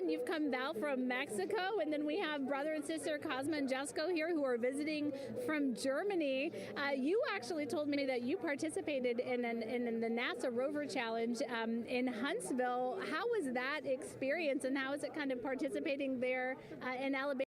Orion. You've come Val from Mexico, and then we have brother and sister Cosma and Jesco here who are visiting from Germany. You actually told me that you participated in the NASA Rover Challenge in Huntsville. How was that experience, and how is it kind of participating there in Alabama?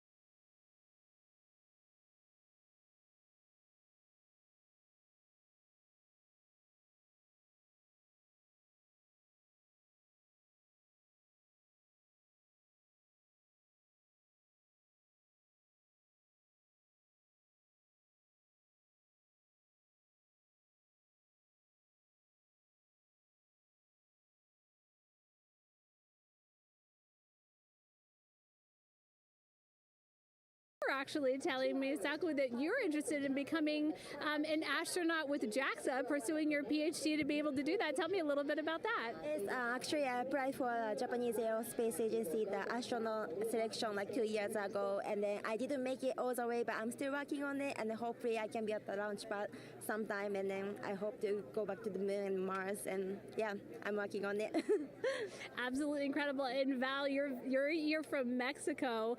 Actually telling me, Saku, that you're interested in becoming an astronaut with JAXA, pursuing your PhD to be able to do that. Tell me a little bit about that. Yes, actually, I applied for the Japanese Aerospace Agency, the astronaut selection like 2 years ago, and then I didn't make it all the way, but I'm still working on it, and hopefully I can be at the launch pad sometime, and then I hope to go back to the moon and Mars, and yeah, I'm working on it. Absolutely incredible. And Val, you're from Mexico.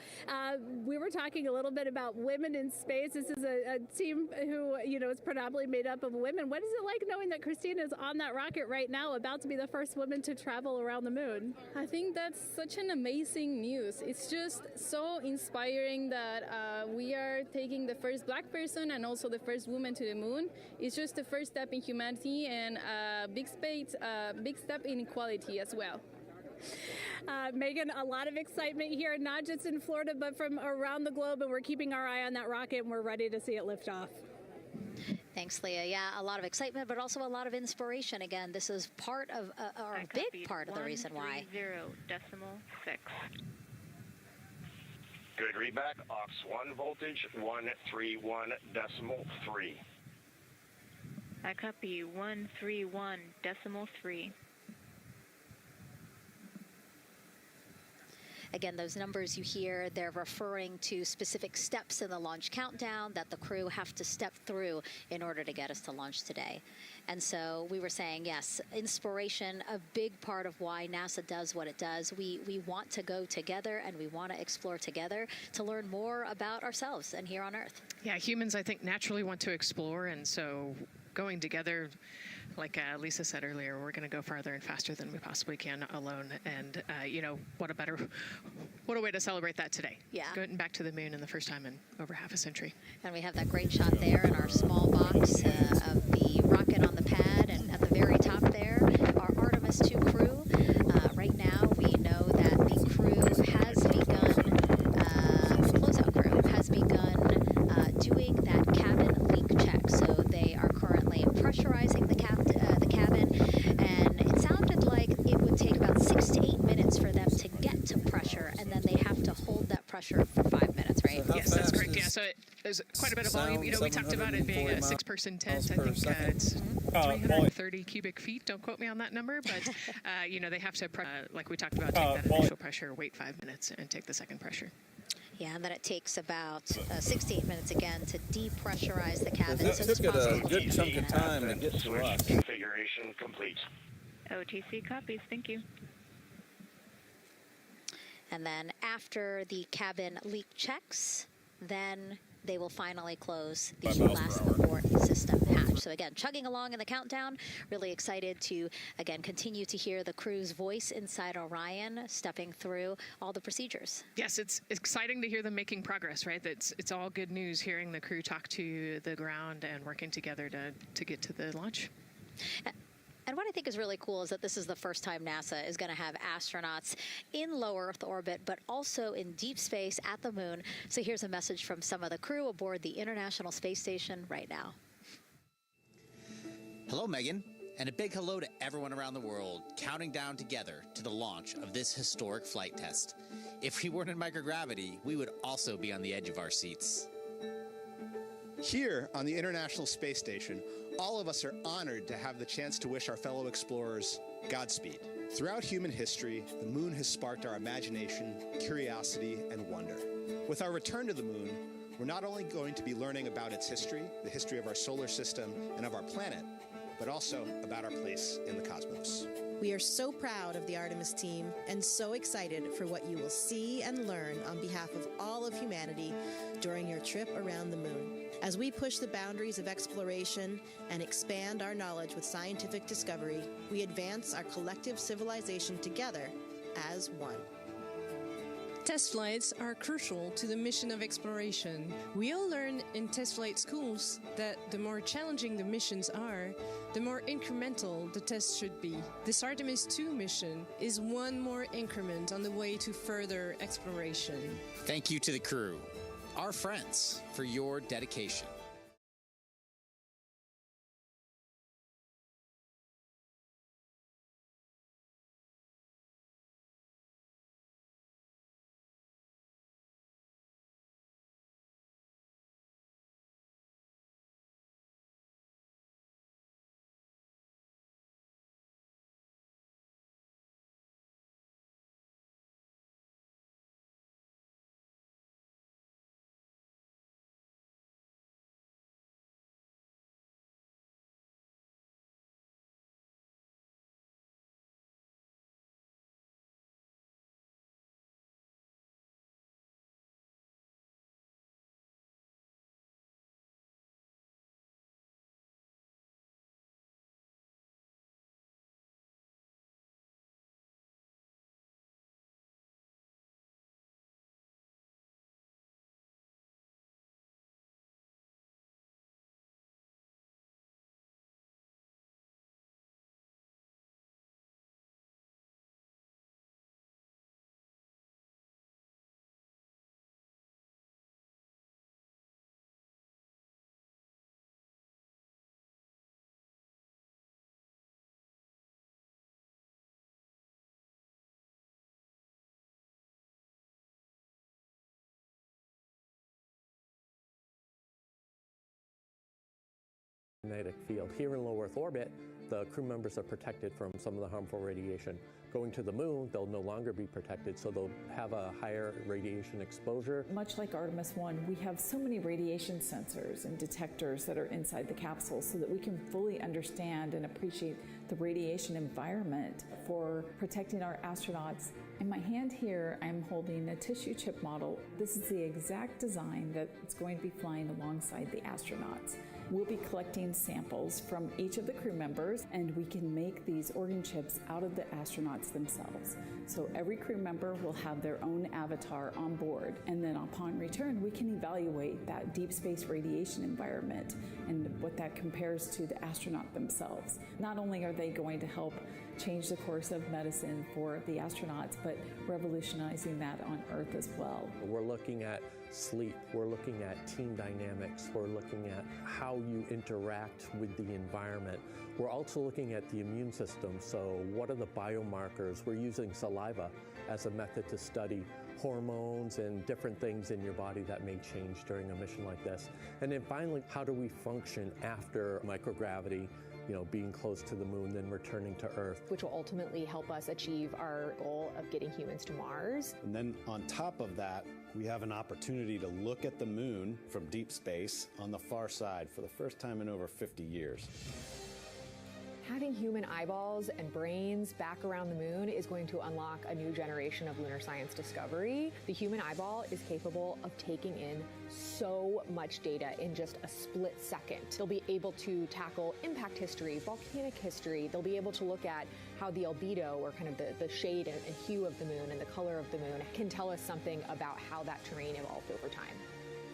We were talking a little bit about women in space. This is a team who, is predominantly made up of women. What is it like knowing that Christina is on that rocket right now, about to be the first woman to travel around the moon? I think that's such an amazing news. It's just so inspiring that we are taking the first Black person and also the first woman to the moon. It's just the first step in humanity and a big step in equality as well. Megan, a lot of excitement here, not just in Florida, but from around the globe, and we're keeping our eye on that rocket, and we're ready to see it lift off. Thanks, Leah. Yeah, a lot of excitement, but also a lot of inspiration. Again, this is part of, or a big part of the reason why. 130.6. Good readback. Aux 1 voltage, 131.3. I copy 131.3. Again, those numbers you hear, they're referring to specific steps in the launch countdown that the crew have to step through in order to get us to launch today. And so we were saying, yes, inspiration, a big part of why NASA does what it does. We want to go together, and we want to explore together to learn more about ourselves and here on Earth. Yeah, humans, I think, naturally want to explore, and so going together, like Lisa said earlier, we're going to go farther and faster than we possibly can alone. And, what a way to celebrate that today. Yeah. Going back to the moon in the first time in over half a century. And we have that great shot there in our small box of the rocket on the pad. And at the very top there, our Artemis 2 crew. Right now, we know that the crew has begun, the closeout crew has begun doing that cabin leak check. So they are currently pressurizing the cabin, and it sounded like it would take about 6 to 8 minutes for them to get to pressure, and then they have to hold that pressure for 5 minutes, right? So yes, that's correct. Yeah, so there's quite a bit of volume. We talked about it being a 6-person tent. I think it's 330 cubic feet. Don't quote me on that number, but they have to, like we talked about, take that initial pressure, wait 5 minutes, and take the second pressure. Yeah, and then it takes about 6 to 8 minutes again to depressurize the cabin. It took a good chunk of time to get to us. Configuration complete. OTC copies. Thank you. And then after the cabin leak checks, then they will finally close the last abort system hatch. So again, chugging along in the countdown, really excited to, again, continue to hear the crew's voice inside Orion, stepping through all the procedures. Yes, it's exciting to hear them making progress, right? It's all good news hearing the crew talk to the ground and working together to get to the launch. And what I think is really cool is that this is the first time NASA is going to have astronauts in low Earth orbit, but also in deep space at the moon. So here's a message from some of the crew aboard the International Space Station right now. Hello, Megan, and a big hello to everyone around the world counting down together to the launch of this historic flight test. If we weren't in microgravity, we would also be on the edge of our seats. Here on the International Space Station, all of us are honored to have the chance to wish our fellow explorers Godspeed. Throughout human history, the moon has sparked our imagination, curiosity, and wonder. With our return to the moon, we're not only going to be learning about its history, the history of our solar system and of our planet, but also about our place in the cosmos. We are so proud of the Artemis team and so excited for what you will see and learn on behalf of all of humanity during your trip around the moon. As we push the boundaries of exploration and expand our knowledge with scientific discovery, we advance our collective civilization together as one. Test flights are crucial to the mission of exploration. We all learn in test flight schools that the more challenging the missions are, the more incremental the tests should be. This Artemis 2 mission is one more increment on the way to further exploration. Thank you to the crew, our friends, for your dedication. Magnetic field. Here in low Earth orbit, the crew members are protected from some of the harmful radiation. Going to the moon, they'll no longer be protected, so they'll have a higher radiation exposure. Much like Artemis 1, we have so many radiation sensors and detectors that are inside the capsule so that we can fully understand and appreciate the radiation environment for protecting our astronauts. In my hand here, I'm holding a tissue chip model. This is the exact design that's going to be flying alongside the astronauts. We'll be collecting samples from each of the crew members, and we can make these organ chips out of the astronauts themselves. So every crew member will have their own avatar on board, and then upon return, we can evaluate that deep space radiation environment and what that compares to the astronaut themselves. Not only are they going to help change the course of medicine for the astronauts, but revolutionizing that on Earth as well. We're looking at sleep, we're looking at team dynamics, we're looking at how you interact with the environment. We're also looking at the immune system, so what are the biomarkers? We're using saliva as a method to study hormones and different things in your body that may change during a mission like this. And then finally, how do we function after microgravity, being close to the moon, then returning to Earth. Which will ultimately help us achieve our goal of getting humans to Mars. And then on top of that, we have an opportunity to look at the moon from deep space on the far side for the first time in over 50 years. Having human eyeballs and brains back around the moon is going to unlock a new generation of lunar science discovery. The human eyeball is capable of taking in so much data in just a split second. They'll be able to tackle impact history, volcanic history. They'll be able to look at how the albedo, or kind of the shade and hue of the moon and the color of the moon, can tell us something about how that terrain evolved over time.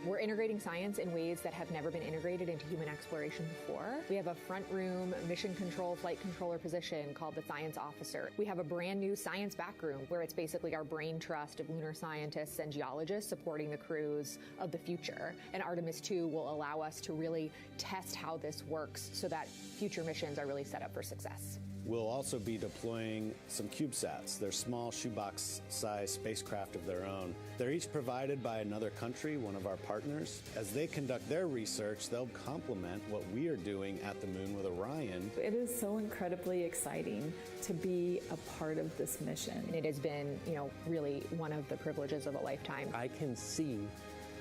We're integrating science in ways that have never been integrated into human exploration before. We have a front room mission control flight controller position called the Science Officer. We have a brand new science back room where it's basically our brain trust of lunar scientists and geologists supporting the crews of the future. And Artemis 2 will allow us to really test how this works so that future missions are really set up for success. We'll also be deploying some CubeSats. They're small shoebox-sized spacecraft of their own. They're each provided by another country, one of our partners. As they conduct their research, they'll complement what we are doing at the moon with Orion. It is so incredibly exciting to be a part of this mission. And it has been, really one of the privileges of a lifetime. I can see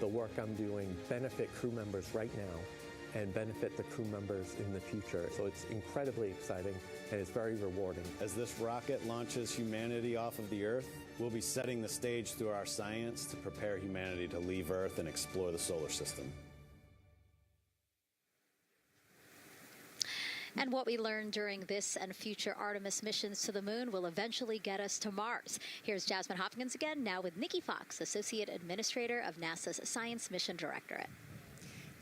the work I'm doing benefit crew members right now. and benefit the crew members in the future. So it's incredibly exciting and it's very rewarding. As this rocket launches humanity off of the Earth, we'll be setting the stage through our science to prepare humanity to leave Earth and explore the solar system. And what we learn during this and future Artemis missions to the moon will eventually get us to Mars. Here's Jasmine Hopkins again, now with Nikki Fox, Associate Administrator of NASA's Science Mission Directorate.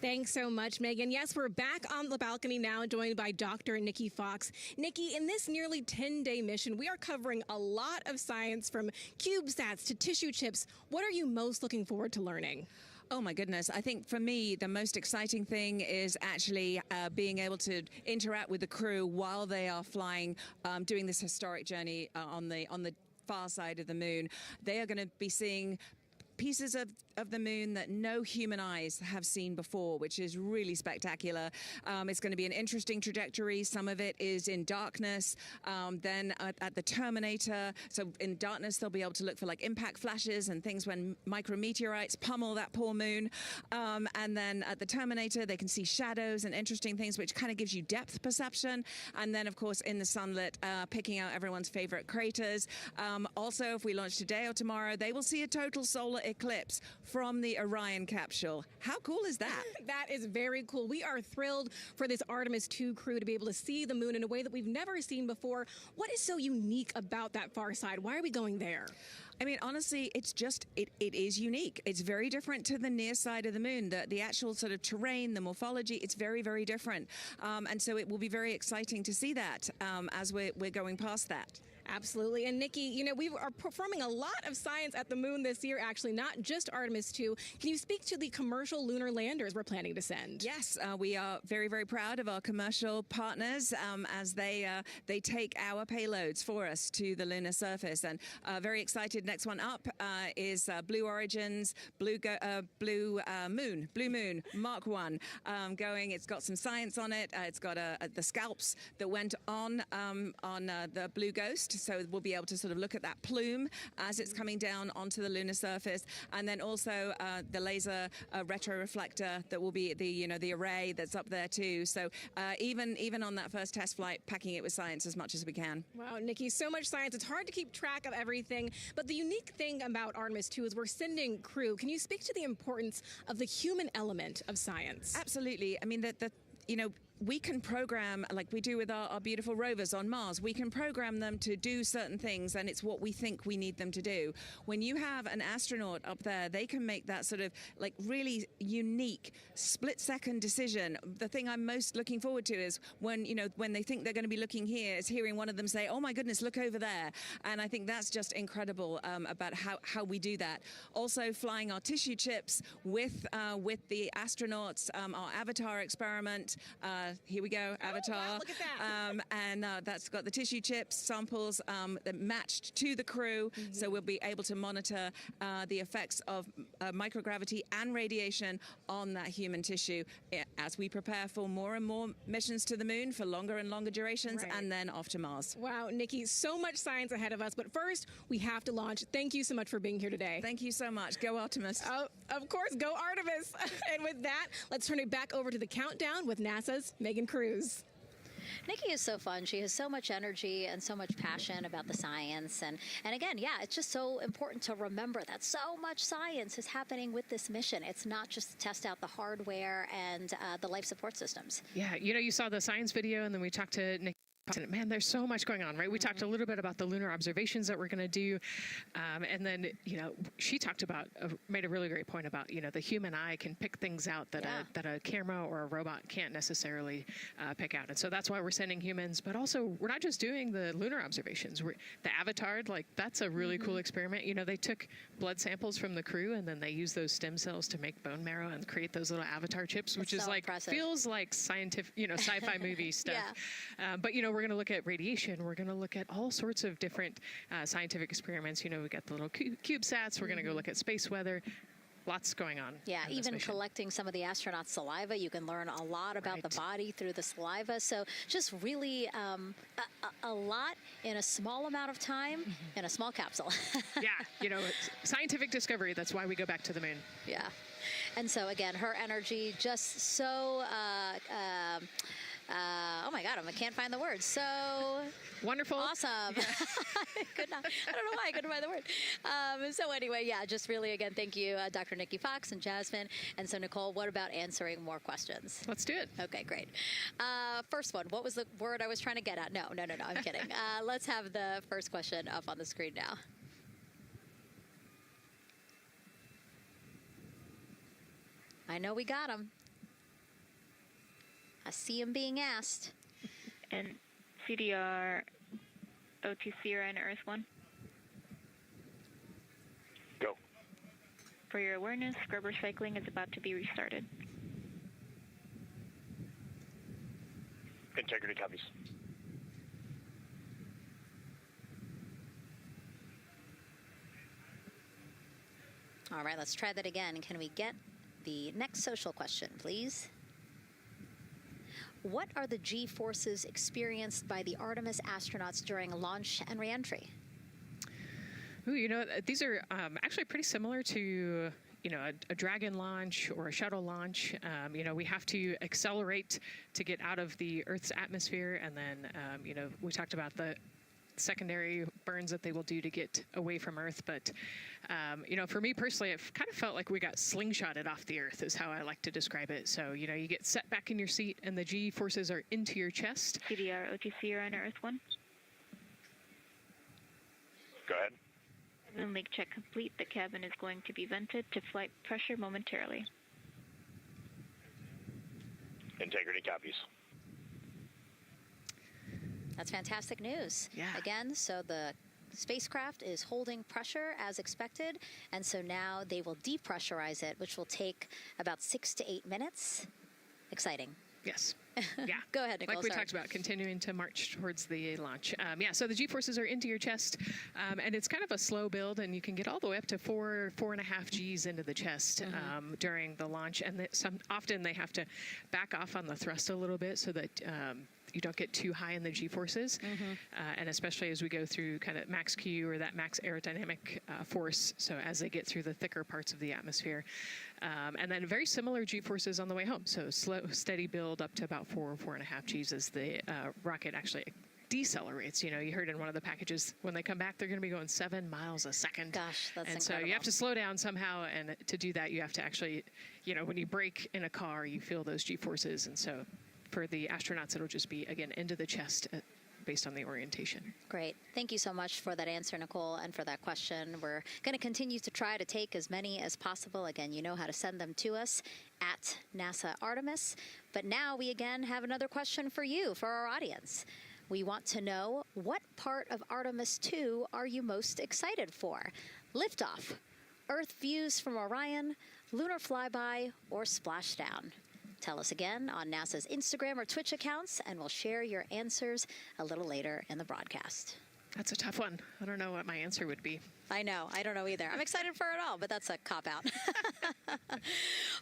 Thanks so much, Megan. Yes, we're back on the balcony now, joined by Dr. Nikki Fox. Nikki, in this nearly 10-day mission, we are covering a lot of science from CubeSats to tissue chips. What are you most looking forward to learning? Oh my goodness. I think for me, the most exciting thing is actually being able to interact with the crew while they are flying, doing this historic journey on the far side of the moon. They are going to be seeing pieces of the moon that no human eyes have seen before, which is really spectacular. It's going to be an interesting trajectory. Some of it is in darkness. Then at the Terminator, so in darkness, they'll be able to look for like impact flashes and things when micrometeorites pummel that poor moon. And then at the Terminator, they can see shadows and interesting things, which kind of gives you depth perception. And then, of course, in the sunlit, picking out everyone's favorite craters. Also, if we launch today or tomorrow, they will see a total solar eclipse from the Orion capsule. How cool is that? That is very cool. We are thrilled for this Artemis 2 crew to be able to see the moon in a way that we've never seen before. What is so unique about that far side? Why are we going there? I mean, honestly, it's just, it is unique. It's very different to the near side of the moon. The actual sort of terrain, the morphology, it's very, very different. And so it will be very exciting to see that as we're going past that. Absolutely. And Nikki, you know, we are performing a lot of science at the moon this year, actually, not just Artemis 2. Can you speak to the commercial lunar landers we're planning to send? Yes, we are very, very proud of our commercial partners as they take our payloads for us to the lunar surface. And very excited, next one up is Blue Origin's Blue Moon Mark 1 going. It's got some science on it. It's got the scalps that went on the Blue Ghost. So we'll be able to sort of look at that plume as it's coming down onto the lunar surface, and then also the laser retroreflector that will be the array that's up there too. So even on that first test flight, packing it with science as much as we can. Wow, Nikki, so much science. It's hard to keep track of everything. But the unique thing about Artemis 2 is we're sending crew. Can you speak to the importance of the human element of science? Absolutely. I mean, we can program, like we do with our beautiful rovers on Mars, we can program them to do certain things, and it's what we think we need them to do. When you have an astronaut up there, they can make that sort of like really unique split-second decision. The thing I'm most looking forward to is when they think they're going to be looking here, is hearing one of them say, "Oh my goodness, look over there." And I think that's just incredible about how we do that. Also, flying our tissue chips with the astronauts, our Avatar experiment. Here we go, Avatar. Wow, look at that. And that's got the tissue chips samples that matched to the crew, so we'll be able to monitor the effects of microgravity and radiation on that human tissue as we prepare for more and more missions to the moon for longer and longer durations, and then off to Mars. Wow, Nikki, so much science ahead of us, but first we have to launch. Thank you so much for being here today. Thank you so much. Go Artemis. Oh, of course, go Artemis. And with that, let's turn it back over to the countdown with NASA's Megan Cruz. Nikki is so fun. She has so much energy and so much passion about the science. And again, yeah, it's just so important to remember that so much science is happening with this mission. It's not just to test out the hardware and the life support systems. Yeah, you saw the science video, and then we talked to Nikki. Man, there's so much going on, right? We talked a little bit about the lunar observations that we're going to do. And then, she talked about, made a really great point about, the human eye can pick things out that a camera or a robot can't necessarily pick out. And so that's why we're sending humans. But also, we're not just doing the lunar observations. The Avatar, that's a really cool experiment. They took blood samples from the crew, and then they used those stem cells to make bone marrow and create those little Avatar chips, which is feels like scientific, sci-fi movie stuff. Yeah. But, we're going to look at radiation. We're going to look at all sorts of different scientific experiments. We got the little CubeSats. We're going to go look at space weather. lots going on. Yeah, in this even mission. collecting some of the astronauts' saliva, you can learn a lot about the body through the saliva. So just really a lot in a small amount of time in a small capsule. Yeah, you know, scientific discovery. That's why we go back to the moon. Yeah. And so, again, her energy just so, oh my God, I can't find the words. So wonderful. Awesome. Yeah. I don't know why I couldn't find the word. So anyway, yeah, just really, again, thank you, Dr. Nikki Fox and Jasmine. And so, Nicole, what about answering more questions? Let's do it. Okay, great. First one, what was the word I was trying to get at? No, I'm kidding. Let's have the first question up on the screen now. I know we got him. I see him being asked. And CDR OTC Orion Earth 1. Go. For your awareness, scrubber cycling is about to be restarted. Integrity copies. All right, let's try that again. Can we get the next social question, please? What are the G-forces experienced by the Artemis astronauts during launch and reentry? Ooh, you know, these are actually pretty similar to, you know, a Dragon launch or a shuttle launch. You know, we have to accelerate to get out of the Earth's atmosphere, and then, you know, we talked about the secondary burns that they will do to get away from Earth. But, you know, for me personally, it kind of felt like we got slingshotted off the Earth is how I like to describe it. So, you know, you get set back in your seat and the G forces are into your chest. CDR OTC Orion Earth 1. Go ahead. Moon leak check complete. The cabin is going to be vented to flight pressure momentarily. Integrity copies. That's fantastic news. Yeah. Again, so the spacecraft is holding pressure as expected, and so now they will depressurize it, which will take about 6 to 8 minutes. Exciting. Yes. Yeah. Go ahead, Nicole. Like we sorry. talked about, continuing to march towards the launch. Yeah, so the G-forces are into your chest, and it's kind of a slow build, and you can get all the way up to 4.5 Gs into the chest during the launch, and often they have to back off on the thrust a little bit so that you don't get too high in the G-forces, and especially as we go through kind of max Q or that max aerodynamic force, so as they get through the thicker parts of the atmosphere. And then very similar G-forces on the way home, so slow, steady build up to about 4.5 Gs as the rocket actually decelerates. You know, you heard in one of the packages, when they come back, they're going to be going 7 miles a second. Gosh, that's and incredible. so you have to slow down somehow, and to do that, you have to actually, you know, when you brake in a car, you feel those G-forces, and so for the astronauts, it'll just be, again, into the chest based on the orientation. Great. Thank you so much for that answer, Nicole, and for that question. We're going to continue to try to take as many as possible. Again, you know how to send them to us at NASA Artemis. But now we again have another question for you, for our audience. We want to know, what part of Artemis 2 are you most excited for? Liftoff, Earth views from Orion, lunar flyby, or splashdown? Tell us again on NASA's Instagram or Twitch accounts, and we'll share your answers a little later in the broadcast. That's a tough one. I don't know what my answer would be. I know. I don't know either. I'm excited for it all, but that's a cop-out.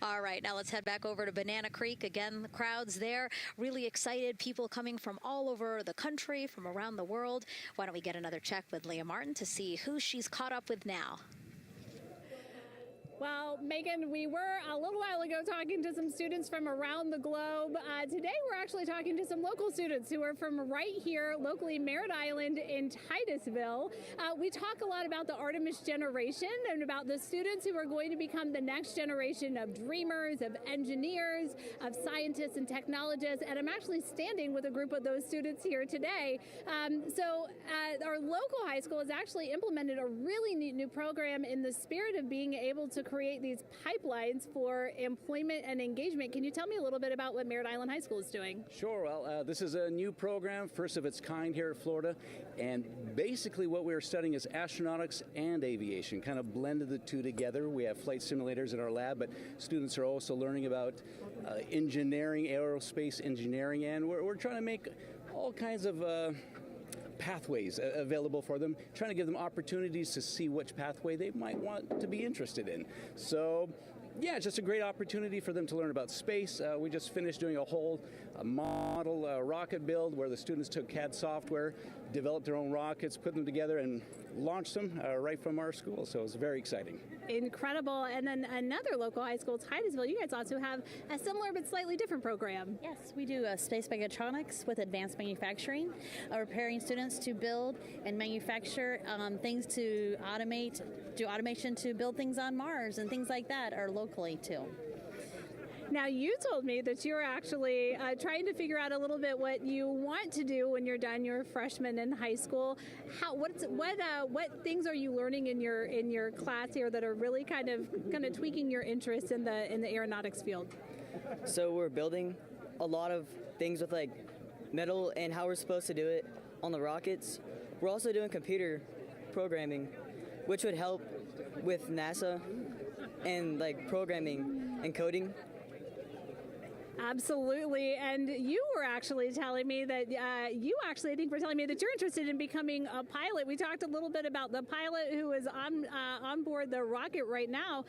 All right, now let's head back over to Banana Creek. Again, the crowds there, really excited. People coming from all over the country, from around the world. Why don't we get another check with Leah Martin to see who she's caught up with now? Well, Megan, we were a little while ago talking to some students from around the globe. Today, we're actually talking to some local students who are from right here, locally, Merritt Island in Titusville. We talk a lot about the Artemis generation and about the students who are going to become the next generation of dreamers, of engineers, of scientists and technologists. And I'm actually standing with a group of those students here today. Our local high school has actually implemented a really neat new program in the spirit of being able to create these pipelines for employment and engagement. Can you tell me a little bit about what Merritt Island High School is doing? Sure. Well, this is a new program, first of its kind here at Florida, and basically what we're studying is astronautics and aviation, kind of blended the two together. We have flight simulators in our lab, but students are also learning about engineering, aerospace engineering, and we're trying to make all kinds of pathways available for them, trying to give them opportunities to see which pathway they might want to be interested in. So yeah, just a great opportunity for them to learn about space. We just finished doing a whole model rocket build where the students took CAD software, developed their own rockets, put them together, and launched them right from our school. So it was very exciting. Incredible. And then another local high school, Titusville, you guys also have a similar but slightly different program. Yes, we do space mechatronics with advanced manufacturing, preparing students to build and manufacture things to automate, do automation to build things on Mars and things like that, or locally too. Now, you told me that you're actually trying to figure out a little bit what you want to do when you're done. You're a freshman in high school. What things are you learning in your class here that are really kind of tweaking your interest in the aeronautics field? So we're building a lot of things with like metal and how we're supposed to do it on the rockets. We're also doing computer programming, which would help with NASA and like programming and coding. Absolutely. And you were actually telling me that I think were telling me that you're interested in becoming a pilot. We talked a little bit about the pilot who is on board the rocket right now.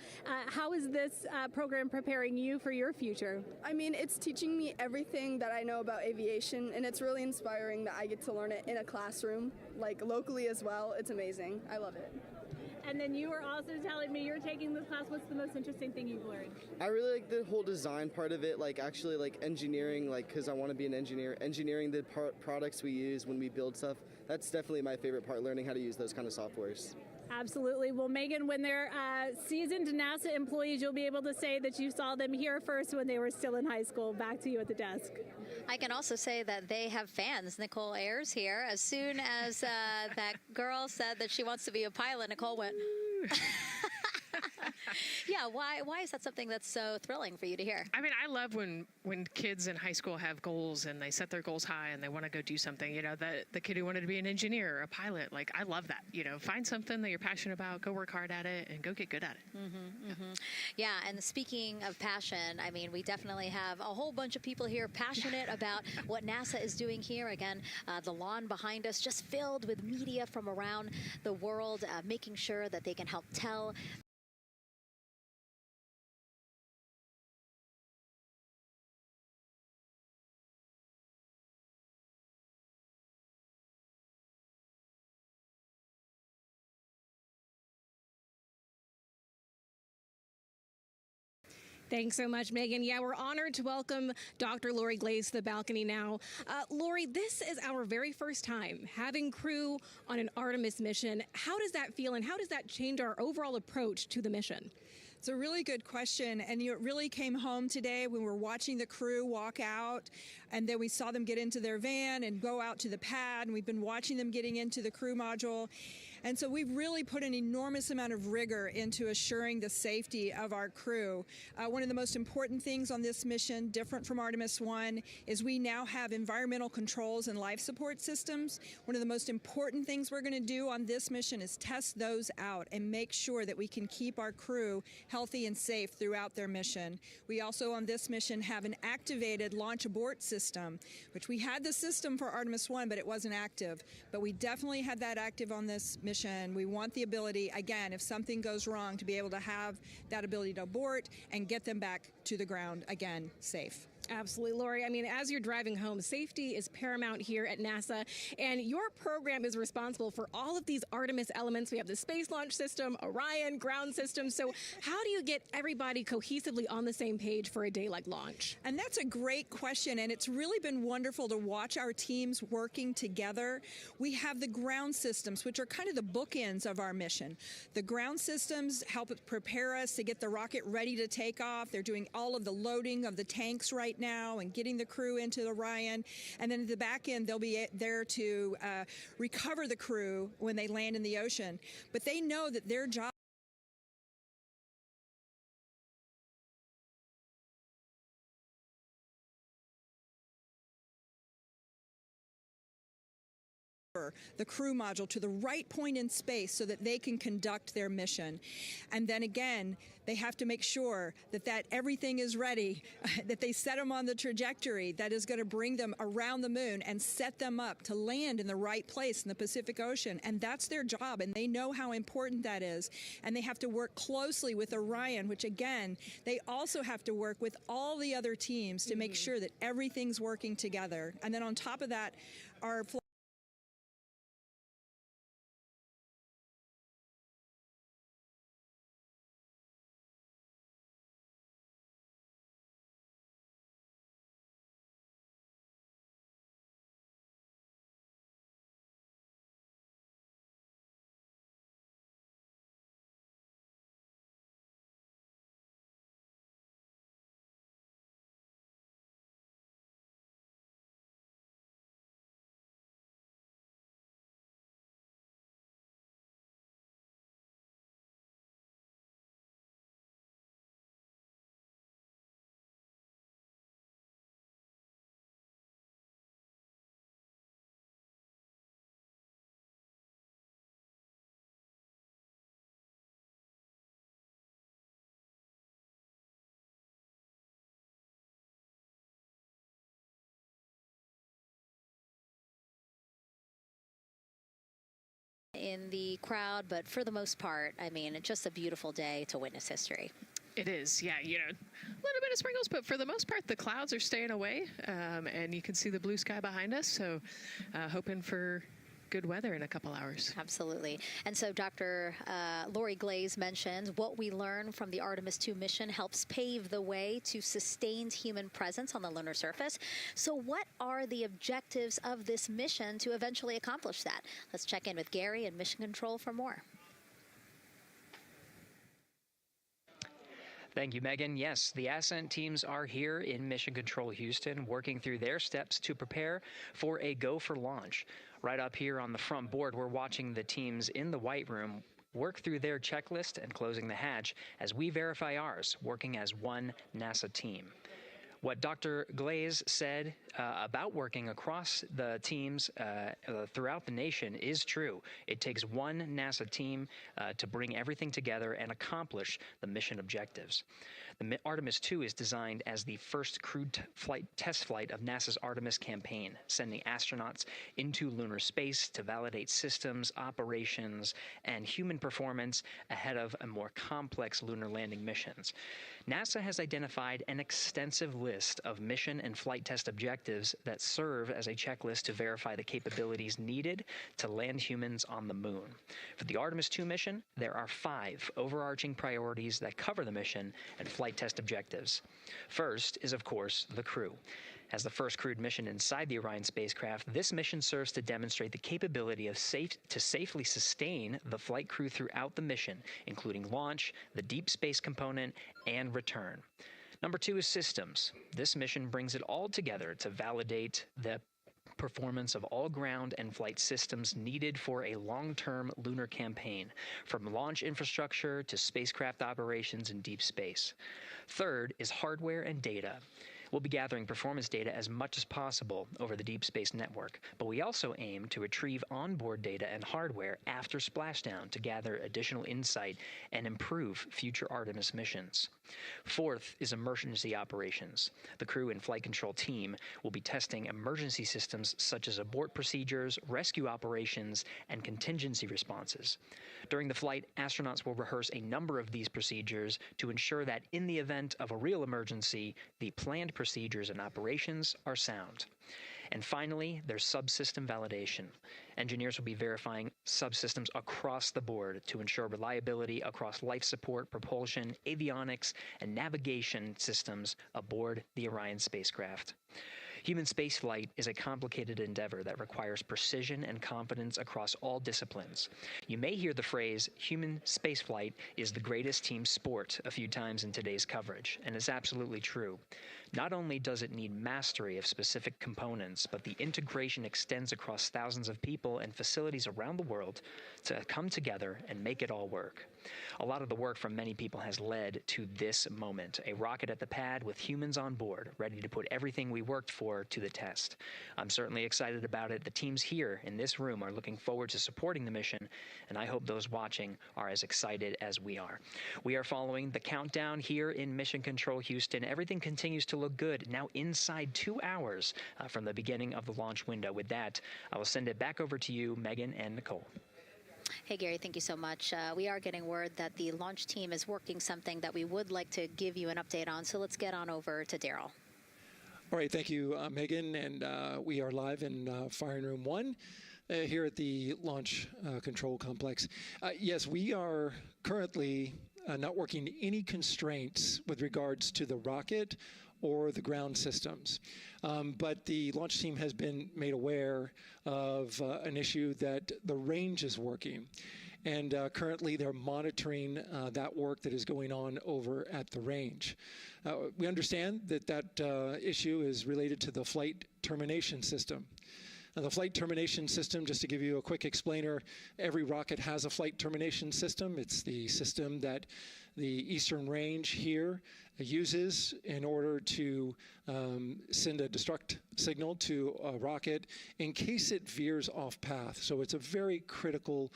How is this program preparing you for your future? I mean, it's teaching me everything that I know about aviation, and it's really inspiring that I get to learn it in a classroom, like locally as well. It's amazing. I love it. And then you were also telling me you're taking this class. What's the most interesting thing you've learned? I really like the whole design part of it, like actually like engineering, like because I want to be an engineer. Engineering the products we use when we build stuff, that's definitely my favorite part, learning how to use those kind of softwares. Absolutely. Well, Megan, when they're seasoned NASA employees, you'll be able to say that you saw them here first when they were still in high school. Back to you at the desk. I can also say that they have fans. Nicole Ayers here. As soon as that girl said that she wants to be a pilot, Nicole went, yeah, why is that something that's so thrilling for you to hear? I mean, I love when kids in high school have goals and they set their goals high and they want to go do something. You know, the kid who wanted to be an engineer or a pilot, like, I love that. You know, find something that you're passionate about, go work hard at it, and go get good at it. Yeah, and speaking of passion, I mean, we definitely have a whole bunch of people here passionate about what NASA is doing here. Again, the lawn behind us just filled with media from around the world, making sure that they can help tell Thanks so much, Megan. Yeah, we're honored to welcome Dr. Lori Glaze to the balcony now. Lori, this is our very first time having crew on an Artemis mission. How does that feel, and how does that change our overall approach to the mission? It's a really good question, and it really came home today when we were watching the crew walk out, and then we saw them get into their van and go out to the pad, and we've been watching them getting into the crew module. And so we've really put an enormous amount of rigor into assuring the safety of our crew. One of the most important things on this mission, different from Artemis 1, is we now have environmental controls and life support systems. One of the most important things we're going to do on this mission is test those out and make sure that we can keep our crew healthy and safe throughout their mission. We also on this mission have an activated launch abort system, which we had the system for Artemis 1, but it wasn't active. But we definitely had that active on this mission. We want the ability, again, if something goes wrong, to be able to have that ability to abort and get them back to the ground, again, safe. Absolutely, Lori. I mean, as you're driving home, safety is paramount here at NASA, and your program is responsible for all of these Artemis elements. We have the Space Launch System, Orion, ground system. So how do you get everybody cohesively on the same page for a day like launch? And that's a great question, and it's really been wonderful to watch our teams working together. We have the ground systems, which are kind of the bookends of our mission. The ground systems help prepare us to get the rocket ready to take off. They're doing all of the loading of the tanks right now and getting the crew into Orion. And then at the back end, they'll be there to recover the crew when they land in the ocean. But they know that their job the crew module to the right point in space so that they can conduct their mission. And then again, they have to make sure that everything is ready, that they set them on the trajectory that is going to bring them around the moon and set them up to land in the right place in the Pacific Ocean. And that's their job, and they know how important that is. And they have to work closely with Orion, which again, they also have to work with all the other teams to make sure that everything's working together. And then on top of that, our in the crowd, but for the most part, I mean, it's just a beautiful day to witness history. It is, yeah, a little bit of sprinkles, but for the most part, the clouds are staying away, and you can see the blue sky behind us, so hoping for good weather in a couple hours. Absolutely. And so Dr. Lori Glaze mentioned what we learned from the Artemis 2 mission helps pave the way to sustained human presence on the lunar surface. So what are the objectives of this mission to eventually accomplish that? Let's check in with Gary and Mission Control for more. Thank you, Megan. Yes, the Ascent teams are here in Mission Control Houston, working through their steps to prepare for a go for launch. Right up here on the front board, we're watching the teams in the White Room work through their checklist and closing the hatch as we verify ours, working as one NASA team. What Dr. Glaze said about working across the teams throughout the nation is true. It takes one NASA team to bring everything together and accomplish the mission objectives. The Artemis 2 is designed as the first crewed test flight of NASA's Artemis campaign, sending astronauts into lunar space to validate systems, operations, and human performance ahead of a more complex lunar landing missions. NASA has identified an extensive list of mission and flight test objectives that serve as a checklist to verify the capabilities needed to land humans on the moon. For the Artemis 2 mission, there are 5 overarching priorities that cover the mission and flight test objectives. First is, of course, the crew. As the first crewed mission inside the Orion spacecraft, this mission serves to demonstrate the capability of safely sustain the flight crew throughout the mission, including launch, the deep space component, and return. Number 2 is systems. This mission brings it all together to validate the performance of all ground and flight systems needed for a long-term lunar campaign, from launch infrastructure to spacecraft operations in deep space. Third is hardware and data. We'll be gathering performance data as much as possible over the Deep Space Network, but we also aim to retrieve onboard data and hardware after splashdown to gather additional insight and improve future Artemis missions. Fourth is emergency operations. The crew and flight control team will be testing emergency systems such as abort procedures, rescue operations, and contingency responses. During the flight, astronauts will rehearse a number of these procedures to ensure that in the event of a real emergency, the planned procedures and operations are sound. And finally, there's subsystem validation. Engineers will be verifying subsystems across the board to ensure reliability across life support, propulsion, avionics, and navigation systems aboard the Orion spacecraft. Human spaceflight is a complicated endeavor that requires precision and confidence across all disciplines. You may hear the phrase, human spaceflight is the greatest team sport, a few times in today's coverage, and it's absolutely true. Not only does it need mastery of specific components, but the integration extends across thousands of people and facilities around the world to come together and make it all work. A lot of the work from many people has led to this moment, a rocket at the pad with humans on board, ready to put everything we worked for to the test. I'm certainly excited about it. The teams here in this room are looking forward to supporting the mission, and I hope those watching are as excited as we are. We are following the countdown here in Mission Control Houston. Everything continues to look good. Now inside 2 hours from the beginning of the launch window. With that, I will send it back over to you, Megan and Nicole. Hey, Gary, thank you so much. We are getting word that the launch team is working something that we would like to give you an update on. So let's get on over to Daryl. All right, thank you, Megan. And we are live in Firing Room 1 here at the Launch Control Complex. Yes, we are currently not working any constraints with regards to the rocket or the ground systems. But the launch team has been made aware of an issue that the range is working. And currently they're monitoring that work that is going on over at the range. We understand that that issue is related to the flight termination system. Now, the flight termination system, just to give you a quick explainer, every rocket has a flight termination system. It's the system that the Eastern Range here uses in order to send a destruct signal to a rocket in case it veers off path. So it's a very critical,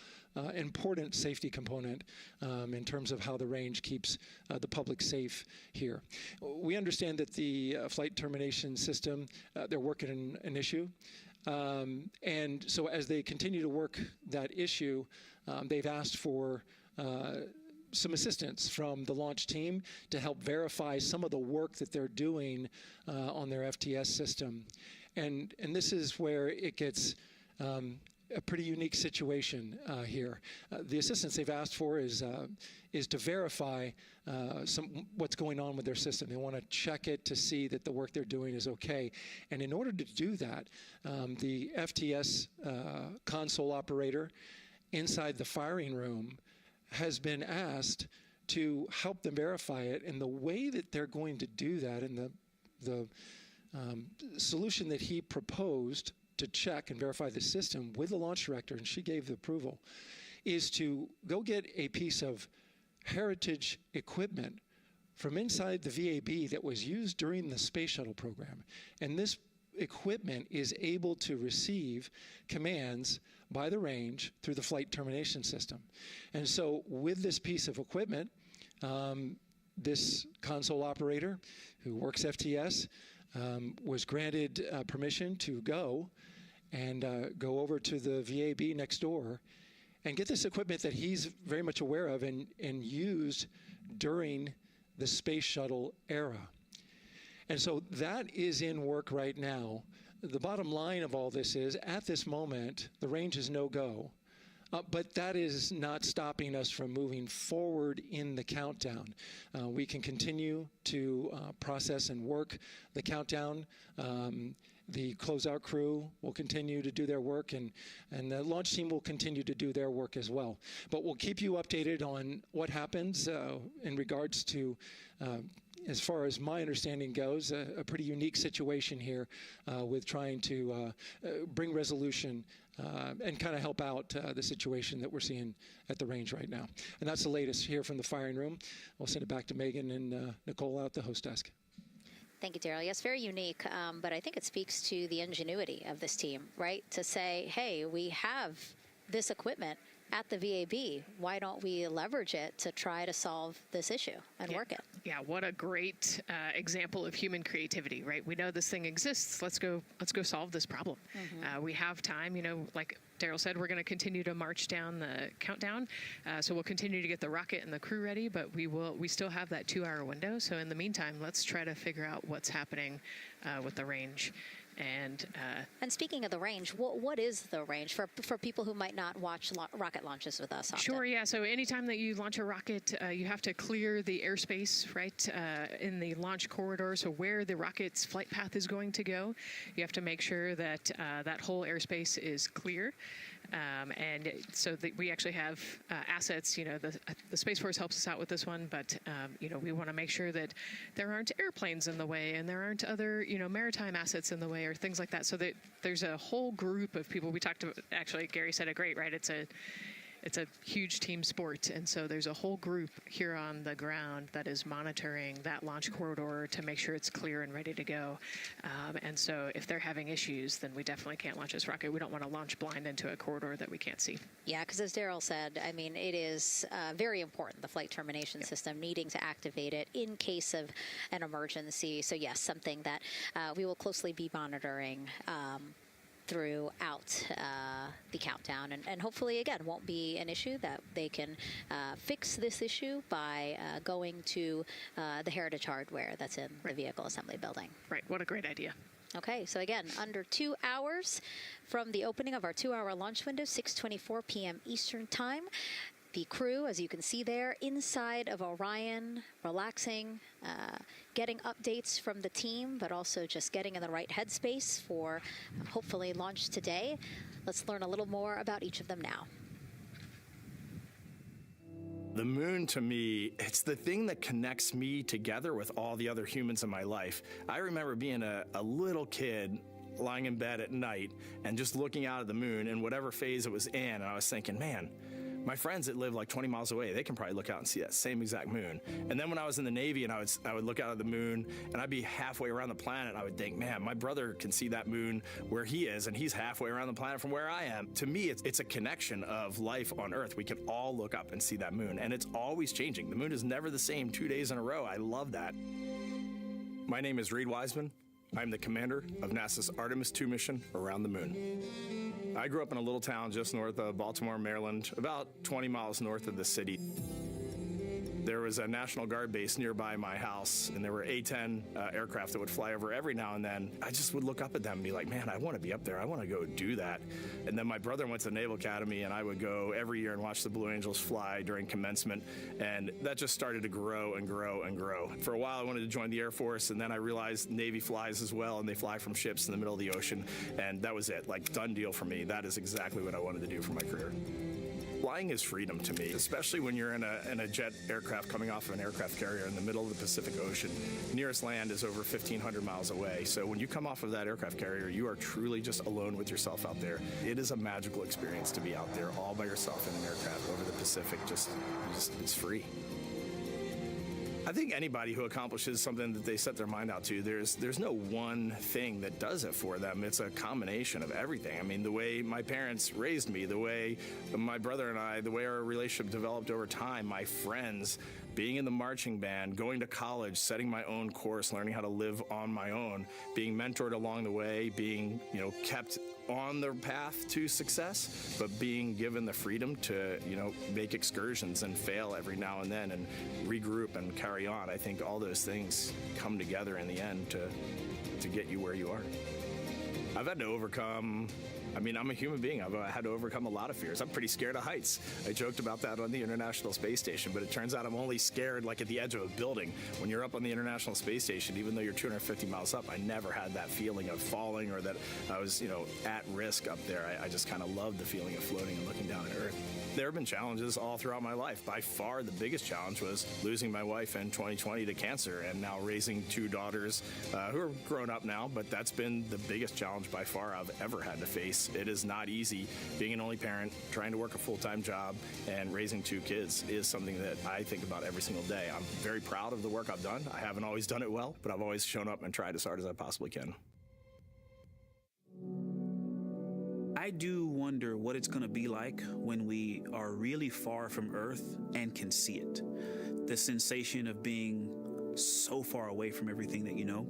important safety component in terms of how the range keeps the public safe here. We understand that the flight termination system, they're working an issue. And so as they continue to work that issue, they've asked for some assistance from the launch team to help verify some of the work that they're doing on their FTS system. And this is where it gets a pretty unique situation here. The assistance they've asked for is to verify what's going on with their system. They want to check it to see that the work they're doing is okay. And in order to do that, the FTS console operator inside the firing room has been asked to help them verify it. And the way that they're going to do that, and the solution that he proposed to check and verify the system with the launch director, and she gave the approval, is to go get a piece of heritage equipment from inside the VAB that was used during the space shuttle program. And this equipment is able to receive commands by the range through the flight termination system. And so with this piece of equipment, this console operator who works FTS was granted permission to go go over to the VAB next door and get this equipment that he's very much aware of and used during the space shuttle era. And so that is in work right now. The bottom line of all this is, at this moment, the range is no-go. But that is not stopping us from moving forward in the countdown. We can continue to process and work the countdown. The closeout crew will continue to do their work, and the launch team will continue to do their work as well. But we'll keep you updated on what happens in regards to, as far as my understanding goes, a pretty unique situation here with trying to bring resolution and kind of help out the situation that we're seeing at the range right now. And that's the latest here from the firing room. I'll send it back to Megan and Nicole out the host desk. Thank you, Daryl. Yes, very unique, but I think it speaks to the ingenuity of this team, right? To say, hey, we have this equipment at the VAB. Why don't we leverage it to try to solve this issue and work it? Yeah, what a great example of human creativity, right? We know this thing exists. Let's go solve this problem. We have time, you know, like Daryl said, we're going to continue to march down the countdown. So we'll continue to get the rocket and the crew ready, but we still have that 2-hour window. So in the meantime, let's try to figure out what's happening with the range. And speaking of the range, what is the range for people who might not watch rocket launches with us often? Sure, yeah. So anytime that you launch a rocket, you have to clear the airspace, right, in the launch corridor. So where the rocket's flight path is going to go, you have to make sure that that whole airspace is clear. And so we actually have assets, you know, the Space Force helps us out with this one, but, you know, we want to make sure that there aren't airplanes in the way and there aren't other, you know, maritime assets in the way or things like that. So that there's a whole group of people. We talked about, actually, Gary said it great, right? It's it's a huge team sport, and so there's a whole group here on the ground that is monitoring that launch corridor to make sure it's clear and ready to go. And so if they're having issues, then we definitely can't launch this rocket. We don't want to launch blind into a corridor that we can't see. Yeah, because as Daryl said, I mean, it is very important, the flight termination system, needing to activate it in case of an emergency. So yes, something that we will closely be monitoring throughout the countdown, and hopefully again won't be an issue, that they can fix this issue by going to the heritage hardware that's in the vehicle assembly building. Right, what a great idea. Okay, so again, under 2 hours from the opening of our 2-hour launch window, 6:24 p.m. Eastern Time. The crew, as you can see there, inside of Orion, relaxing, getting updates from the team, but also just getting in the right headspace for hopefully launch today. Let's learn a little more about each of them now. The moon, to me, it's the thing that connects me together with all the other humans in my life. I remember being a little kid lying in bed at night and just looking out at the moon in whatever phase it was in, and I was thinking, man, my friends that live like 20 miles away, they can probably look out and see that same exact moon. And then when I was in the Navy and I would look out at the moon and I'd be halfway around the planet, I would think, man, my brother can see that moon where he is, and he's halfway around the planet from where I am. To me, it's a connection of life on Earth. We can all look up and see that moon, and it's always changing. The moon is never the same 2 days in a row. I love that. My name is Reed Wiseman. I'm the commander of NASA's Artemis II mission around the moon. I grew up in a little town just north of Baltimore, Maryland, about 20 miles north of the city. There was a National Guard base nearby my house, and there were A-10 aircraft that would fly over every now and then. I just would look up at them and be like, man, I want to be up there. I want to go do that. And then my brother went to the Naval Academy, and I would go every year and watch the Blue Angels fly during commencement, and that just started to grow and grow and grow. For a while, I wanted to join the Air Force, and then I realized Navy flies as well, and they fly from ships in the middle of the ocean, and that was it. Like, done deal for me. That is exactly what I wanted to do for my career. Flying is freedom to me, especially when you're in a jet aircraft coming off of an aircraft carrier in the middle of the Pacific Ocean. Nearest land is over 1,500 miles away. So when you come off of that aircraft carrier, you are truly just alone with yourself out there. It is a magical experience to be out there all by yourself in an aircraft over the Pacific. Just it's free. I think anybody who accomplishes something that they set their mind out to, there's no one thing that does it for them. It's a combination of everything. I mean, the way my parents raised me, the way my brother and I, the way our relationship developed over time, my friends, being in the marching band, going to college, setting my own course, learning how to live on my own, being mentored along the way, being, kept on the path to success, but being given the freedom to, make excursions and fail every now and then and regroup and carry on. I think all those things come together in the end to get you where you are. I've had to overcome, I'm a human being. I've had to overcome a lot of fears. I'm pretty scared of heights. I joked about that on the International Space Station, but it turns out I'm only scared like at the edge of a building. When you're up on the International Space Station, even though you're 250 miles up, I never had that feeling of falling or that I was, at risk up there. I just kind of loved the feeling of floating and looking down at Earth. There have been challenges all throughout my life. By far, the biggest challenge was losing my wife in 2020 to cancer and now raising 2 daughters who are grown up now, but that's been the biggest challenge by far I've ever had to face. It is not easy. Being an only parent, trying to work a full-time job, and raising 2 kids is something that I think about every single day. I'm very proud of the work I've done. I haven't always done it well, but I've always shown up and tried as hard as I possibly can. I do wonder what it's going to be like when we are really far from Earth and can see it. The sensation of being so far away from everything that you know.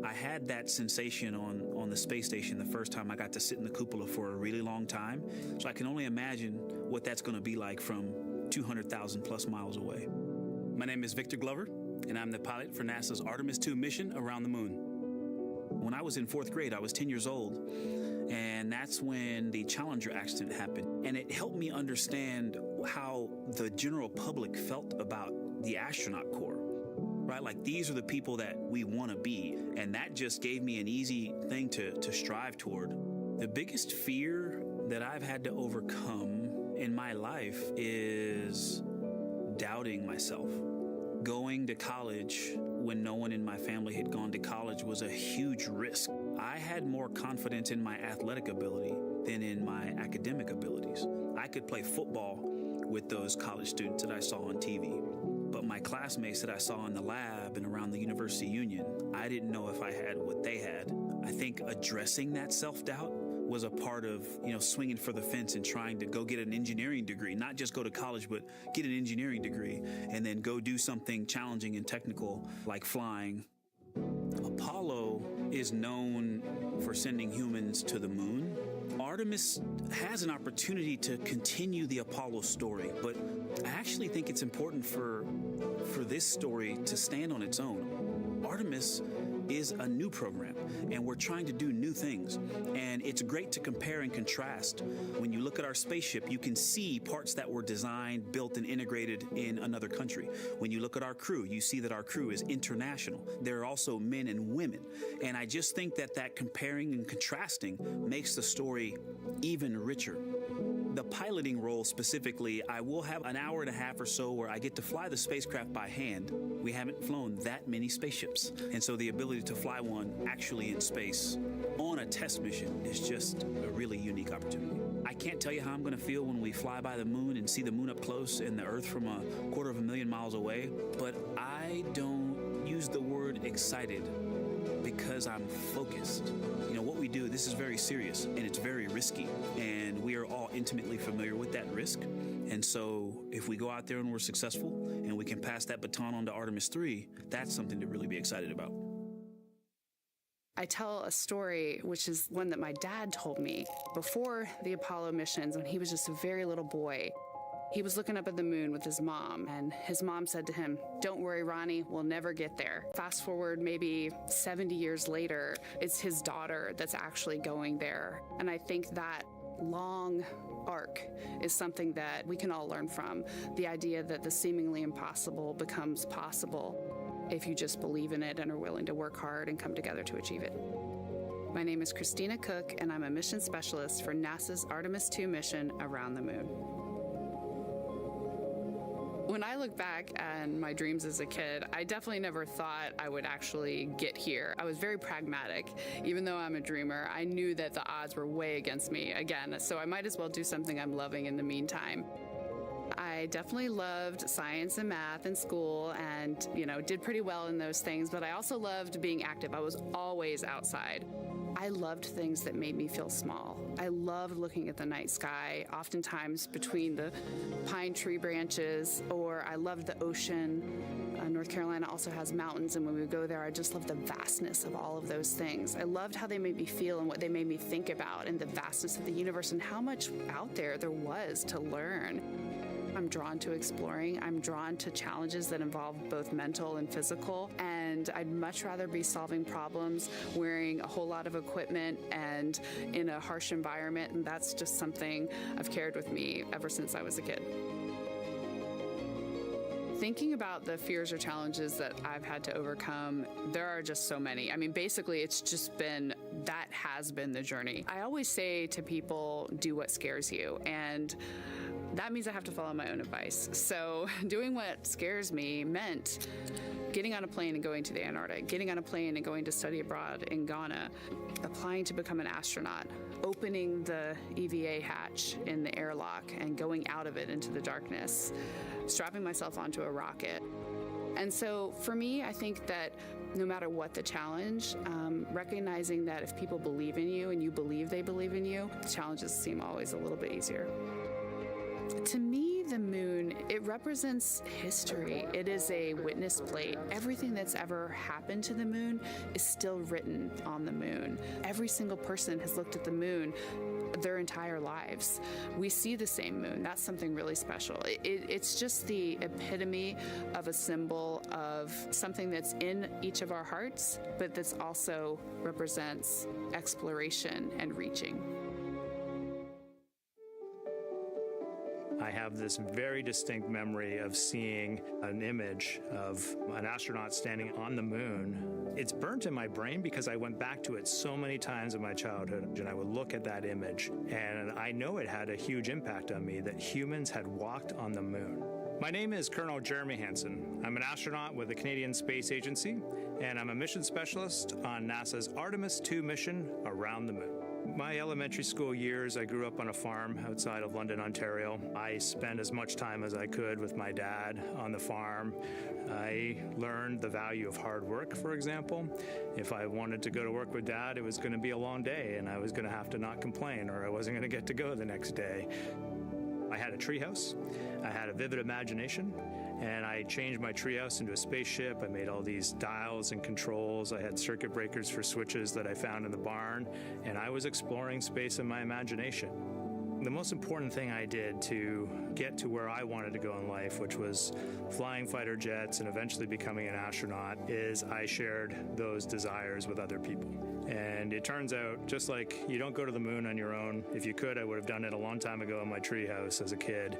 I had that sensation on the space station the first time I got to sit in the cupola for a really long time. So I can only imagine what that's going to be like from 200,000 plus miles away. My name is Victor Glover, and I'm the pilot for NASA's Artemis II mission around the moon. When I was in 4th grade, I was 10 years old, and that's when the Challenger accident happened. And it helped me understand how the general public felt about the astronaut corps, right? Like, these are the people that we want to be, and that just gave me an easy thing to strive toward. The biggest fear that I've had to overcome in my life is doubting myself. Going to college when no one in my family had gone to college was a huge risk. I had more confidence in my athletic ability than in my academic abilities. I could play football with those college students that I saw on TV. But my classmates that I saw in the lab and around the University Union, I didn't know if I had what they had. I think addressing that self-doubt was a part of, swinging for the fence and trying to go get an engineering degree, not just go to college, but get an engineering degree and then go do something challenging and technical like flying. Apollo is known for sending humans to the moon. Artemis has an opportunity to continue the Apollo story, but I actually think it's important for this story to stand on its own. Artemis is a new program, and we're trying to do new things. And it's great to compare and contrast. When you look at our spaceship, you can see parts that were designed, built, and integrated in another country. When you look at our crew, you see that our crew is international. There are also men and women. And I just think that comparing and contrasting makes the story even richer. The piloting role specifically, I will have an hour and a half or so where I get to fly the spacecraft by hand. We haven't flown that many spaceships. And so the ability to fly one actually in space on a test mission is just a really unique opportunity. I can't tell you how I'm going to feel when we fly by the moon and see the moon up close and the Earth from 250,000 miles away, but I don't use the word excited because I'm focused. What we do, this is very serious and it's very risky, and we are all intimately familiar with that risk. And so if we go out there and we're successful and we can pass that baton on to Artemis 3, that's something to really be excited about. I tell a story, which is one that my dad told me before the Apollo missions when he was just a very little boy. He was looking up at the moon with his mom, and his mom said to him, "Don't worry, Ronnie, we'll never get there." Fast forward maybe 70 years later, it's his daughter that's actually going there. And I think that long arc is something that we can all learn from. The idea that the seemingly impossible becomes possible if you just believe in it and are willing to work hard and come together to achieve it. My name is Christina Cook, and I'm a mission specialist for NASA's Artemis II mission around the moon. When I look back at my dreams as a kid, I definitely never thought I would actually get here. I was very pragmatic. Even though I'm a dreamer, I knew that the odds were way against me again, so I might as well do something I'm loving in the meantime. I definitely loved science and math in school and, did pretty well in those things, but I also loved being active. I was always outside. I loved things that made me feel small. I loved looking at the night sky, oftentimes between the pine tree branches, or I loved the ocean. North Carolina also has mountains, and when we go there, I just loved the vastness of all of those things. I loved how they made me feel and what they made me think about, and the vastness of the universe and how much out there was to learn. I'm drawn to exploring. I'm drawn to challenges that involve both mental and physical, and I'd much rather be solving problems wearing a whole lot of equipment and in a harsh environment, and that's just something I've carried with me ever since I was a kid. Thinking about the fears or challenges that I've had to overcome, there are just so many. Basically, it's just that has been the journey. I always say to people, do what scares you, and that means I have to follow my own advice. So doing what scares me meant getting on a plane and going to the Antarctic, getting on a plane and going to study abroad in Ghana, applying to become an astronaut, opening the EVA hatch in the airlock and going out of it into the darkness, strapping myself onto a rocket. And so for me, I think that no matter what the challenge, recognizing that if people believe in you and you believe they believe in you, the challenges seem always a little bit easier. To me, the moon, it represents history. It is a witness plate. Everything that's ever happened to the moon is still written on the moon. Every single person has looked at the moon their entire lives. We see the same moon. That's something really special. It's just the epitome of a symbol of something that's in each of our hearts, but that's also represents exploration and reaching. I have this very distinct memory of seeing an image of an astronaut standing on the moon. It's burnt in my brain because I went back to it so many times in my childhood, and I would look at that image, and I know it had a huge impact on me that humans had walked on the moon. My name is Colonel Jeremy Hansen. I'm an astronaut with the Canadian Space Agency, and I'm a mission specialist on NASA's Artemis II mission around the moon. My elementary school years, I grew up on a farm outside of London, Ontario. I spent as much time as I could with my dad on the farm. I learned the value of hard work, for example. If I wanted to go to work with Dad, it was going to be a long day, and I was going to have to not complain, or I wasn't going to get to go the next day. I had a treehouse. I had a vivid imagination, and I changed my treehouse into a spaceship. I made all these dials and controls. I had circuit breakers for switches that I found in the barn, and I was exploring space in my imagination. The most important thing I did to get to where I wanted to go in life, which was flying fighter jets and eventually becoming an astronaut, is I shared those desires with other people. And it turns out, just like you don't go to the moon on your own, if you could, I would have done it a long time ago in my treehouse as a kid.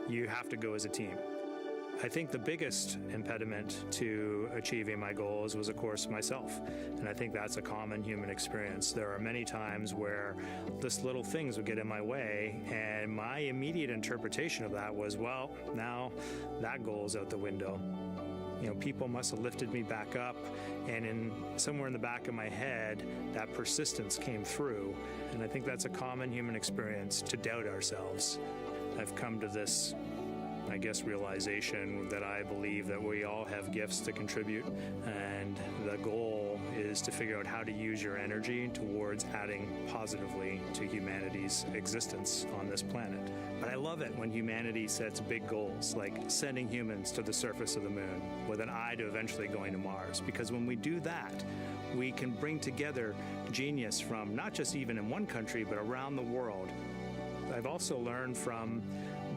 You have to go as a team. I think the biggest impediment to achieving my goals was, of course, myself. And I think that's a common human experience. There are many times where just little things would get in my way, and my immediate interpretation of that was, well, now that goal's out the window. You know, people must have lifted me back up, and somewhere in the back of my head, that persistence came through. And I think that's a common human experience, to doubt ourselves. I've come to this realization that I believe that we all have gifts to contribute, and the goal is to figure out how to use your energy towards adding positively to humanity's existence on this planet. But I love it when humanity sets big goals, like sending humans to the surface of the moon with an eye to eventually going to Mars, because when we do that, we can bring together genius from not just even in one country, but around the world. I've also learned from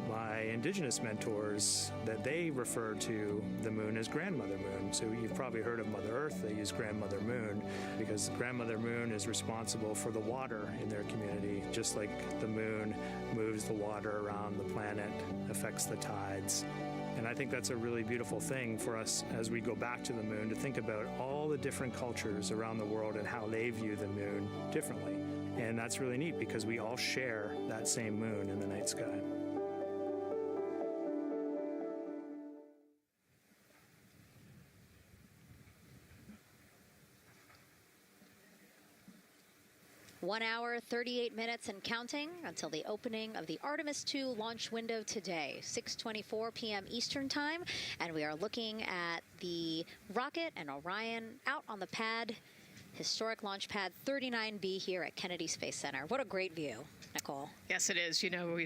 my indigenous mentors that they refer to the moon as Grandmother Moon. So you've probably heard of Mother Earth. They use Grandmother Moon because Grandmother Moon is responsible for the water in their community, just like the moon moves the water around the planet, affects the tides. And I think that's a really beautiful thing for us as we go back to the moon, to think about all the different cultures around the world and how they view the moon differently. And that's really neat because we all share that same moon in the night sky. One hour, 38 minutes and counting until the opening of the Artemis 2 launch window today, 6:24 p.m. Eastern Time. And we are looking at the rocket and Orion out on the pad, historic launch pad 39B here at Kennedy Space Center. What a great view, Nicole. Yes, it is. You know,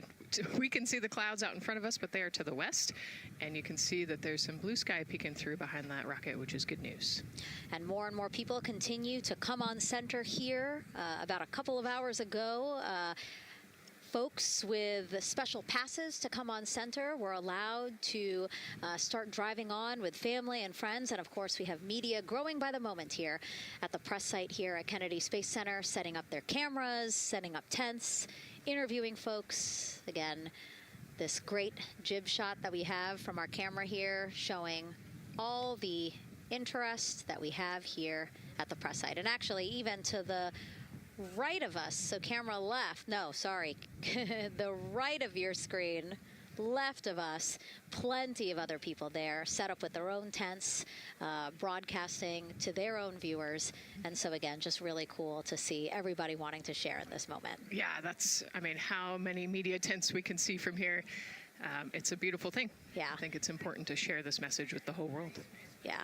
we can see the clouds out in front of us, but they are to the west. And you can see that there's some blue sky peeking through behind that rocket, which is good news. And more people continue to come on center here. About a couple of hours ago, folks with special passes to come on center were allowed to start driving on with family and friends. And of course, we have media growing by the moment here at the press site here at Kennedy Space Center, setting up their cameras, setting up tents, interviewing folks. Again, this great jib shot that we have from our camera here showing all the interest that we have here at the press site. And actually, even to the right of us, so camera left, no, sorry, the right of your screen, left of us, plenty of other people there set up with their own tents, broadcasting to their own viewers. And so again, just really cool to see everybody wanting to share in this moment. Yeah, how many media tents we can see from here. It's a beautiful thing. Yeah. I think it's important to share this message with the whole world. Yeah.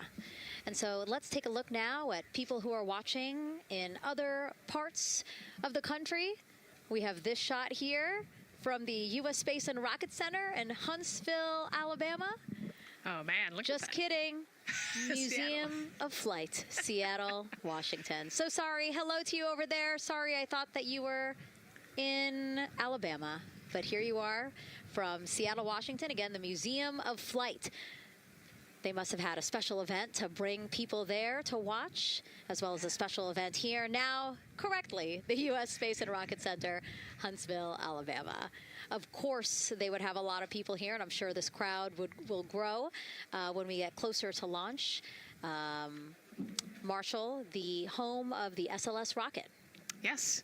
And so let's take a look now at people who are watching in other parts of the country. We have this shot here from the U.S. Space and Rocket Center in Huntsville, Alabama. Oh, man, look Just at that. kidding. Museum of Flight, Seattle, Washington. So sorry. Hello to you over there. Sorry, I thought that you were in Alabama. But here you are from Seattle, Washington. Again, the Museum of Flight. They must have had a special event to bring people there to watch, as well as a special event here. Now, correctly, the U.S. Space and Rocket Center, Huntsville, Alabama. Of course, they would have a lot of people here, and I'm sure this crowd will grow when we get closer to launch. Marshall, the home of the SLS rocket. Yes.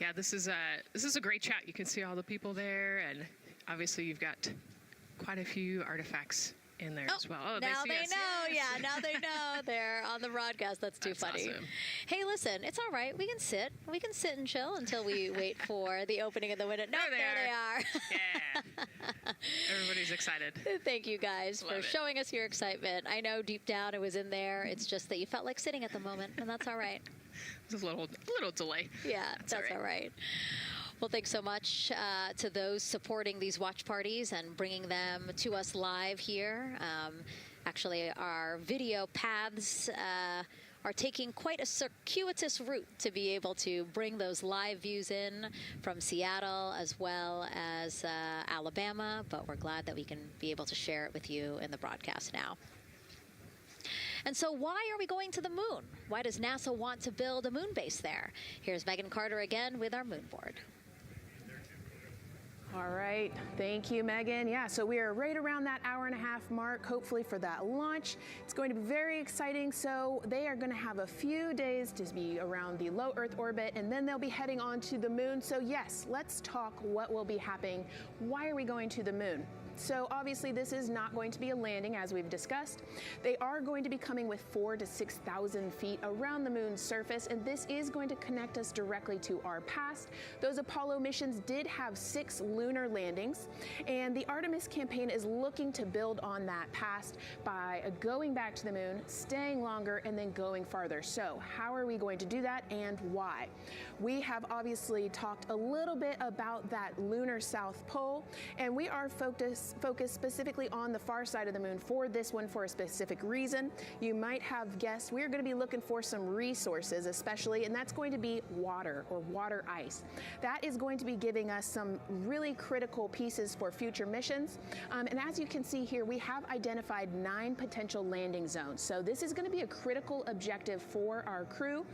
Yeah, this is a great shot. You can see all the people there, and obviously you've got quite a few artifacts in there as well. Oh, now they know. Yeah, now they know they're on the broadcast. That's too funny. Awesome. Hey, listen, it's all right. We can sit and chill until we wait for the opening of the window. No, there they are. Yeah. Everybody's excited. Thank you guys for showing us your excitement. I know deep down it was in there. It's just that you felt like sitting at the moment, and that's all right. There's a little delay. Yeah, that's all right. Well, thanks so much to those supporting these watch parties and bringing them to us live here. Actually, our video paths are taking quite a circuitous route to be able to bring those live views in from Seattle as well as Alabama, but we're glad that we can be able to share it with you in the broadcast now. And so why are we going to the moon? Why does NASA want to build a moon base there? Here's Megan Carter again with our moon board. All right. Thank you, Megan. Yeah, so we are right around that hour-and-a-half mark, hopefully, for that launch. It's going to be very exciting. So they are going to have a few days to be around the low Earth orbit, and then they'll be heading on to the moon. So, yes, let's talk what will be happening. Why are we going to the moon? So obviously this is not going to be a landing, as we've discussed. They are going to be coming with 4,000 to 6,000 feet around the moon's surface, and this is going to connect us directly to our past. Those Apollo missions did have 6 lunar landings, and the Artemis campaign is looking to build on that past by going back to the moon, staying longer, and then going farther. So how are we going to do that, and why? We have obviously talked a little bit about that lunar South Pole, and we are focused specifically on the far side of the moon for this one for a specific reason. You might have guessed we're going to be looking for some resources especially, and that's going to be water or water ice. That is going to be giving us some really critical pieces for future missions. And as you can see here, we have identified 9 potential landing zones. So this is going to be a critical objective for our crew.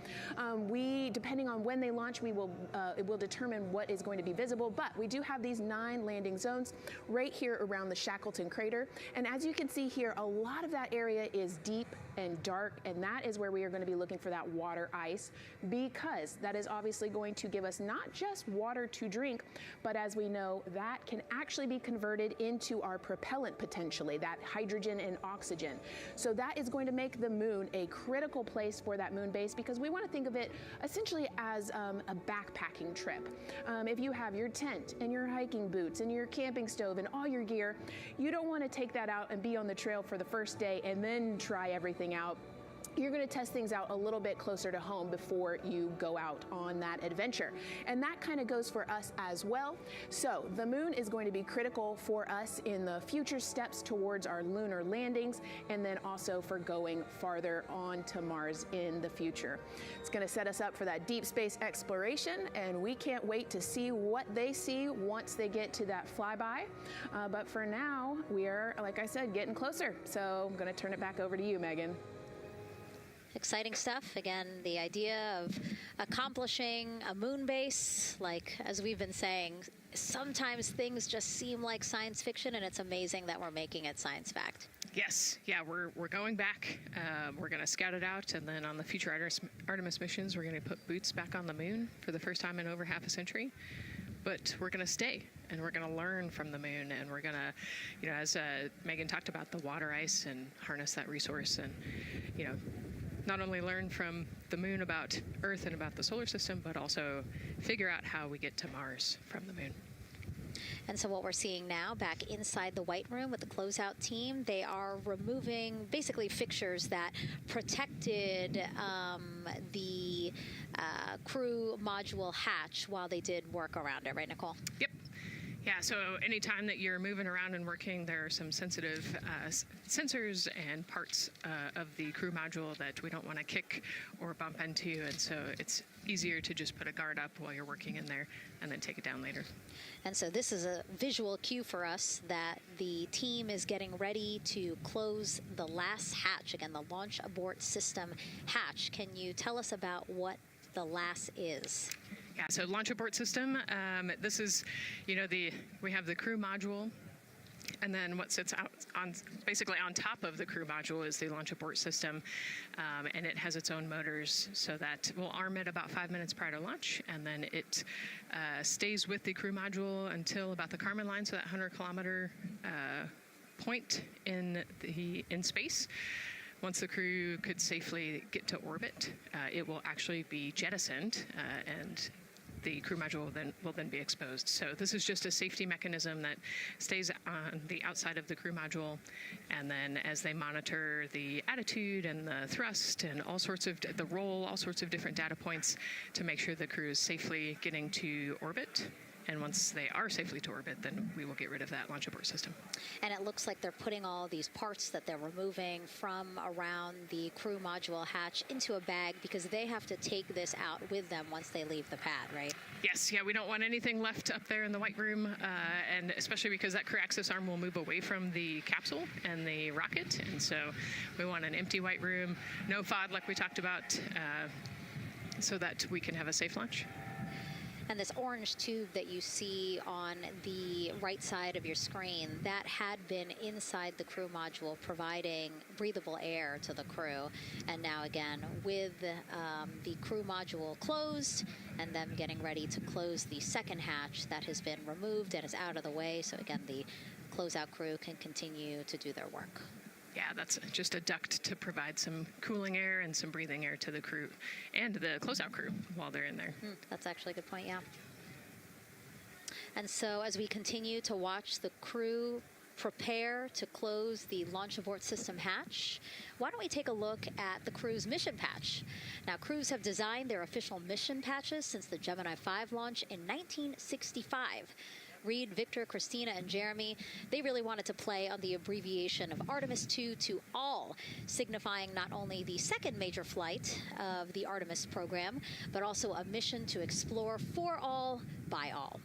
Depending on when they launch, it will determine what is going to be visible, but we do have these 9 landing zones right here around the Shackleton crater. And as you can see here, a lot of that area is deep and dark, and that is where we are going to be looking for that water ice, because that is obviously going to give us not just water to drink, but as we know, that can actually be converted into our propellant potentially, that hydrogen and oxygen. So that is going to make the moon a critical place for that moon base, because we want to think of it essentially as a backpacking trip. If you have your tent and your hiking boots and your camping stove and all your gear, you don't want to take that out and be on the trail for the first day and then try everything out. You're going to test things out a little bit closer to home before you go out on that adventure. And that kind of goes for us as well. So the moon is going to be critical for us in the future steps towards our lunar landings, and then also for going farther on to Mars in the future. It's going to set us up for that deep space exploration, and we can't wait to see what they see once they get to that flyby. But for now, we are, like I said, getting closer. So I'm going to turn it back over to you, Megan. Exciting stuff. Again, the idea of accomplishing a moon base, like as we've been saying, sometimes things just seem like science fiction, and it's amazing that we're making it science fact. Yes. Yeah, we're going back. We're going to scout it out, and then on the future Artemis missions, we're going to put boots back on the moon for the first time in over half a century. But we're going to stay, and we're going to learn from the moon, and we're going to, as Megan talked about, the water ice, and harness that resource, and, not only learn from the moon about Earth and about the solar system, but also figure out how we get to Mars from the moon. And so what we're seeing now back inside the White Room with the closeout team, they are removing basically fixtures that protected the crew module hatch while they did work around it. Right, Nicole? Yep. Yeah, so anytime that you're moving around and working, there are some sensitive sensors and parts of the crew module that we don't want to kick or bump into, and so it's easier to just put a guard up while you're working in there and then take it down later. And so this is a visual cue for us that the team is getting ready to close the last hatch, again, the launch abort system hatch. Can you tell us about what the LAS is? Yeah, so launch abort system, this is, we have the crew module, and then what sits out basically on top of the crew module is the launch abort system, and it has its own motors, so that we'll arm it about 5 minutes prior to launch, and then it stays with the crew module until about the Kármán line, so that 100-kilometer point in space. once the crew could safely get to orbit, it will actually be jettisoned and the crew module will then be exposed. So this is just a safety mechanism that stays on the outside of the crew module, and then as they monitor the attitude and the thrust and all sorts of the roll, all sorts of different data points to make sure the crew is safely getting to orbit. And once they are safely to orbit, then we will get rid of that launch abort system. And it looks like they're putting all these parts that they're removing from around the crew module hatch into a bag because they have to take this out with them once they leave the pad, right? Yes, yeah, we don't want anything left up there in the white room, and especially because that crew access arm will move away from the capsule and the rocket, and so we want an empty white room, no FOD like we talked about, so that we can have a safe launch. And this orange tube that you see on the right side of your screen, that had been inside the crew module providing breathable air to the crew. And now again, with the crew module closed and them getting ready to close the second hatch that has been removed and is out of the way. So again, the closeout crew can continue to do their work. Yeah, that's just a duct to provide some cooling air and some breathing air to the crew and the closeout crew while they're in there. That's actually a good point, yeah. And so as we continue to watch the crew prepare to close the launch abort system hatch, why don't we take a look at the crew's mission patch? Now, crews have designed their official mission patches since the Gemini 5 launch in 1965. Reed, Victor, Christina, and Jeremy, they really wanted to play on the abbreviation of Artemis 2 to all, signifying not only the second major flight of the Artemis program, but also a mission to explore for all, by all.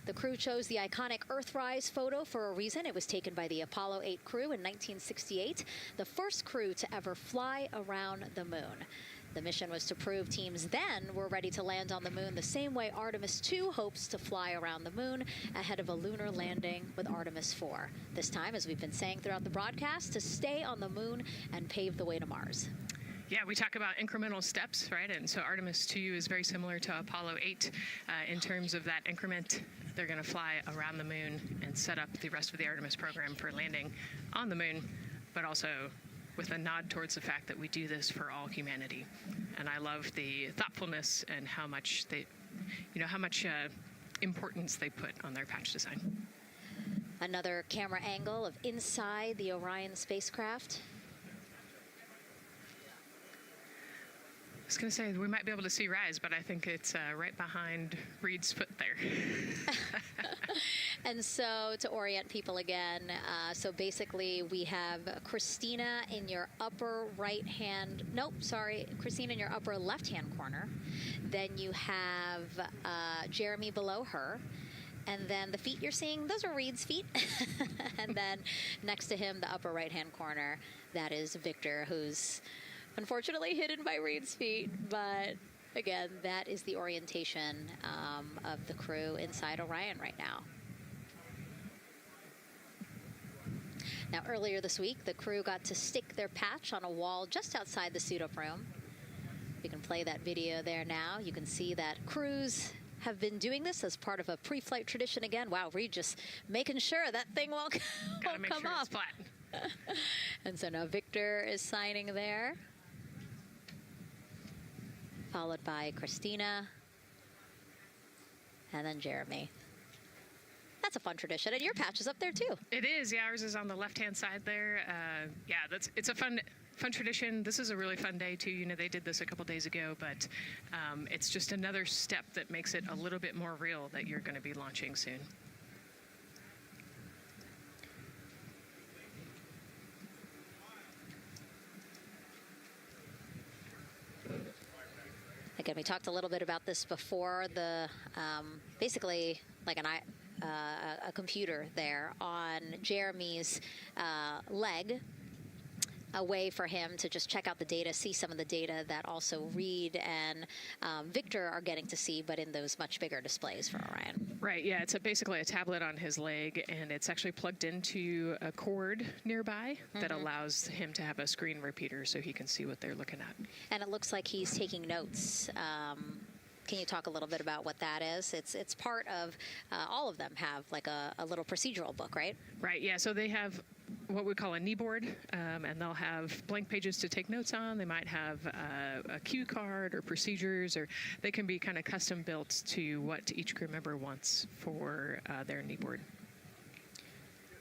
The crew chose the iconic Earthrise photo for a reason. It was taken by the Apollo 8 crew in 1968, the first crew to ever fly around the moon. The mission was to prove teams then were ready to land on the moon the same way Artemis 2 hopes to fly around the moon ahead of a lunar landing with Artemis 4. This time, as we've been saying throughout the broadcast, to stay on the moon and pave the way to Mars. Yeah, we talk about incremental steps, right? And so Artemis 2 is very similar to Apollo 8 in terms of that increment. They're going to fly around the moon and set up the rest of the Artemis program for landing on the moon, but also with a nod towards the fact that we do this for all humanity. And I love the thoughtfulness and how much importance they put on their patch design. Another camera angle of inside the Orion spacecraft. I was going to say, we might be able to see Rise, but I think it's right behind Reed's foot there. And so to orient people again, so basically we have Christina in your upper right-hand, Christina in your upper left-hand corner. Then you have Jeremy below her. And then the feet you're seeing, those are Reed's feet. And then next to him, the upper right-hand corner, that is Victor, who's unfortunately hidden by Reed's feet, but again, that is the orientation of the crew inside Orion right now. Now, earlier this week, the crew got to stick their patch on a wall just outside the suit-up room. You can play that video there now. You can see that crews have been doing this as part of a pre-flight tradition again. Wow, Reed just making sure that thing won't Gotta make come sure up. It's flat. And so now Victor is signing there, followed by Christina, and then Jeremy. That's a fun tradition, and your patch is up there too. It is, yeah, ours is on the left-hand side there. It's a fun tradition. This is a really fun day too. You know, they did this a couple days ago, but it's just another step that makes it a little bit more real that you're going to be launching soon. Again, we talked a little bit about this before. The basically like a computer there on Jeremy's leg, a way for him to just check out the data, see some of the data that also Reed and Victor are getting to see, but in those much bigger displays for Orion. Right, yeah, it's basically a tablet on his leg, and it's actually plugged into a cord nearby that allows him to have a screen repeater so he can see what they're looking at. And it looks like he's taking notes. Can you talk a little bit about what that is? It's part of, all of them have like a little procedural book, right? Right, yeah, so they have what we call a knee board, and they'll have blank pages to take notes on. They might have a cue card or procedures, or they can be kind of custom built to what each crew member wants for their knee board.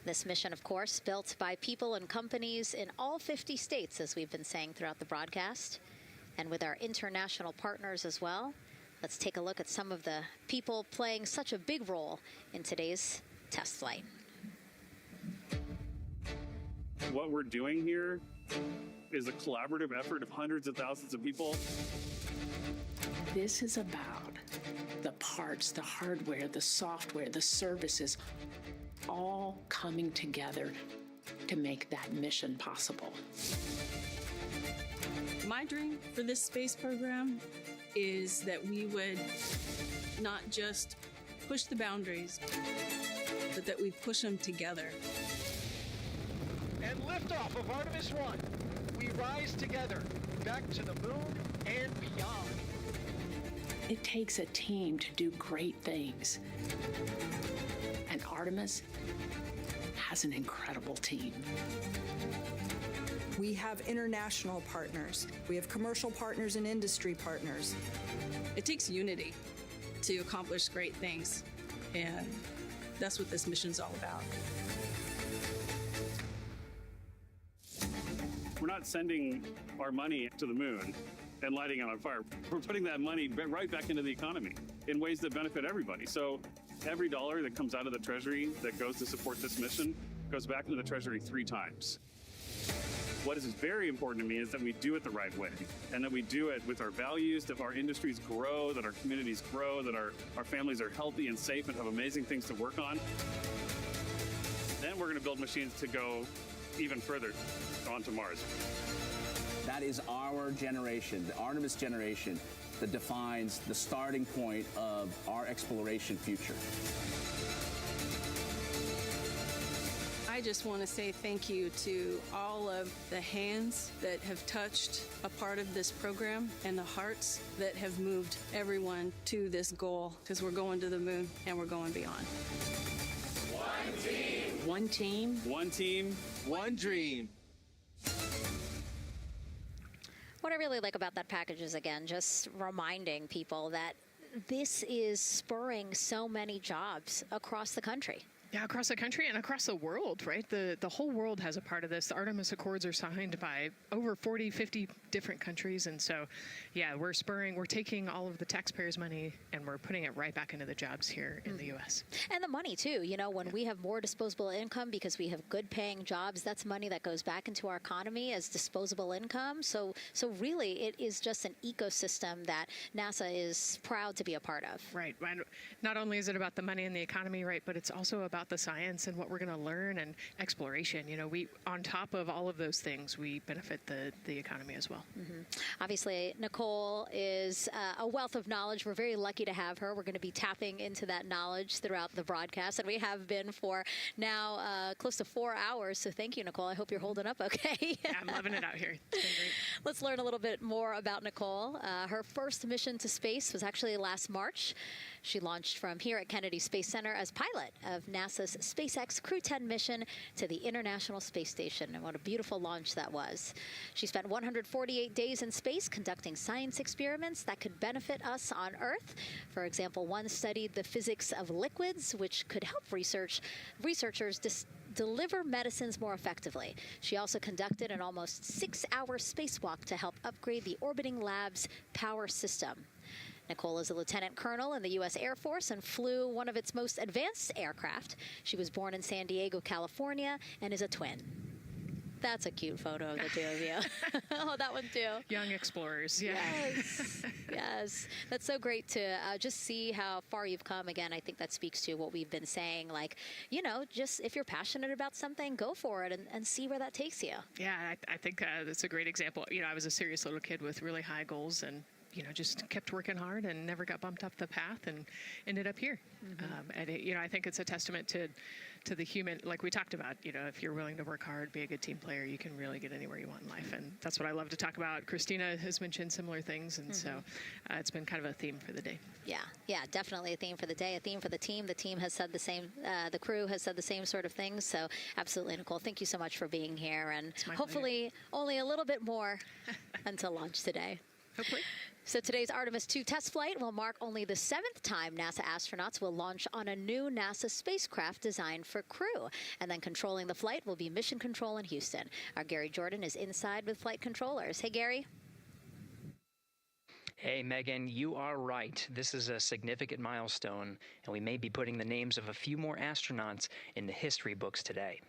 This mission, of course, built by people and companies in all 50 states, as we've been saying throughout the broadcast, and with our international partners as well. Let's take a look at some of the people playing such a big role in today's test flight. What we're doing here is a collaborative effort of hundreds of thousands of people. This is about the parts, the hardware, the software, the services, all coming together to make that mission possible. My dream for this space program is that we would not just push the boundaries, but that we push them together. And liftoff of Artemis 1. We rise together, back to the moon and beyond. It takes a team to do great things. And Artemis has an incredible team. We have international partners. We have commercial partners and industry partners. It takes unity to accomplish great things, and that's what this mission's all about. We're not sending our money to the moon and lighting it on fire. We're putting that money right back into the economy in ways that benefit everybody. So every dollar that comes out of the Treasury that goes to support this mission goes back into the Treasury 3 times. What is very important to me is that we do it the right way, and that we do it with our values, that our industries grow, that our communities grow, that our families are healthy and safe and have amazing things to work on. Then we're going to build machines to go even further onto Mars. That is our generation, the Artemis generation, that defines the starting point of our exploration future. I just want to say thank you to all of the hands that have touched a part of this program and the hearts that have moved everyone to this goal, because we're going to the moon and we're going beyond. One team. One team. One team. One dream. What I really like about that package is, again, just reminding people that this is spurring so many jobs across the country. Yeah, across the country and across the world, right? The whole world has a part of this. The Artemis Accords are signed by over 40, 50 different countries. And so, yeah, we're taking all of the taxpayers' money and we're putting it right back into the jobs here in the U.S. And the money, too. You know, when we have more disposable income because we have good paying jobs, that's money that goes back into our economy as disposable income. So really, it is just an ecosystem that NASA is proud to be a part of. Right. Not only is it about the money and the economy, right, but it's also about the science and what we're going to learn and exploration. You know, on top of all of those things, we benefit the economy as well. Mm-hmm. Obviously, Nicole is a wealth of knowledge. We're very lucky to have her. We're going to be tapping into that knowledge throughout the broadcast, and we have been for now close to 4 hours. So thank you, Nicole. I hope you're holding up okay. Yeah, I'm loving it out here. It's been great. Let's learn a little bit more about Nicole. Her first mission to space was actually last March. She launched from here at Kennedy Space Center as pilot of NASA's SpaceX Crew 10 mission to the International Space Station. And what a beautiful launch that was. She spent 148 days in space conducting science experiments that could benefit us on Earth. For example, one studied the physics of liquids, which could help researchers deliver medicines more effectively. She also conducted an almost 6-hour spacewalk to help upgrade the orbiting lab's power system. Nicole is a lieutenant colonel in the U.S. Air Force and flew one of its most advanced aircraft. She was born in San Diego, California, and is a twin. That's a cute photo of the two of you. Oh, that one too. Young explorers, yeah. Yes, yes. That's so great to just see how far you've come. Again, I think that speaks to what we've been saying. Like, you know, just if you're passionate about something, go for it and see where that takes you. Yeah, I think that's a great example. You know, I was a serious little kid with really high goals, and just kept working hard and never got bumped off the path and ended up here. I think it's a testament to the human, like we talked about, if you're willing to work hard, be a good team player, you can really get anywhere you want in life. And that's what I love to talk about. Christina has mentioned similar things. And so it's been kind of a theme for the day. Yeah, definitely a theme for the day, a theme for the team. The team has said the same, the crew has said the same sort of things. So absolutely, Nicole, thank you so much for being here. And hopefully only a little bit more until launch today. Hopefully. So today's Artemis 2 test flight will mark only the 7th time NASA astronauts will launch on a new NASA spacecraft designed for crew. And then controlling the flight will be Mission Control in Houston. Our Gary Jordan is inside with flight controllers. Hey, Gary. Hey, Megan, you are right. This is a significant milestone, and we may be putting the names of a few more astronauts in the history books today.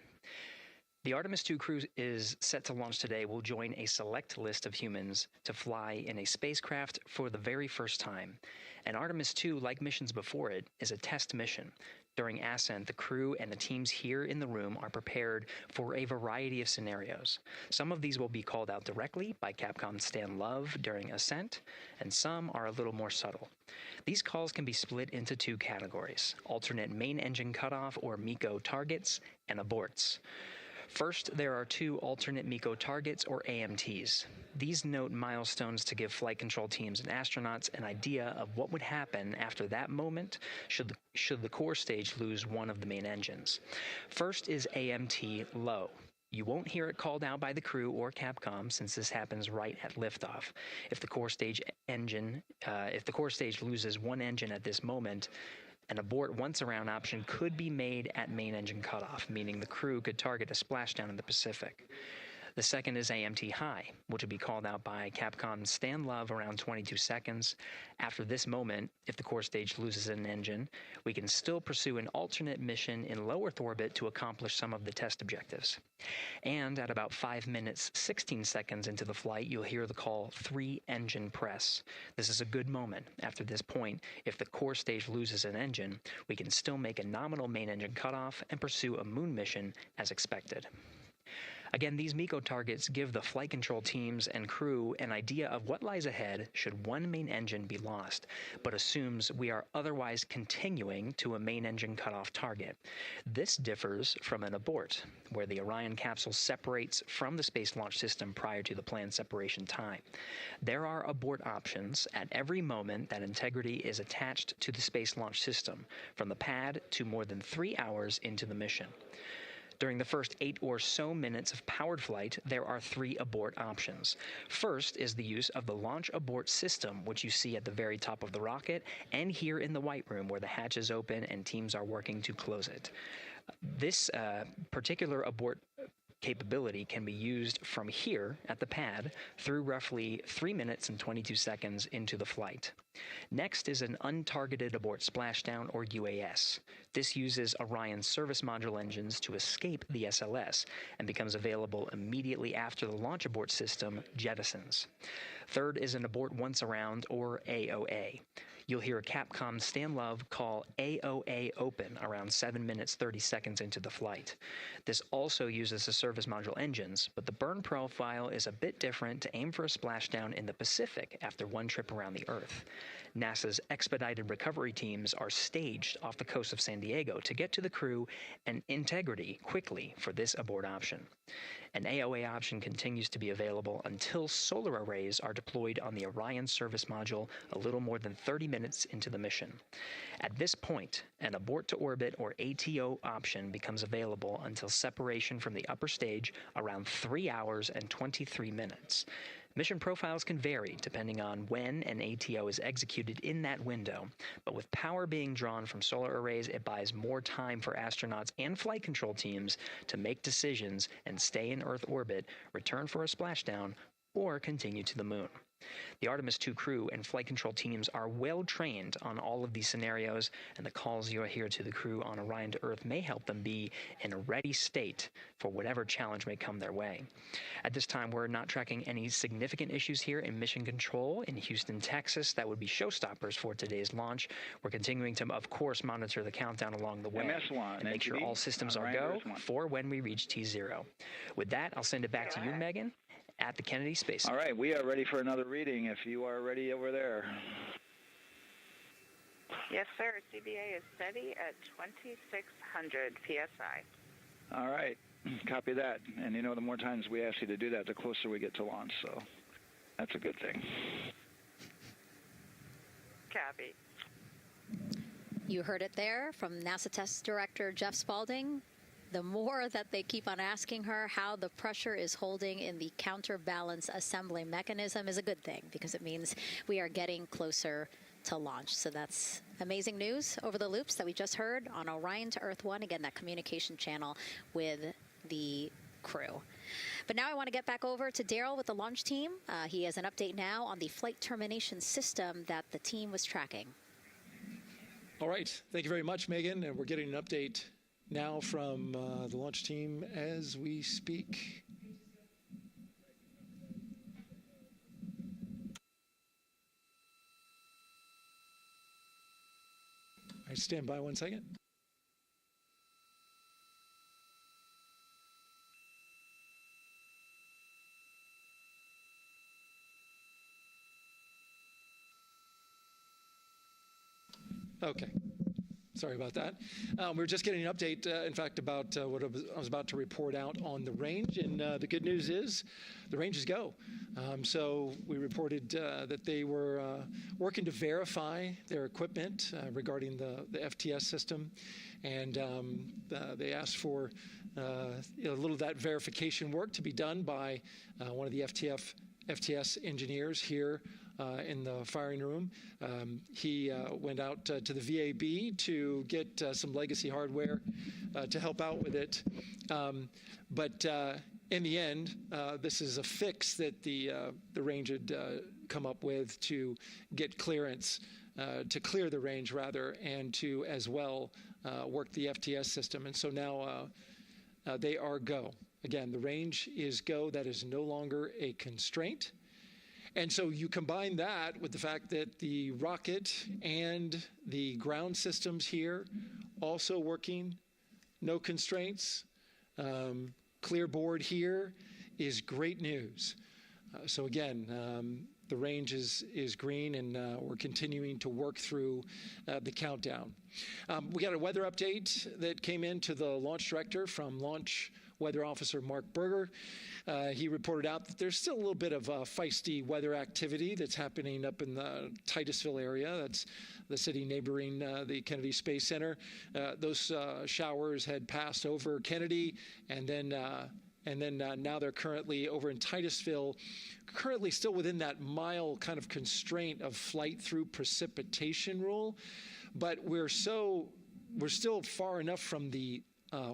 The Artemis 2 crew is set to launch today will join a select list of humans to fly in a spacecraft for the very first time. And Artemis 2, like missions before it, is a test mission. During ascent, the crew and the teams here in the room are prepared for a variety of scenarios. Some of these will be called out directly by Capcom's Stan Love during ascent, and some are a little more subtle. These calls can be split into 2 categories: alternate main engine cutoff or MECO targets and aborts. First, there are 2 alternate MECO targets, or AMTs. These note milestones to give flight control teams and astronauts an idea of what would happen after that moment should the core stage lose one of the main engines. First is AMT low. You won't hear it called out by the crew or Capcom since this happens right at liftoff. If the core stage loses one engine at this moment, an abort once around option could be made at main engine cutoff, meaning the crew could target a splashdown in the Pacific. The second is AMT high, which would be called out by Capcom's Stan Love around 22 seconds. After this moment, if the core stage loses an engine, we can still pursue an alternate mission in low Earth orbit to accomplish some of the test objectives. And at about 5 minutes, 16 seconds into the flight, you'll hear the call 3-engine press. This is a good moment. After this point, if the core stage loses an engine, we can still make a nominal main engine cutoff and pursue a moon mission as expected. Again, these MECO targets give the flight control teams and crew an idea of what lies ahead should one main engine be lost, but assumes we are otherwise continuing to a main engine cutoff target. This differs from an abort, where the Orion capsule separates from the Space Launch System prior to the planned separation time. There are abort options at every moment that integrity is attached to the Space Launch System, from the pad to more than 3 hours into the mission. During the first 8 or so minutes of powered flight, there are 3 abort options. First is the use of the launch abort system, which you see at the very top of the rocket, and here in the White Room where the hatch is open and teams are working to close it. This particular abort capability can be used from here at the pad through roughly 3 minutes and 22 seconds into the flight. Next is an untargeted abort splashdown, or UAS. This uses Orion service module engines to escape the SLS and becomes available immediately after the launch abort system jettisons. Third is an abort once around, or AOA. You'll hear Capcom Stan Love call AOA open around 7 minutes 30 seconds into the flight. This also uses the service module engines, but the burn profile is a bit different to aim for a splashdown in the Pacific after one trip around the Earth. NASA's expedited recovery teams are staged off the coast of San Diego to get to the crew and integrity quickly for this abort option. An AOA option continues to be available until solar arrays are deployed on the Orion service module a little more than 30 minutes into the mission. At this point, an abort to orbit, or ATO option, becomes available until separation from the upper stage around 3 hours and 23 minutes. Mission profiles can vary depending on when an ATO is executed in that window, but with power being drawn from solar arrays, it buys more time for astronauts and flight control teams to make decisions and stay in Earth orbit, return for a splashdown, or continue to the moon. The Artemis 2 crew and flight control teams are well trained on all of these scenarios, and the calls you'll hear to the crew on Orion to Earth may help them be in a ready state for whatever challenge may come their way. At this time, we're not tracking any significant issues here in Mission Control in Houston, Texas. That would be showstoppers for today's launch. We're continuing to, of course, monitor the countdown along the way and make sure all systems are go for when we reach T0. With that, I'll send it back to you, Megan. at the Kennedy Space Center. All right, we are ready for another reading if you are ready over there. Yes, sir. CBA is steady at 2,600 PSI. All right, copy that. And you know, the more times we ask you to do that, the closer we get to launch, so that's a good thing. Copy. You heard it there from NASA Test Director Jeff Spaulding. The more that they keep on asking her how the pressure is holding in the counterbalance assembly mechanism is a good thing, because it means we are getting closer to launch. So that's amazing news over the loops that we just heard on Orion to Earth 1. Again, that communication channel with the crew. But now I want to get back over to Daryl with the launch team. He has an update now on the flight termination system that the team was tracking. All right. Thank you very much, Megan. And we're getting an update now from the launch team as we speak. All right, stand by 1 second. Okay. Sorry about that. We were just getting an update, in fact, about what I was about to report out on the range. And the good news is the range is go. So we reported that they were working to verify their equipment regarding the FTS system. And they asked for a little of that verification work to be done by one of the FTS engineers here in the firing room. He went out to the VAB to get some legacy hardware to help out with it. But in the end, this is a fix that the range had come up with to get clearance, to clear the range rather, and to as well work the FTS system. And so now they are go. Again, the range is go. That is no longer a constraint. And so you combine that with the fact that the rocket and the ground systems here also working, no constraints, clear board here is great news. So again, the range is green, and we're continuing to work through the countdown. We got a weather update that came in to the launch director from Launch Weather Officer Mark Berger. He reported out that there's still a little bit of feisty weather activity that's happening up in the Titusville area. That's the city neighboring the Kennedy Space Center. Those showers had passed over Kennedy, and then now they're currently over in Titusville, currently still within that mile kind of constraint of flight through precipitation rule. But we're still far enough from the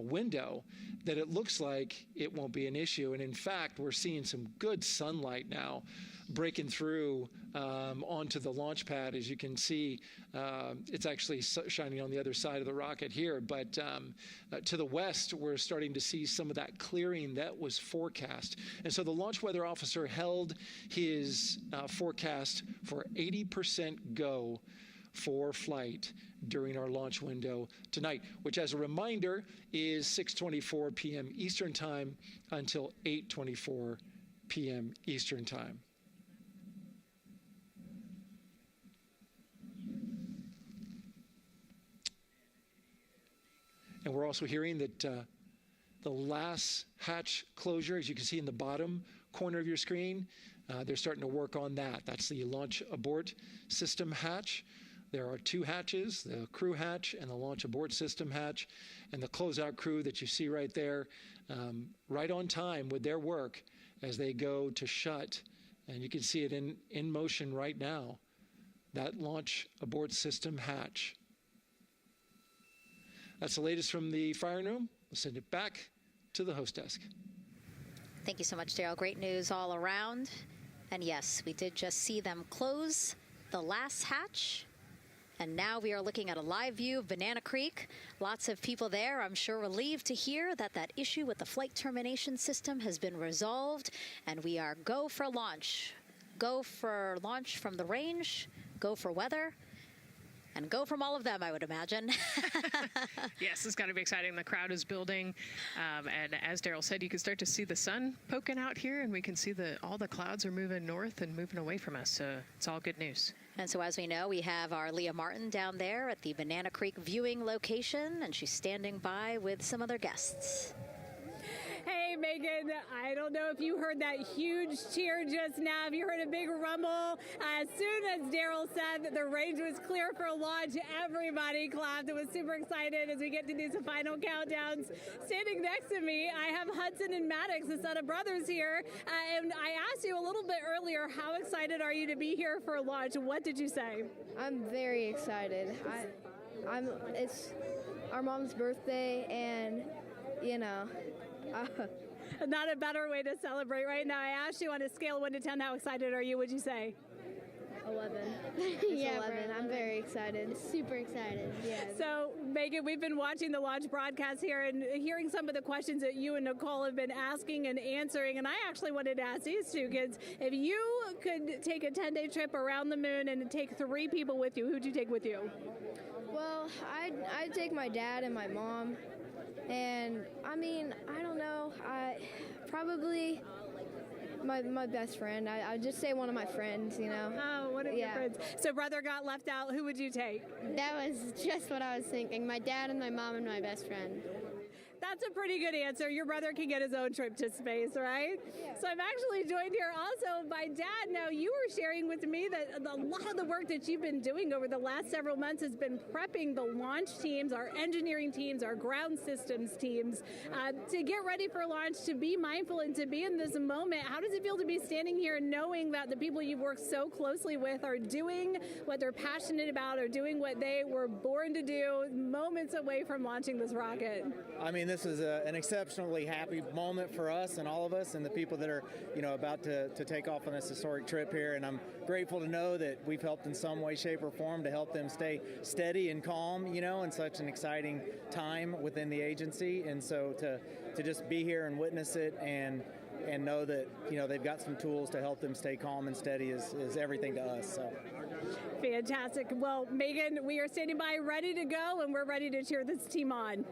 window that it looks like it won't be an issue. And in fact, we're seeing some good sunlight now breaking through onto the launch pad. As you can see, it's actually shining on the other side of the rocket here. But to the west, we're starting to see some of that clearing that was forecast. And so the launch weather officer held his forecast for 80% go for flight during our launch window tonight, which, as a reminder, is 6:24 p.m. Eastern Time until 8:24 p.m. Eastern Time. And we're also hearing that the last hatch closure, as you can see in the bottom corner of your screen, they're starting to work on that. That's the launch abort system hatch. There are two hatches, the crew hatch and the launch abort system hatch, and the closeout crew that you see right there, right on time with their work as they go to shut. And you can see it in motion right now, that launch abort system hatch. That's the latest from the firing room. We'll send it back to the host desk. Thank you so much, Daryl. Great news all around. And yes, we did just see them close the last hatch. And now we are looking at a live view of Banana Creek. Lots of people there, I'm sure, relieved to hear that that issue with the flight termination system has been resolved. And we are go for launch. Go for launch from the range. Go for weather. And go from all of them, I would imagine. Yes, it's got to be exciting. The crowd is building. And as Daryl said, you can start to see the sun poking out here, and we can see all the clouds are moving north and moving away from us. So it's all good news. And so as we know, we have our Leah Martin down there at the Banana Creek viewing location, and she's standing by with some other guests. Hey, Megan, I don't know if you heard that huge cheer just now. If you heard a big rumble, as soon as Daryl said that the range was clear for launch, everybody clapped. It was super excited as we get to these final countdowns. Standing next to me, I have Hudson and Maddox, the son of brothers here. And I asked you a little bit earlier, how excited are you to be here for launch? What did you say? I'm very excited. It's our mom's birthday, and, you know, not a better way to celebrate right now. I asked you on a scale of 1 to 10, how excited are you? Would you say? 11. Yeah, 11. I'm very excited. Super excited. Yeah. So, Megan, we've been watching the launch broadcast here and hearing some of the questions that you and Nicole have been asking and answering. And I actually wanted to ask these two kids, if you could take a 10-day trip around the moon and take 3 people with you, who'd you take with you? Well, I'd take my dad and my mom. And, I mean, I don't know. Probably my best friend. I'd just say one of my friends, you know. Oh, one of your friends. So brother got left out. Who would you take? That was just what I was thinking. My dad and my mom and my best friend. That's a pretty good answer. Your brother can get his own trip to space, right? Yeah. So I'm actually joined here also by Dad. Now, you were sharing with me that a lot of the work that you've been doing over the last several months has been prepping the launch teams, our engineering teams, our ground systems teams to get ready for launch, to be mindful and to be in this moment. How does it feel to be standing here knowing that the people you've worked so closely with are doing what they're passionate about, or doing what they were born to do, moments away from launching this rocket? I mean, this is an exceptionally happy moment for us and all of us and the people that are, about to take off on this historic trip here. And I'm grateful to know that we've helped in some way, shape, or form to help them stay steady and calm, in such an exciting time within the agency. And so to just be here and witness it and know that, they've got some tools to help them stay calm and steady is everything to us. So. Fantastic. Well, Megan, we are standing by ready to go, and we're ready to cheer this team on.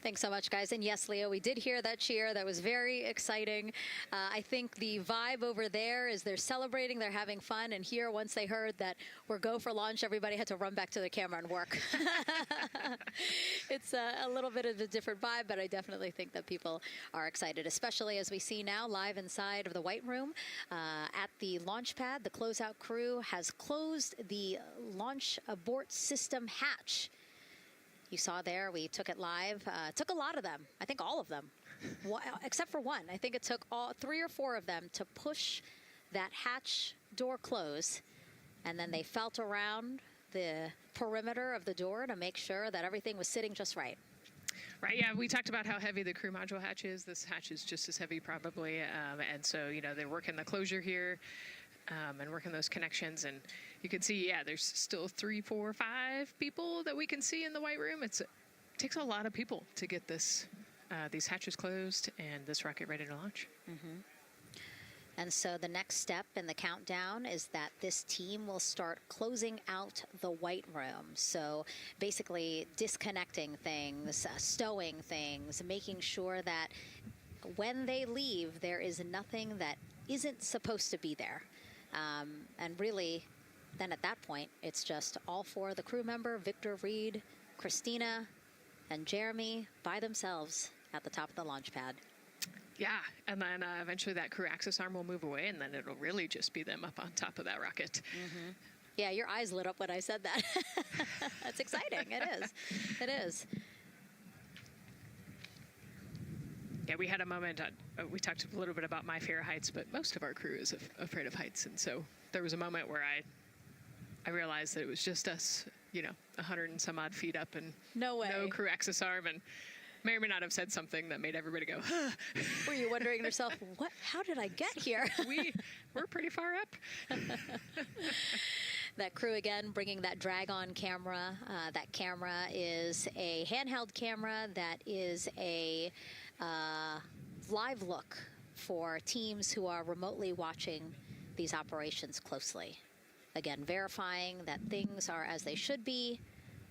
Thanks so much, guys. And yes, Leo, we did hear that cheer. That was very exciting. I think the vibe over there is they're celebrating, they're having fun. And here, once they heard that we're go for launch, everybody had to run back to the camera and work. It's a little bit of a different vibe, but I definitely think that people are excited, especially as we see now live inside of the White Room at the launch pad. The closeout crew has closed the launch abort system hatch. You saw there, we took it live. Took a lot of them. I think all of them, except for one. I think it took 3 or 4 of them to push that hatch door close. And then they felt around the perimeter of the door to make sure that everything was sitting just right. Right, yeah, we talked about how heavy the crew module hatch is. This hatch is just as heavy probably. And so, they're working the closure here. And working those connections, and you can see, there's still 3, 4, 5 people that we can see in the White Room. It takes a lot of people to get these hatches closed and this rocket ready to launch. Mm-hmm. And so the next step in the countdown is that this team will start closing out the White Room. So basically disconnecting things, stowing things, making sure that when they leave, there is nothing that isn't supposed to be there. And really, then at that point, it's just all 4 of the crew member, Victor, Reed, Christina, and Jeremy by themselves at the top of the launch pad. Yeah, and then eventually that crew access arm will move away, and then it'll really just be them up on top of that rocket. Mm-hmm. Yeah, your eyes lit up when I said that. That's exciting. It is. It is. Yeah, we had a moment, we talked a little bit about my fear of heights, but most of our crew is afraid of heights. And so there was a moment where I realized that it was just us, 100 and some odd feet up and no crew access arm. And may or may not have said something that made everybody go, huh. Were you wondering to yourself, how did I get here? We're pretty far up. That crew, again, bringing that drag-on camera. That camera is a handheld camera that is a live look for teams who are remotely watching these operations closely. again, verifying that things are as they should be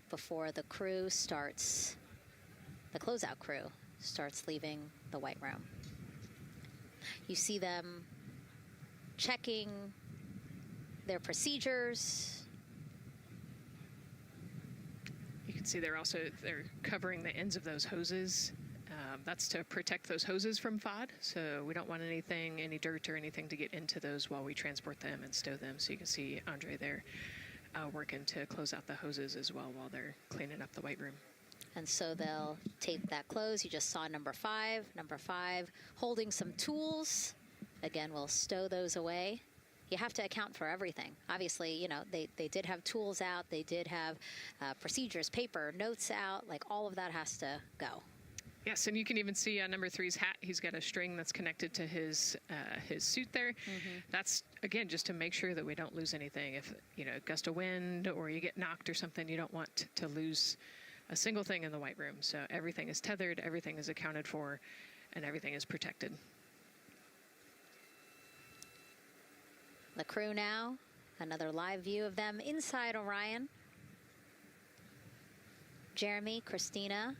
before the crew starts, the closeout crew starts leaving the white room. You see them checking their procedures. You can see they're covering the ends of those hoses. That's to protect those hoses from FOD. So we don't want any dirt or anything to get into those while we transport them and stow them. So you can see Andre there working to close out the hoses as well while they're cleaning up the white room. And so they'll tape that close. You just saw number 5. Number 5 holding some tools. Again, we'll stow those away. You have to account for everything. Obviously, you know, they did have tools out. They did have procedures, paper, notes out. Like, all of that has to go. Yes, and you can even see on number 3's hat, he's got a string that's connected to his suit there. Mm-hmm. That's, again, just to make sure that we don't lose anything. If, you know, gust of wind or you get knocked or something, you don't want to lose a single thing in the white room. So everything is tethered, everything is accounted for, and everything is protected. The crew now, another live view of them inside Orion. Jeremy, Christina,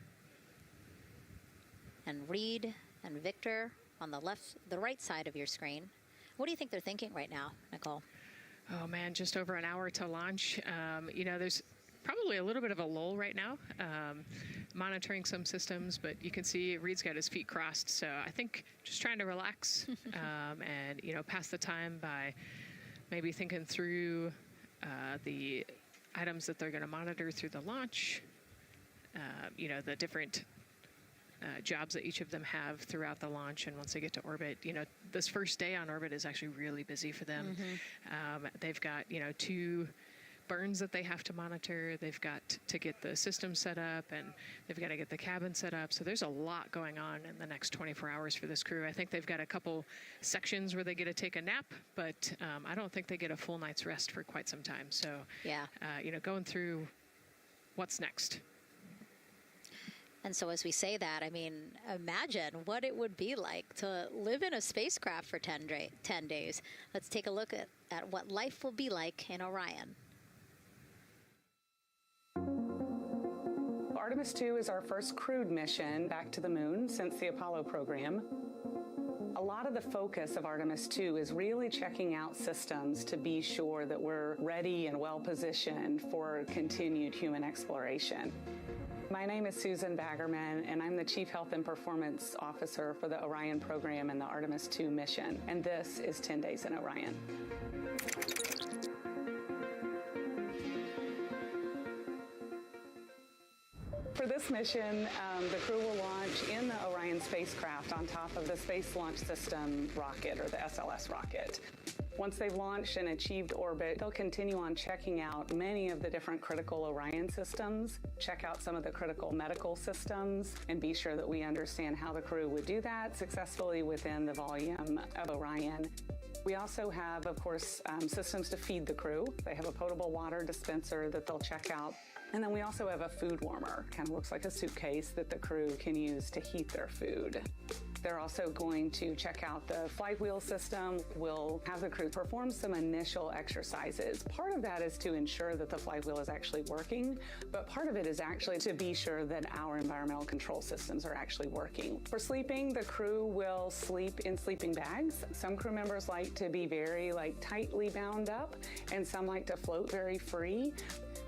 and Reed and Victor on the right side of your screen. What do you think they're thinking right now, Nicole? Oh man, just over an hour to launch. You know, there's probably a little bit of a lull right now, monitoring some systems, but you can see Reed's got his feet crossed. So I think just trying to relax and, you know, pass the time by maybe thinking through the items that they're going to monitor through the launch, you know, the different jobs that each of them have throughout the launch. And once they get to orbit, you know, this first day on orbit is actually really busy for them. Mm-hmm. They've got, you know, 2 burns that they have to monitor. They've got to get the system set up, and they've got to get the cabin set up. So there's a lot going on in the next 24 hours for this crew. I think they've got a couple sections where they get to take a nap, but I don't think they get a full night's rest for quite some time. So, yeah, you know, going through what's next. And so as we say that, I mean, imagine what it would be like to live in a spacecraft for 10 days. Let's take a look at what life will be like in Orion. Artemis 2 is our first crewed mission back to the moon since the Apollo program. A lot of the focus of Artemis 2 is really checking out systems to be sure that we're ready and well positioned for continued human exploration. My name is Susan Baggerman, and I'm the Chief Health and Performance Officer for the Orion program and the Artemis 2 mission. And this is 10 Days in Orion. For this mission, the crew will launch in the Orion spacecraft on top of the Space Launch System rocket, or the SLS rocket. Once they've launched and achieved orbit, they'll continue on checking out many of the different critical Orion systems, check out some of the critical medical systems, and be sure that we understand how the crew would do that successfully within the volume of Orion. We also have, of course, systems to feed the crew. They have a potable water dispenser that they'll check out. And then we also have a food warmer, kind of looks like a suitcase that the crew can use to heat their food. They're also going to check out the flight wheel system. We'll have the crew perform some initial exercises. Part of that is to ensure that the flight wheel is actually working, but part of it is actually to be sure that our environmental control systems are actually working. For sleeping, the crew will sleep in sleeping bags. Some crew members like to be very tightly bound up, and some like to float very free.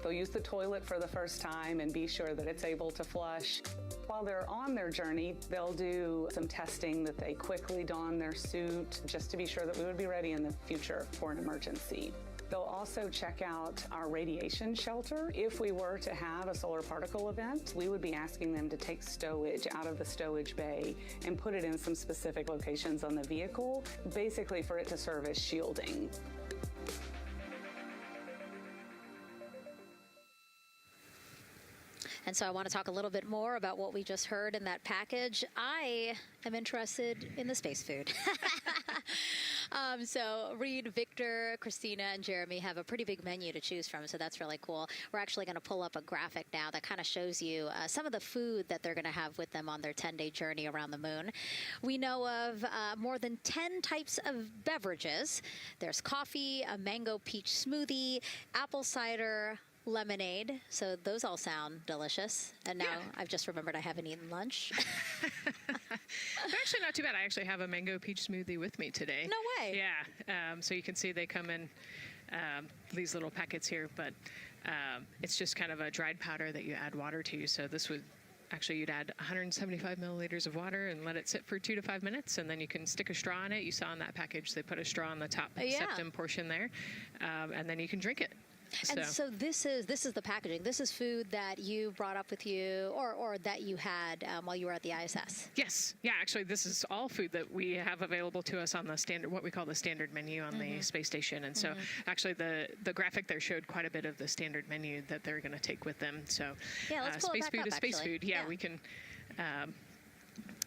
They'll use the toilet for the first time and be sure that it's able to flush. While they're on their journey, they'll do some testing that they quickly don their suit just to be sure that we would be ready in the future for an emergency. They'll also check out our radiation shelter. If we were to have a solar particle event, we would be asking them to take stowage out of the stowage bay and put it in some specific locations on the vehicle, basically for it to serve as shielding. And so I want to talk a little bit more about what we just heard in that package. I am interested in the space food. So Reed, Victor, Christina, and Jeremy have a pretty big menu to choose from, so that's really cool. We're actually going to pull up a graphic now that kind of shows you some of the food that they're going to have with them on their 10-day journey around the moon. We know of more than 10 types of beverages. There's coffee, a mango peach smoothie, apple cider, lemonade. So those all sound delicious. And now I've just remembered I haven't eaten lunch. They're actually not too bad. I actually have a mango peach smoothie with me today. No way. Yeah. So you can see they come in these little packets here, but it's just kind of a dried powder that you add water to. So this would actually, you'd add 175 milliliters of water and let it sit for 2 to 5 minutes, and then you can stick a straw in it. You saw in that package they put a straw on the top septum portion there, and then you can drink it. And so this is the packaging. This is food that you brought up with you, or that you had while you were at the ISS. Yes, yeah. Actually, this is all food that we have available to us on the standard, what we call the standard menu on the space station. And so, actually, the graphic there showed quite a bit of the standard menu that they're going to take with them. So, yeah, let's pull space it back food is space food. Yeah,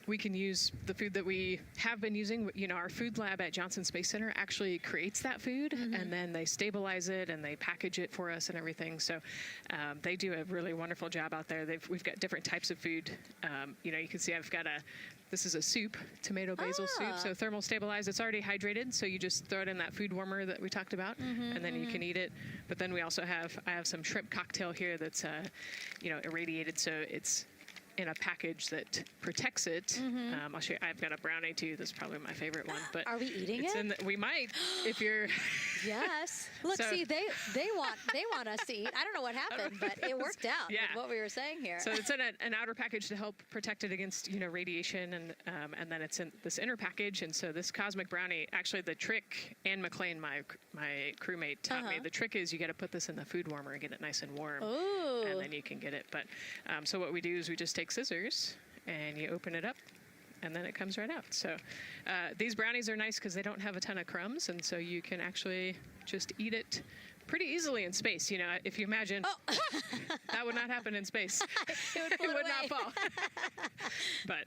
we can use the food that we have been using. You know, our food lab at Johnson Space Center actually creates that food, and then they stabilize it and they package it for us and everything. So they do a really wonderful job out there. We've got different types of food. You know, you can see I've got this is a soup, tomato basil soup. So thermal stabilized. It's already hydrated, so you just throw it in that food warmer that we talked about, and then you can eat it. But then we also I have some shrimp cocktail here that's you know, irradiated, so it's in a package that protects it. I'll show you. I've got a brownie too. That's probably my favorite one. But are we eating it? We might, if you're. Yes. Look, see, they want us to eat. I don't know what happened, but it worked out. With what we were saying here. So it's in an outer package to help protect it against, you know, radiation, and then it's in this inner package. And so this cosmic brownie, actually, the trick, Anne McLean, my crewmate, taught me. The trick is you got to put this in the food warmer and get it nice and warm, and then you can get it. But so what we do is we just take scissors and you open it up, and then it comes right out. So these brownies are nice because they don't have a ton of crumbs, and so you can actually just eat it pretty easily in space. You know, if you imagine, that would not happen in space. It would not fall. But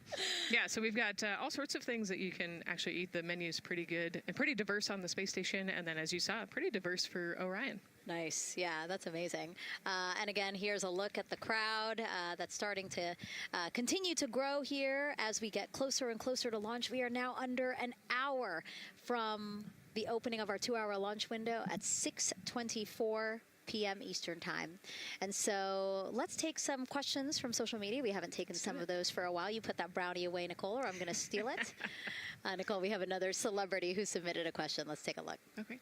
yeah, so we've got all sorts of things that you can actually eat. The menu's pretty good and pretty diverse on the space station, and then as you saw, pretty diverse for Orion. Nice. Yeah, that's amazing. And again, here's a look at the crowd that's starting to continue to grow here as we get closer and closer to launch. We are now under an hour from the opening of our 2-hour launch window at 6:24 p.m. Eastern Time. And so let's take some questions from social media. We haven't taken some of those for a while. You put that brownie away, Nicole, or I'm going to steal it. Nicole, we have another celebrity who submitted a question. Let's take a look. Okay.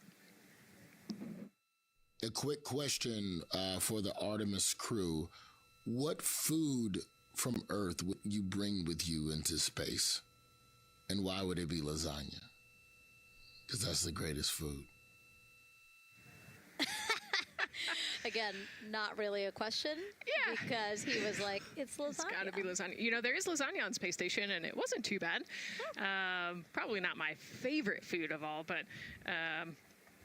A quick question for the Artemis crew. What food from Earth would you bring with you into space? And why would it be lasagna? Because that's the greatest food. Again, not really a question. Yeah. Because he was like, it's lasagna. It's got to be lasagna. You know, there is lasagna on Space Station, and it wasn't too bad. Probably not my favorite food of all, but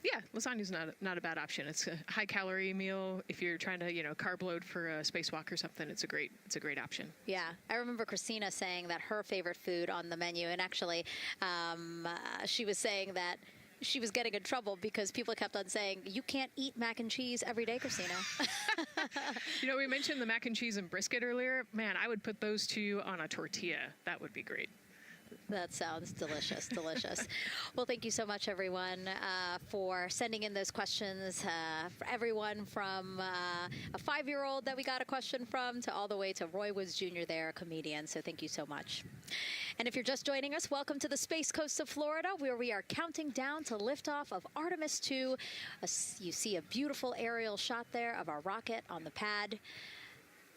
yeah, lasagna's not a bad option. It's a high-calorie meal. If you're trying to, you know, carb load for a spacewalk or something, it's a great option. Yeah, I remember Christina saying that her favorite food on the menu, and actually, she was saying that she was getting in trouble because people kept on saying, you can't eat mac and cheese every day, Christina. You know, we mentioned the mac and cheese and brisket earlier. Man, I would put those two on a tortilla. That would be great. That sounds delicious, delicious. Well, thank you so much, everyone, for sending in those questions. For everyone from a 5-year-old that we got a question from to all the way to Roy Woods Jr. there, a comedian. So thank you so much. And if you're just joining us, welcome to the Space Coast of Florida, where we are counting down to liftoff of Artemis 2. You see a beautiful aerial shot there of our rocket on the pad.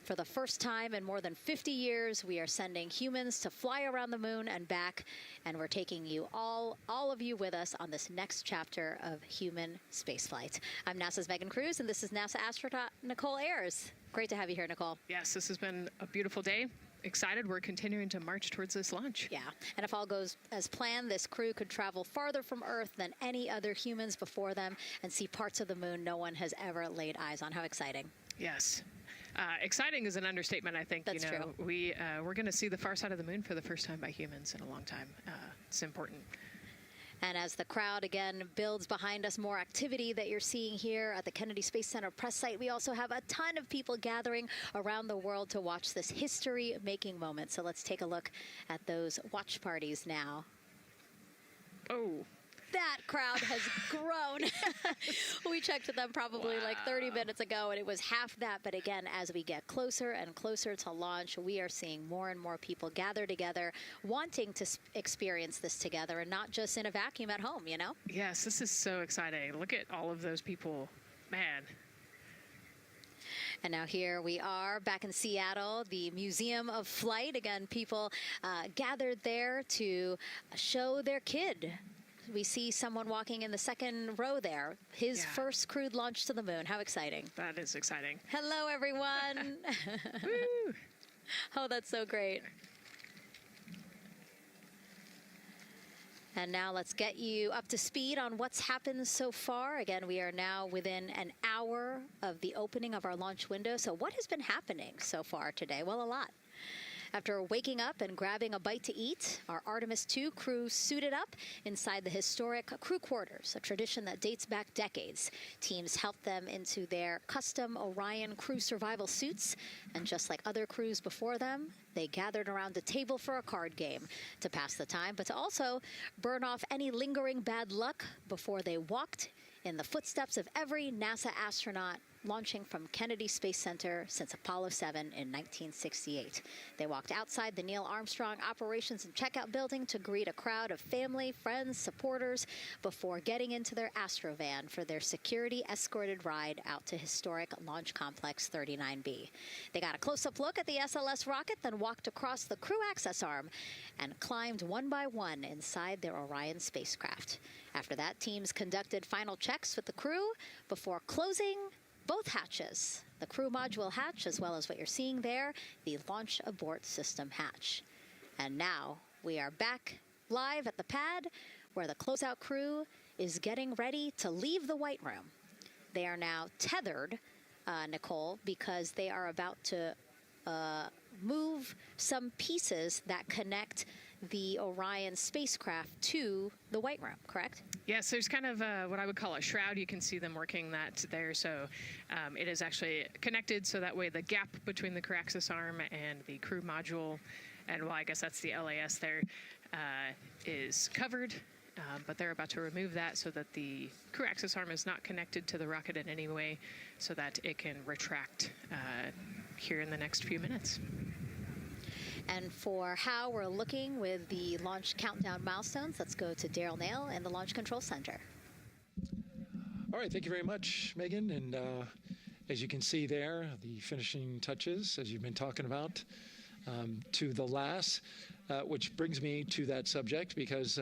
For the first time in more than 50 years, we are sending humans to fly around the moon and back, and we're taking you all of you with us on this next chapter of human spaceflight. I'm NASA's Megan Cruz, and this is NASA astronaut Nicole Ayers. Great to have you here, Nicole. Yes, this has been a beautiful day. Excited. We're continuing to march towards this launch. Yeah, and if all goes as planned, this crew could travel farther from Earth than any other humans before them and see parts of the moon no one has ever laid eyes on. How exciting. Yes. Exciting is an understatement, I think. That's true. We're going to see the far side of the moon for the first time by humans in a long time. It's important. And as the crowd again builds behind us, more activity that you're seeing here at the Kennedy Space Center press site. We also have a ton of people gathering around the world to watch this history-making moment. So let's take a look at those watch parties now. Oh. That crowd has grown. We checked with them probably like 30 minutes ago, and it was half that. But again, as we get closer and closer to launch, we are seeing more and more people gather together, wanting to experience this together and not just in a vacuum at home, you know? Yes, this is so exciting. Look at all of those people. Man. And now here we are back in Seattle, the Museum of Flight. Again, people gathered there to show their kid. We see someone walking in the second row there. His first crewed launch to the moon. How exciting. That is exciting. Hello, everyone. Woo. Oh, that's so great. And now let's get you up to speed on what's happened so far. Again, we are now within an hour of the opening of our launch window. So what has been happening so far today? Well, a lot. After waking up and grabbing a bite to eat, our Artemis II crew suited up inside the historic crew quarters, a tradition that dates back decades. Teams helped them into their custom Orion crew survival suits, and just like other crews before them, they gathered around a table for a card game to pass the time, but to also burn off any lingering bad luck before they walked in the footsteps of every NASA astronaut launching from Kennedy Space Center since Apollo 7 in 1968. They walked outside the Neil Armstrong Operations and Checkout Building to greet a crowd of family, friends, supporters before getting into their Astrovan for their security-escorted ride out to historic Launch Complex 39B. They got a close-up look at the SLS rocket, then walked across the crew access arm and climbed one by one inside their Orion spacecraft. After that, teams conducted final checks with the crew before closing both hatches, the crew module hatch, as well as what you're seeing there, the launch abort system hatch. And now we are back live at the pad where the closeout crew is getting ready to leave the White Room. They are now tethered, Nicole, because they are about to move some pieces that connect the Orion spacecraft to the White Room, correct? Yes, there's kind of what I would call a shroud. You can see them working that there. So it is actually connected so that way the gap between the crew access arm and the crew module, and well, I guess that's the LAS there, is covered. But they're about to remove that so that the crew access arm is not connected to the rocket in any way so that it can retract here in the next few minutes. And for how we're looking with the launch countdown milestones, let's go to Daryl Nail in the Launch Control Center. All right, thank you very much, Megan. And as you can see there, the finishing touches, as you've been talking about, to the LAS, which brings me to that subject because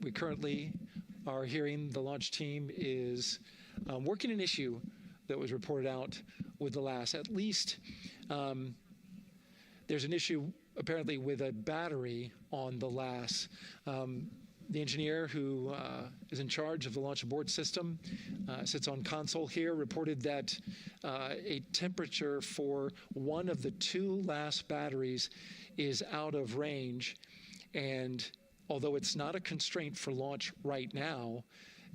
we currently are hearing the launch team is working an issue that was reported out with the LAS. At least there's an issue apparently with a battery on the LAS. The engineer who is in charge of the launch abort system sits on console here, reported that a temperature for one of the two LAS batteries is out of range. And although it's not a constraint for launch right now,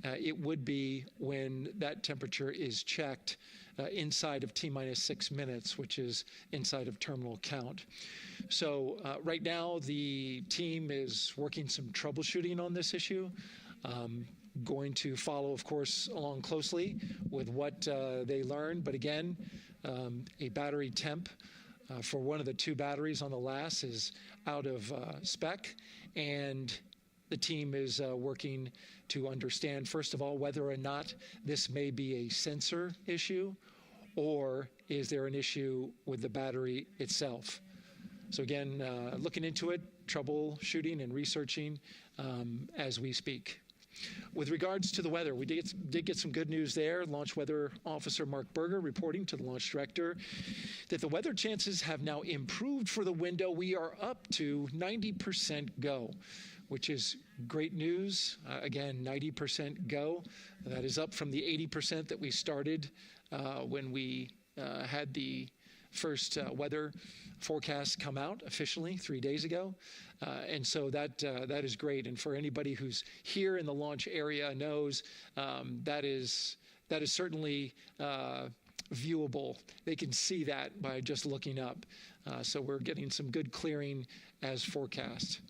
it would be when that temperature is checked inside of T-minus 6 minutes, which is inside of terminal count. So right now, the team is working some troubleshooting on this issue. Going to follow, of course, along closely with what they learn. But again, a battery temp for one of the two batteries on the LAS is out of spec, and the team is working to understand, first of all, whether or not this may be a sensor issue or is there an issue with the battery itself. So again, looking into it, troubleshooting and researching as we speak. With regards to the weather, we did get some good news there. Launch Weather Officer Mark Berger reporting to the launch director that the weather chances have now improved for the window. We are up to 90% go, which is great news. Again, 90% go. That is up from the 80% that we started when we had the first weather forecasts come out officially 3 days ago. And so that is great. And for anybody who's here in the launch area knows that is certainly viewable. They can see that by just looking up. So we're getting some good clearing as forecast.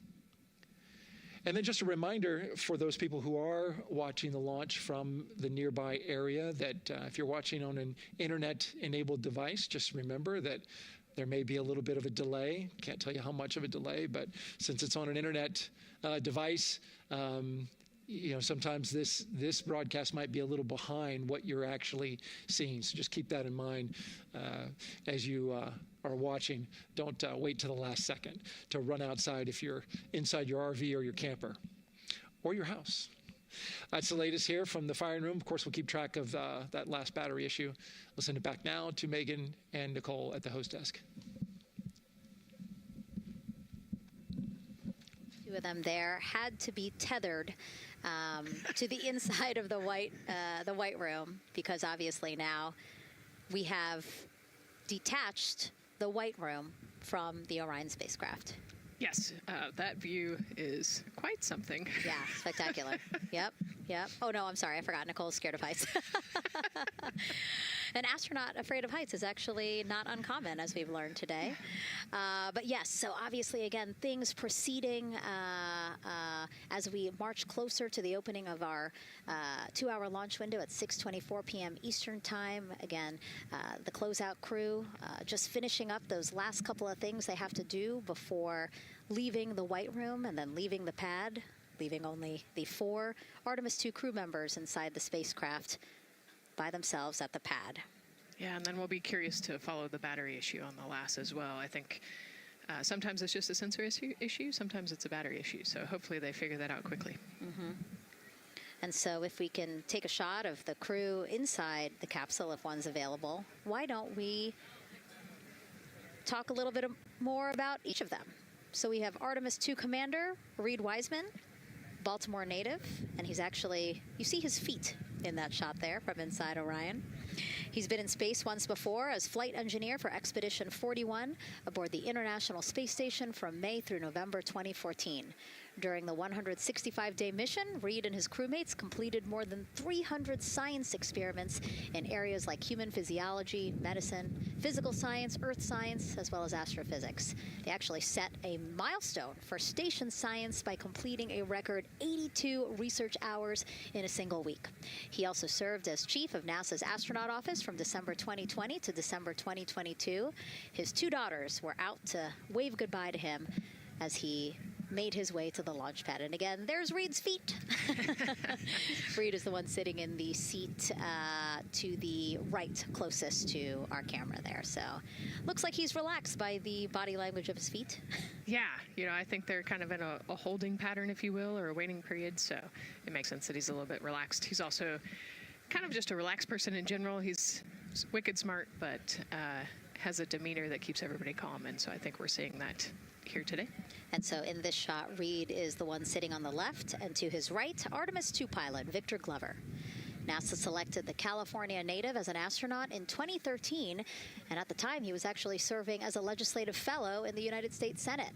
And then just a reminder for those people who are watching the launch from the nearby area that if you're watching on an internet-enabled device, just remember that there may be a little bit of a delay. Can't tell you how much of a delay, but since it's on an internet device, sometimes this broadcast might be a little behind what you're actually seeing. So just keep that in mind as you are watching. Don't wait to the last second to run outside if you're inside your RV or your camper or your house. That's the latest here from the firing room. Of course, we'll keep track of that last battery issue. We'll send it back now to Megan and Nicole at the host desk. Two of them there had to be tethered to the inside of the white room, because obviously now we have detached the white room from the Orion spacecraft. Yes, that view is quite something. Yeah, spectacular. Yep. Oh, no, I'm sorry. I forgot. Nicole's scared of heights. An astronaut afraid of heights is actually not uncommon, as we've learned today. But yes, so obviously, again, things proceeding as we march closer to the opening of our 2-hour launch window at 6:24 p.m. Eastern Time. Again, the closeout crew just finishing up those last couple of things they have to do before leaving the white room and then leaving the pad, leaving only the 4 Artemis 2 crew members inside the spacecraft by themselves at the pad. Yeah, and then we'll be curious to follow the battery issue on the LAS as well. I think sometimes it's just a sensor issue, sometimes it's a battery issue. So hopefully they figure that out quickly. Mm-hmm. And so if we can take a shot of the crew inside the capsule, if one's available, why don't we talk a little bit more about each of them? So we have Artemis 2 Commander Reed Wiseman, Baltimore native, and he's actually, you see his feet in that shot there from inside Orion. He's been in space once before as flight engineer for Expedition 41 aboard the International Space Station from May through November 2014. During the 165-day mission, Reed and his crewmates completed more than 300 science experiments in areas like human physiology, medicine, physical science, earth science, as well as astrophysics. They actually set a milestone for station science by completing a record 82 research hours in a single week. He also served as chief of NASA's astronaut office from December 2020 to December 2022. His 2 daughters were out to wave goodbye to him as he made his way to the launch pad. And again, there's Reed's feet. Reed is the one sitting in the seat to the right, closest to our camera there. So looks like he's relaxed by the body language of his feet. Yeah, I think they're kind of in a holding pattern, if you will, or a waiting period. So it makes sense that he's a little bit relaxed. He's also kind of just a relaxed person in general. He's wicked smart, but has a demeanor that keeps everybody calm. And so I think we're seeing that here today. And so in this shot, Reed is the one sitting on the left, and to his right, Artemis 2 pilot Victor Glover. NASA selected the California native as an astronaut in 2013, and at the time he was actually serving as a legislative fellow in the United States Senate.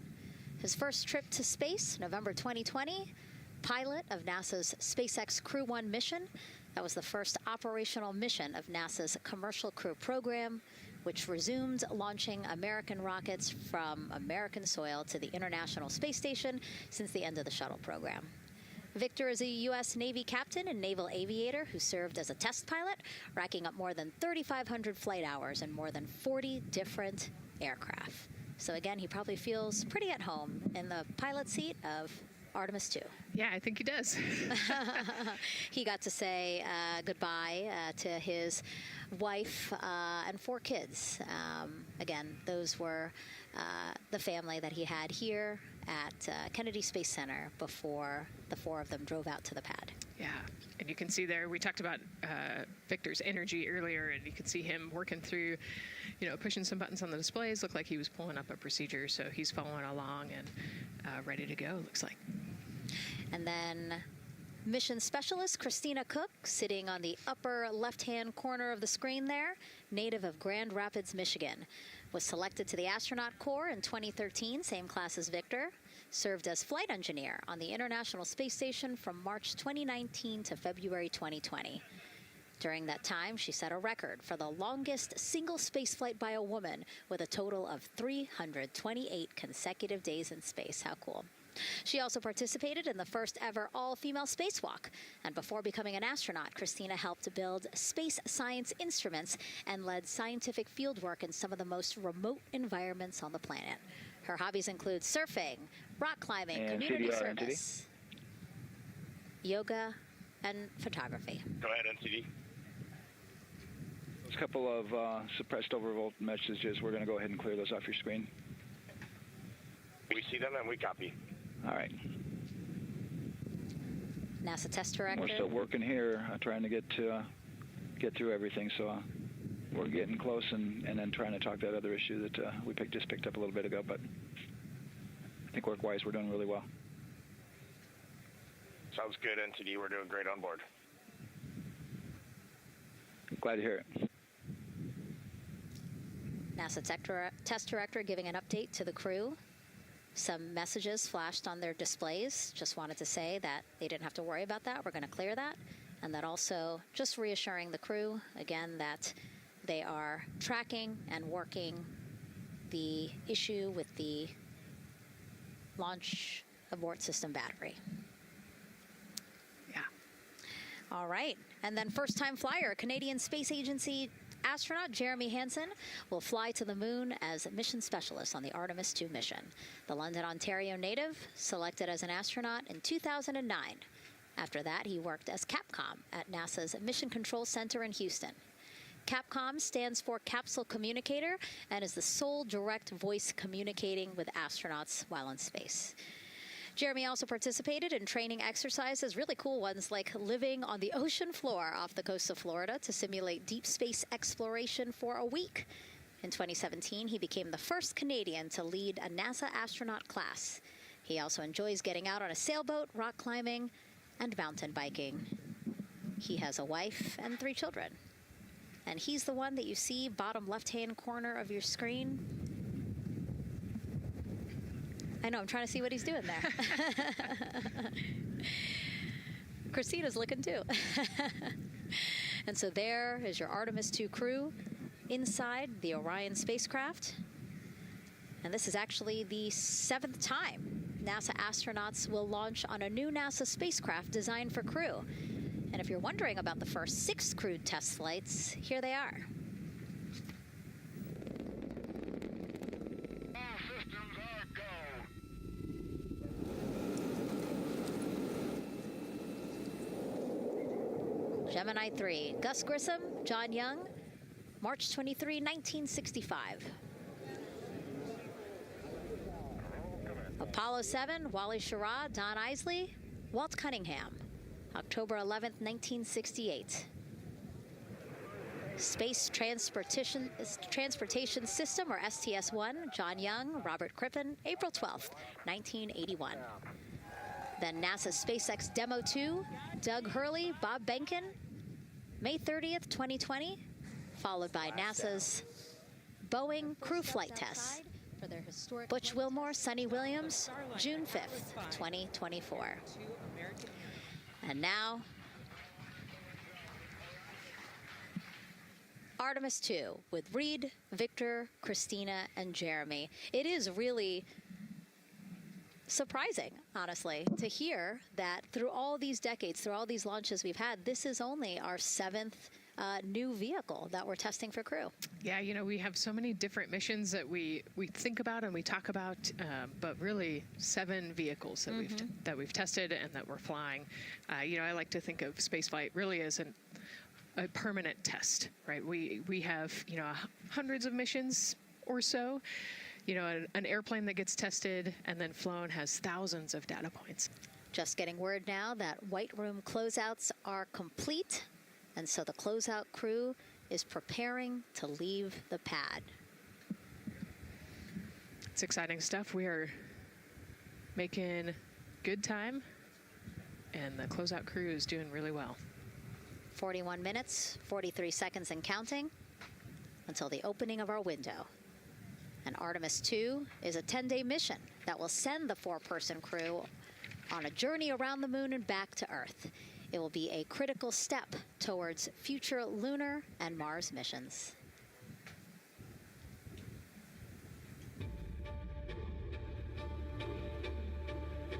His first trip to space, November 2020, pilot of NASA's SpaceX Crew 1 mission. That was the first operational mission of NASA's Commercial Crew program, which resumed launching American rockets from American soil to the International Space Station since the end of the shuttle program. Victor is a U.S. Navy captain and naval aviator who served as a test pilot, racking up more than 3,500 flight hours in more than 40 different aircraft. So again, he probably feels pretty at home in the pilot seat of Artemis 2. Yeah, I think he does. He got to say goodbye to his wife and 4 kids. Again, those were the family that he had here at Kennedy Space Center before the 4 of them drove out to the pad. Yeah, and you can see there, we talked about Victor's energy earlier, and you can see him working through, pushing some buttons on the displays. Looked like he was pulling up a procedure, so he's following along and ready to go, looks like. And then mission specialist Christina Cook, sitting on the upper left-hand corner of the screen there, native of Grand Rapids, Michigan. Was selected to the astronaut corps in 2013, same class as Victor. Served as flight engineer on the International Space Station from March 2019 to February 2020. During that time, she set a record for the longest single spaceflight by a woman with a total of 328 consecutive days in space. How cool. She also participated in the first ever all-female spacewalk. And before becoming an astronaut, Christina helped build space science instruments and led scientific fieldwork in some of the most remote environments on the planet. Her hobbies include surfing, rock climbing, and community CDR, service, yoga, and photography. Go ahead, NCD. There's a couple of suppressed overvolt messages. We're going to go ahead and clear those off your screen. We see them and we copy. All right. NASA test director. We're still working here, trying to get through everything. So we're getting close, and then trying to talk that other issue that we just picked up a little bit ago. But I think work-wise, we're doing really well. Sounds good, NTD. We're doing great on board. Glad to hear it. NASA test director giving an update to the crew. Some messages flashed on their displays. Just wanted to say that they didn't have to worry about that. We're going to clear that. And that also just reassuring the crew, again, that they are tracking and working the issue with the launch abort system battery. Yeah. All right. And then first-time flyer, Canadian Space Agency astronaut Jeremy Hansen will fly to the moon as mission specialist on the Artemis 2 mission. The London, Ontario native selected as an astronaut in 2009. After that, he worked as Capcom at NASA's Mission Control Center in Houston. Capcom stands for Capsule Communicator and is the sole direct voice communicating with astronauts while in space. Jeremy also participated in training exercises, really cool ones like living on the ocean floor off the coast of Florida to simulate deep space exploration for a week. In 2017, he became the first Canadian to lead a NASA astronaut class. He also enjoys getting out on a sailboat, rock climbing, and mountain biking. He has a wife and 3 children. And he's the one that you see bottom left-hand corner of your screen. I know, I'm trying to see what he's doing there. Christina's looking too. And so there is your Artemis 2 crew inside the Orion spacecraft. And this is actually the 7th time NASA astronauts will launch on a new NASA spacecraft designed for crew. And if you're wondering about the first 6 crewed test flights, here they are. Gemini 3, Gus Grissom, John Young, March 23, 1965. Apollo 7, Wally Schirra, Don Isley, Walt Cunningham, October 11, 1968. Space Transportation System, or STS-1, John Young, Robert Crippen, April 12, 1981. Then NASA SpaceX Demo 2, Doug Hurley, Bob Behnken, May 30th, 2020, followed by NASA's Boeing crew flight test. Butch Wilmore, Sonny Williams, June 5th, 2024. And now, Artemis 2 with Reed, Victor, Christina, and Jeremy. It is really surprising, honestly, to hear that through all these decades, through all these launches we've had, this is only our 7th new vehicle that we're testing for crew. Yeah, you know, we have so many different missions that we think about and we talk about, but really 7 vehicles that we've tested and that we're flying. You know, I like to think of spaceflight really as a permanent test, right? We have, you know, hundreds of missions or so. You know, an airplane that gets tested and then flown has thousands of data points. Just getting word now that White Room closeouts are complete, and so the closeout crew is preparing to leave the pad. It's exciting stuff. We are making good time, and the closeout crew is doing really well. 41 minutes, 43 seconds and counting until the opening of our window. And Artemis 2 is a 10-day mission that will send the 4-person crew on a journey around the moon and back to Earth. It will be a critical step towards future lunar and Mars missions.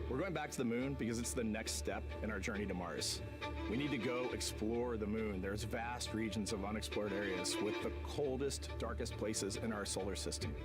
We're going back to the moon because it's the next step in our journey to Mars. We need to go explore the moon. There's vast regions of unexplored areas with the coldest, darkest places in our solar system.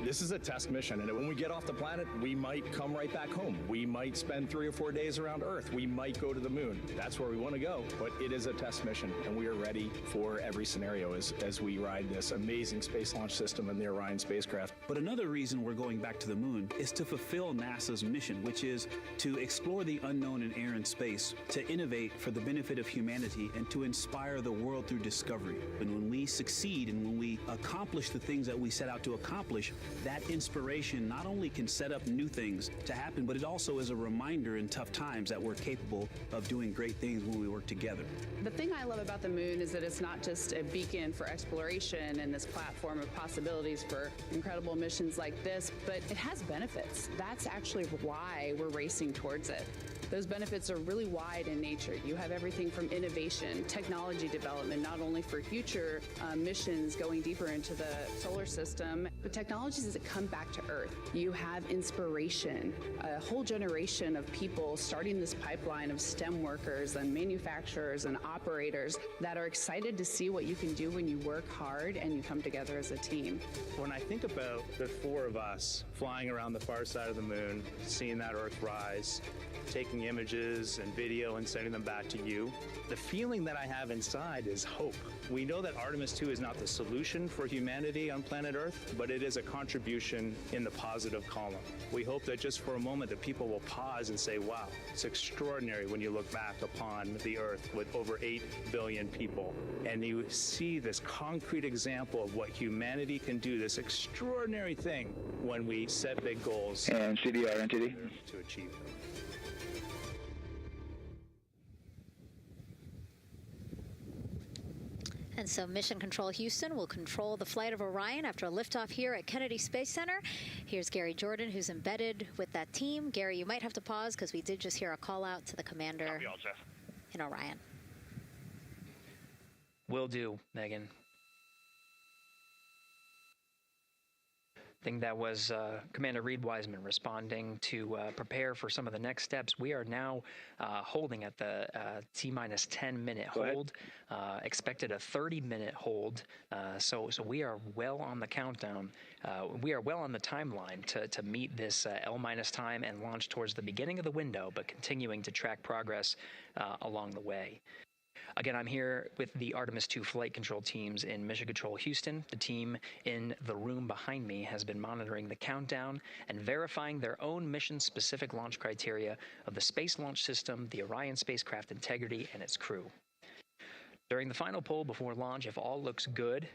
This is a test mission, and when we get off the planet, we might come right back home. We might spend 3 or 4 days around Earth. We might go to the moon. That's where we want to go, but it is a test mission, and we are ready for every scenario as we ride this amazing space launch system and the Orion spacecraft. But another reason we're going back to the moon is to fulfill NASA's mission, which is to explore the unknown in air and space, to innovate for the benefit of humanity, and to inspire the world through discovery. And when we succeed and when we accomplish the things that we set out to accomplish, that inspiration not only can set up new things to happen, but it also is a reminder in tough times that we're capable of doing great things when we work together. The thing I love about the moon is that it's not just a beacon for exploration and this platform of possibilities for incredible missions like this, but it has benefits. That's actually why we're racing towards it. Those benefits are really wide in nature. You have everything from innovation, technology development, not only for future missions going deeper into the solar system, but technologies that come back to Earth. You have inspiration, a whole generation of people starting this pipeline of STEM workers and manufacturers and operators that are excited to see what you can do when you work hard and you come together as a team. When I think about the 4 of us flying around the far side of the moon, seeing that Earth rise, taking images and video and sending them back to you, the feeling that I have inside is hope. We know that Artemis 2 is not the solution for humanity on planet Earth, but it is a contribution in the positive column. We hope that just for a moment that people will pause and say, wow, it's extraordinary when you look back upon the Earth with over 8 billion people, and you see this concrete example of what humanity can do, this extraordinary thing when we set big goals and CDR entity to achieve them. And so Mission Control Houston will control the flight of Orion after a liftoff here at Kennedy Space Center. Here's Gary Jordan, who's embedded with that team. Gary, you might have to pause because we did just hear a call out to the commander in Orion. Will do, Megan. I think that was Commander Reed Wiseman responding to prepare for some of the next steps. We are now holding at the T-minus 10-minute hold. Expected a 30-minute hold. So we are well on the countdown. We are well on the timeline to meet this L-minus time and launch towards the beginning of the window, but continuing to track progress along the way. Again, I'm here with the Artemis 2 flight control teams in Mission Control Houston. The team in the room behind me has been monitoring the countdown and verifying their own mission-specific launch criteria of the Space Launch System, the Orion spacecraft integrity, and its crew. During the final poll before launch, if all looks good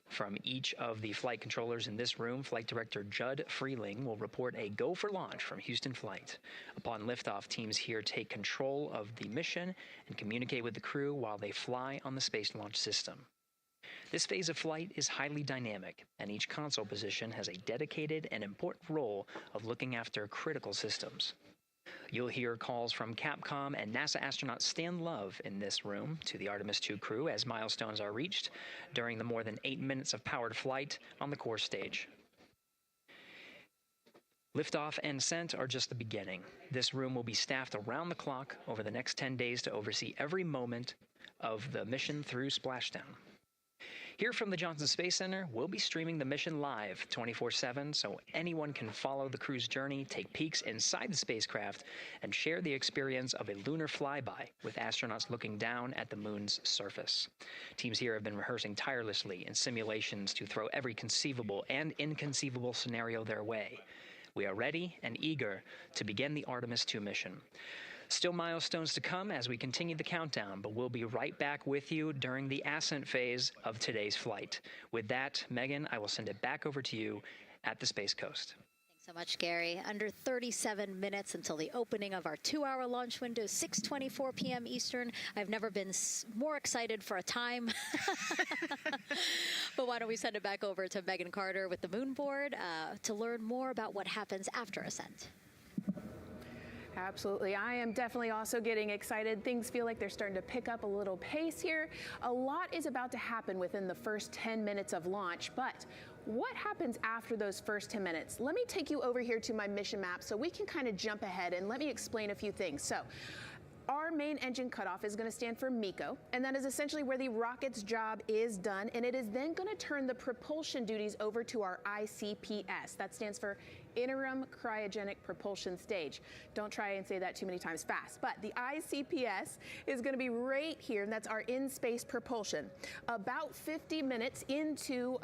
from each of the flight controllers in this room, Flight Director Judd Freeling will report a go for launch from Houston Flight. Upon liftoff, teams here take control of the mission and communicate with the crew while they fly on the Space Launch System. This phase of flight is highly dynamic, and each console position has a dedicated and important role of looking after critical systems. You'll hear calls from Capcom and NASA astronaut Stan Love in this room to the Artemis 2 crew as milestones are reached during the more than 8 minutes of powered flight on the core stage. Liftoff and ascent are just the beginning. This room will be staffed around the clock over the next 10 days to oversee every moment of the mission through splashdown. Here from the Johnson Space Center, we'll be streaming the mission live 24/7 so anyone can follow the crew's journey, take peeks inside the spacecraft, and share the experience of a lunar flyby with astronauts looking down at the moon's surface. Teams here have been rehearsing tirelessly in simulations to throw every conceivable and inconceivable scenario their way. We are ready and eager to begin the Artemis 2 mission. Still milestones to come as we continue the countdown, but we'll be right back with you during the ascent phase of today's flight. With that, Megan, I will send it back over to you at the Space Coast. So much, Gary. Under 37 minutes until the opening of our 2-hour launch window, 6:24 p.m. Eastern. I've never been more excited for a time. But why don't we send it back over to Megan Carter with the Moon Board to learn more about what happens after ascent. Absolutely. I am definitely also getting excited. Things feel like they're starting to pick up a little pace here. A lot is about to happen within the first 10 minutes of launch, but what happens after those first 10 minutes? Let me take you over here to my mission map so we can kind of jump ahead and let me explain a few things. So, our main engine cutoff is going to stand for MECO, and that is essentially where the rocket's job is done, and it is then going to turn the propulsion duties over to our ICPS. That stands for Interim Cryogenic Propulsion Stage. Don't try and say that too many times fast, but the ICPS is going to be right here, and that's our in-space propulsion. About 50 minutes into,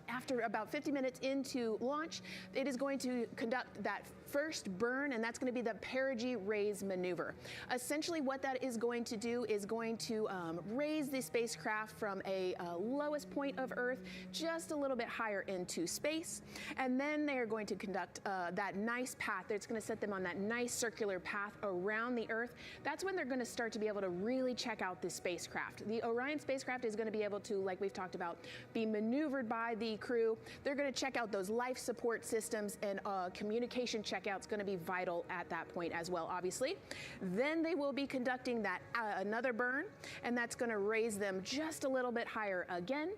after about 50 minutes into launch, it is going to conduct that first burn, and that's going to be the perigee raise maneuver. Essentially, what that is going to do is going to raise the spacecraft from a lowest point of Earth just a little bit higher into space, and then they are going to conduct that nice path. It's going to set them on that nice circular path around the Earth. That's when they're going to start to be able to really check out this spacecraft. The Orion spacecraft is going to be able to, like we've talked about, be maneuvered by the crew. They're going to check out those life support systems, and communication checkout's going to be vital at that point as well, obviously. Then they will be conducting that another burn, and that's going to raise them just a little bit higher again.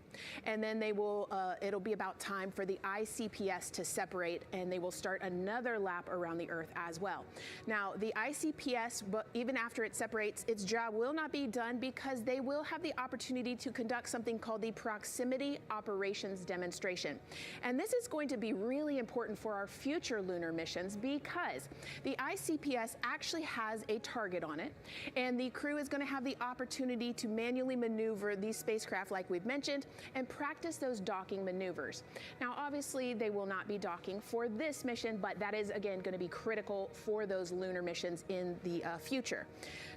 And then they will, it'll be about time for the ICPS to separate, and they will start another lap around the Earth as well. Now, the ICPS, but even after it separates, its job will not be done because they will have the opportunity to conduct something called the Proximity Operations Demonstration. And this is going to be really important for our future lunar missions because the ICPS actually has a target on it, and the crew is going to have the opportunity to manually maneuver these spacecraft like we've mentioned and practice those docking maneuvers. Now, obviously, they will not be docking for this mission, but that is, again, going to be critical for those lunar missions in the future.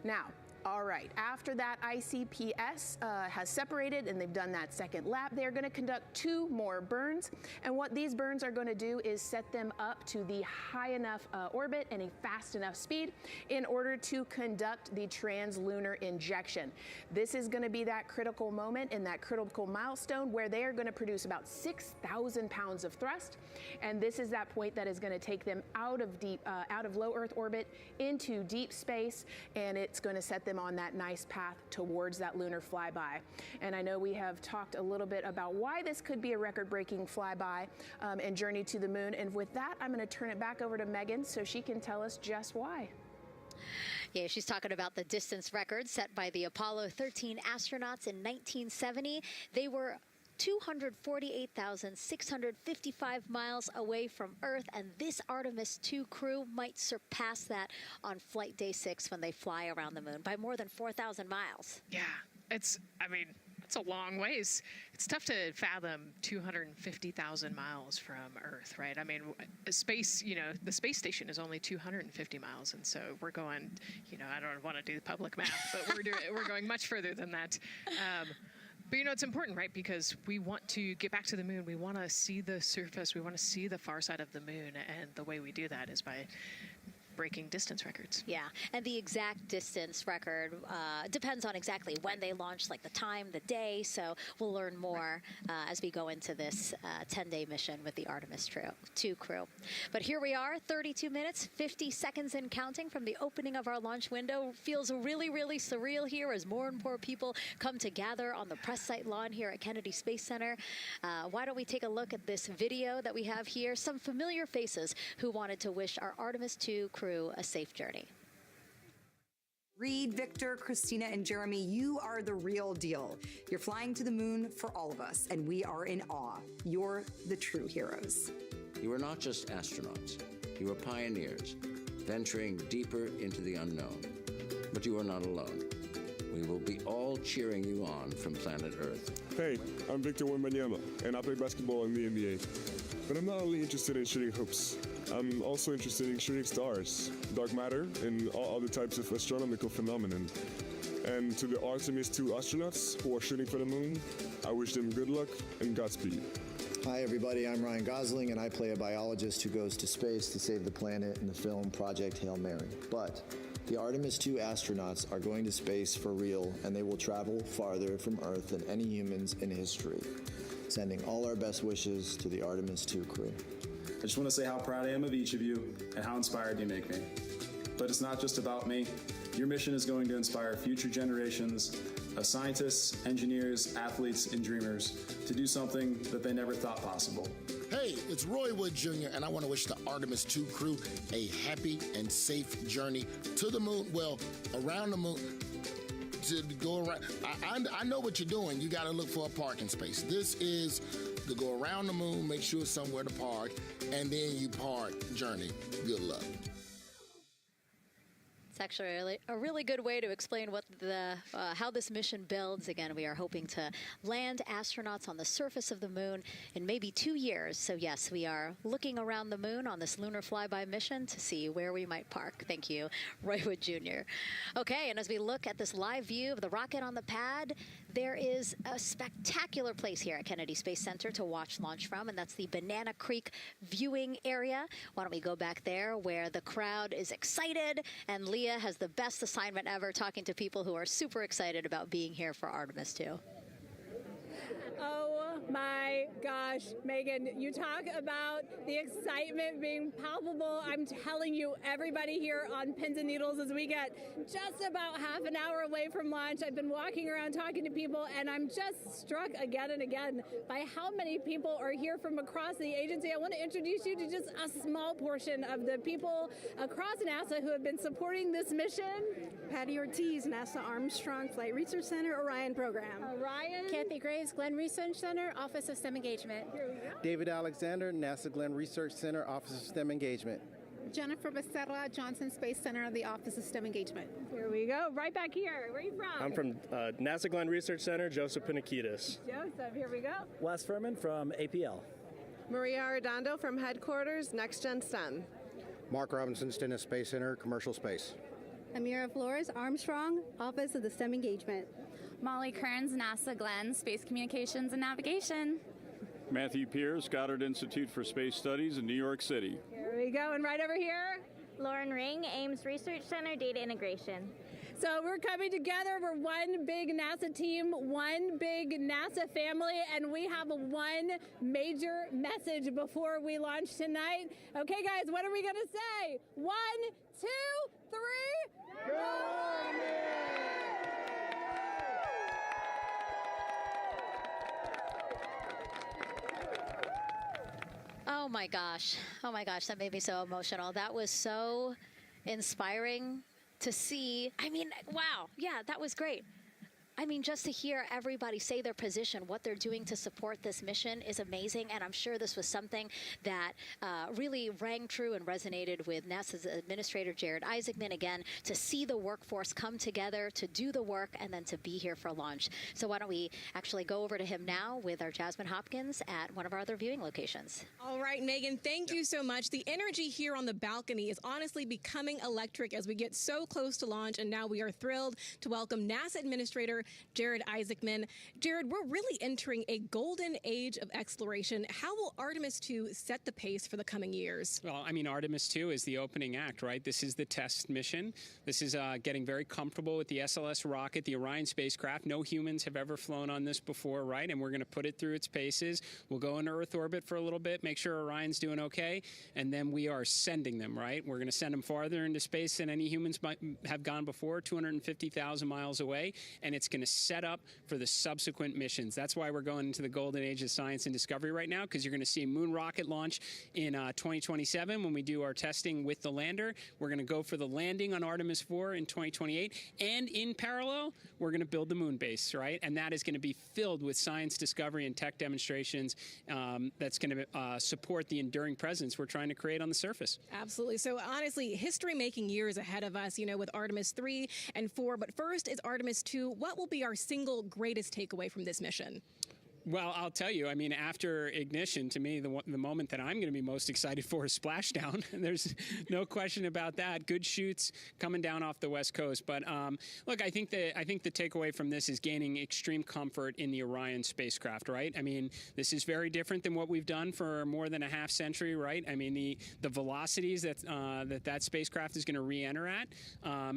Now, all right, after that ICPS has separated and they've done that second lap, they're going to conduct 2 more burns. And what these burns are going to do is set them up to the high enough orbit and a fast enough speed in order to conduct the translunar injection. This is going to be that critical moment and that critical milestone where they are going to produce about 6,000 pounds of thrust. And this is that point that is going to take them out of low Earth orbit into deep space, and it's going to set them on that nice path towards that lunar flyby. And I know we have talked a little bit about why this could be a record-breaking flyby and journey to the moon. And with that, I'm going to turn it back over to Megan so she can tell us just why. Yeah, she's talking about the distance record set by the Apollo 13 astronauts in 1970. They were 248,655 miles away from Earth, and this Artemis 2 crew might surpass that on flight day 6 when they fly around the moon by more than 4,000 miles. Yeah, it's a long ways. It's tough to fathom 250,000 miles from Earth, right? I mean, space, the space station is only 250 miles, and so we're going, I don't want to do the public math, but we're going much further than that. But it's important, right? Because we want to get back to the moon. We want to see the surface. We want to see the far side of the moon. And the way we do that is by breaking distance records. Yeah, and the exact distance record depends on exactly when they launch, like the time, the day. So we'll learn more as we go into this 10-day mission with the Artemis 2 crew. But here we are, 32 minutes, 50 seconds and counting from the opening of our launch window. Feels really, really surreal here as more and more people come to gather on the press site lawn here at Kennedy Space Center. Why don't we take a look at this video that we have here? Some familiar faces who wanted to wish our Artemis 2 crew a safe journey. Reed, Victor, Christina, and Jeremy, you are the real deal. You're flying to the moon for all of us, and we are in awe. You're the true heroes. You are not just astronauts. You are pioneers, venturing deeper into the unknown. But you are not alone. We will be all cheering you on from planet Earth. Hey, I'm Victor Wembanyama, and I play basketball in the NBA. But I'm not only interested in shooting hoops. I'm also interested in shooting stars, dark matter, and all other types of astronomical phenomenon. And to the Artemis 2 astronauts who are shooting for the moon, I wish them good luck and Godspeed. Hi, everybody. I'm Ryan Gosling, and I play a biologist who goes to space to save the planet in the film Project Hail Mary. But the Artemis 2 astronauts are going to space for real, and they will travel farther from Earth than any humans in history. Sending all our best wishes to the Artemis 2 crew. I just want to say how proud I am of each of you and how inspired you make me. But it's not just about me. Your mission is going to inspire future generations of scientists, engineers, athletes, and dreamers to do something that they never thought possible. Hey, it's Roy Wood Jr., and I want to wish the Artemis 2 crew a happy and safe journey to the moon, well, around the moon, to go around. I know what you're doing. You got to look for a parking space. This is to go around the moon, make sure it's somewhere to park, and then you park journey. Good luck. It's actually a really good way to explain what how this mission builds. Again, we are hoping to land astronauts on the surface of the moon in maybe 2 years. So yes, we are looking around the moon on this lunar flyby mission to see where we might park. Thank you, Roy Wood Jr. Okay, and as we look at this live view of the rocket on the pad, there is a spectacular place here at Kennedy Space Center to watch launch from, and that's the Banana Creek viewing area. Why don't we go back there where the crowd is excited, and Leah has the best assignment ever, talking to people who are super excited about being here for Artemis 2. Oh my gosh, Megan, you talk about the excitement being palpable. I'm telling you, everybody here on pins and needles as we get just about half an hour away from launch. I've been walking around talking to people, and I'm just struck again and again by how many people are here from across the agency. I want to introduce you to just a small portion of the people across NASA who have been supporting this mission. Patty Ortiz, NASA Armstrong Flight Research Center, Orion Program. Orion. Kathy Graves, Glenn Research Center, Office of STEM Engagement. David Alexander, NASA Glenn Research Center, Office of STEM Engagement. Jennifer Becerra, Johnson Space Center, the Office of STEM Engagement. Here we go. Right back here. Where are you from? I'm from NASA Glenn Research Center, Joseph Panakitis. Joseph, here we go. Wes Furman from APL. Maria Arredondo from Headquarters, Next Gen STEM. Mark Robinson, Stennis Space Center, Commercial Space. Amira Flores, Armstrong, Office of the STEM Engagement. Molly Kearns, NASA Glenn, Space Communications and Navigation. Matthew Pierce, Goddard Institute for Space Studies in New York City. Here we go, and right over here. Lauren Ring, Ames Research Center, Data Integration. So we're coming together. We're one big NASA team, one big NASA family, and we have one major message before we launch tonight. Okay, guys, what are we going to say? 1, 2, 3, go Artemis! Oh my gosh, that made me so emotional. That was so inspiring to see. I mean, wow, yeah, that was great. I mean, just to hear everybody say their position, what they're doing to support this mission is amazing. And I'm sure this was something that really rang true and resonated with NASA's Administrator Jared Isaacman, again, to see the workforce come together to do the work and then to be here for launch. So why don't we actually go over to him now with our Jasmine Hopkins at one of our other viewing locations. All right, Megan, thank you so much. The energy here on the balcony is honestly becoming electric as we get so close to launch. And now we are thrilled to welcome NASA Administrator Jared Isaacman. Jared, we're really entering a golden age of exploration. How will Artemis 2 set the pace for the coming years? Well, I mean, Artemis 2 is the opening act, right? This is the test mission. This is getting very comfortable with the SLS rocket, the Orion spacecraft. No humans have ever flown on this before, right? And we're going to put it through its paces. We'll go into Earth orbit for a little bit, make sure Orion's doing okay, and then we are sending them, right? We're going to send them farther into space than any humans might have gone before, 250,000 miles away, and it's going to set up for the subsequent missions. That's why we're going into the golden age of science and discovery right now, because you're going to see moon rocket launch in 2027 when we do our testing with the lander. We're going to go for the landing on Artemis 4 in 2028, and in parallel, we're going to build the moon base, right? And that is going to be filled with science discovery and tech demonstrations that's going to support the enduring presence we're trying to create on the surface. Absolutely. So honestly, history-making years ahead of us, you know, with Artemis 3 and 4. But first is Artemis 2. What will be our single greatest takeaway from this mission? Well, I'll tell you, I mean, after ignition, to me, the moment that I'm going to be most excited for is splashdown. There's no question about that. Good shoots coming down off the West Coast. But look, I think the takeaway from this is gaining extreme comfort in the Orion spacecraft, right? I mean, this is very different than what we've done for more than a half century, right? I mean, the velocities that spacecraft is going to re-enter at,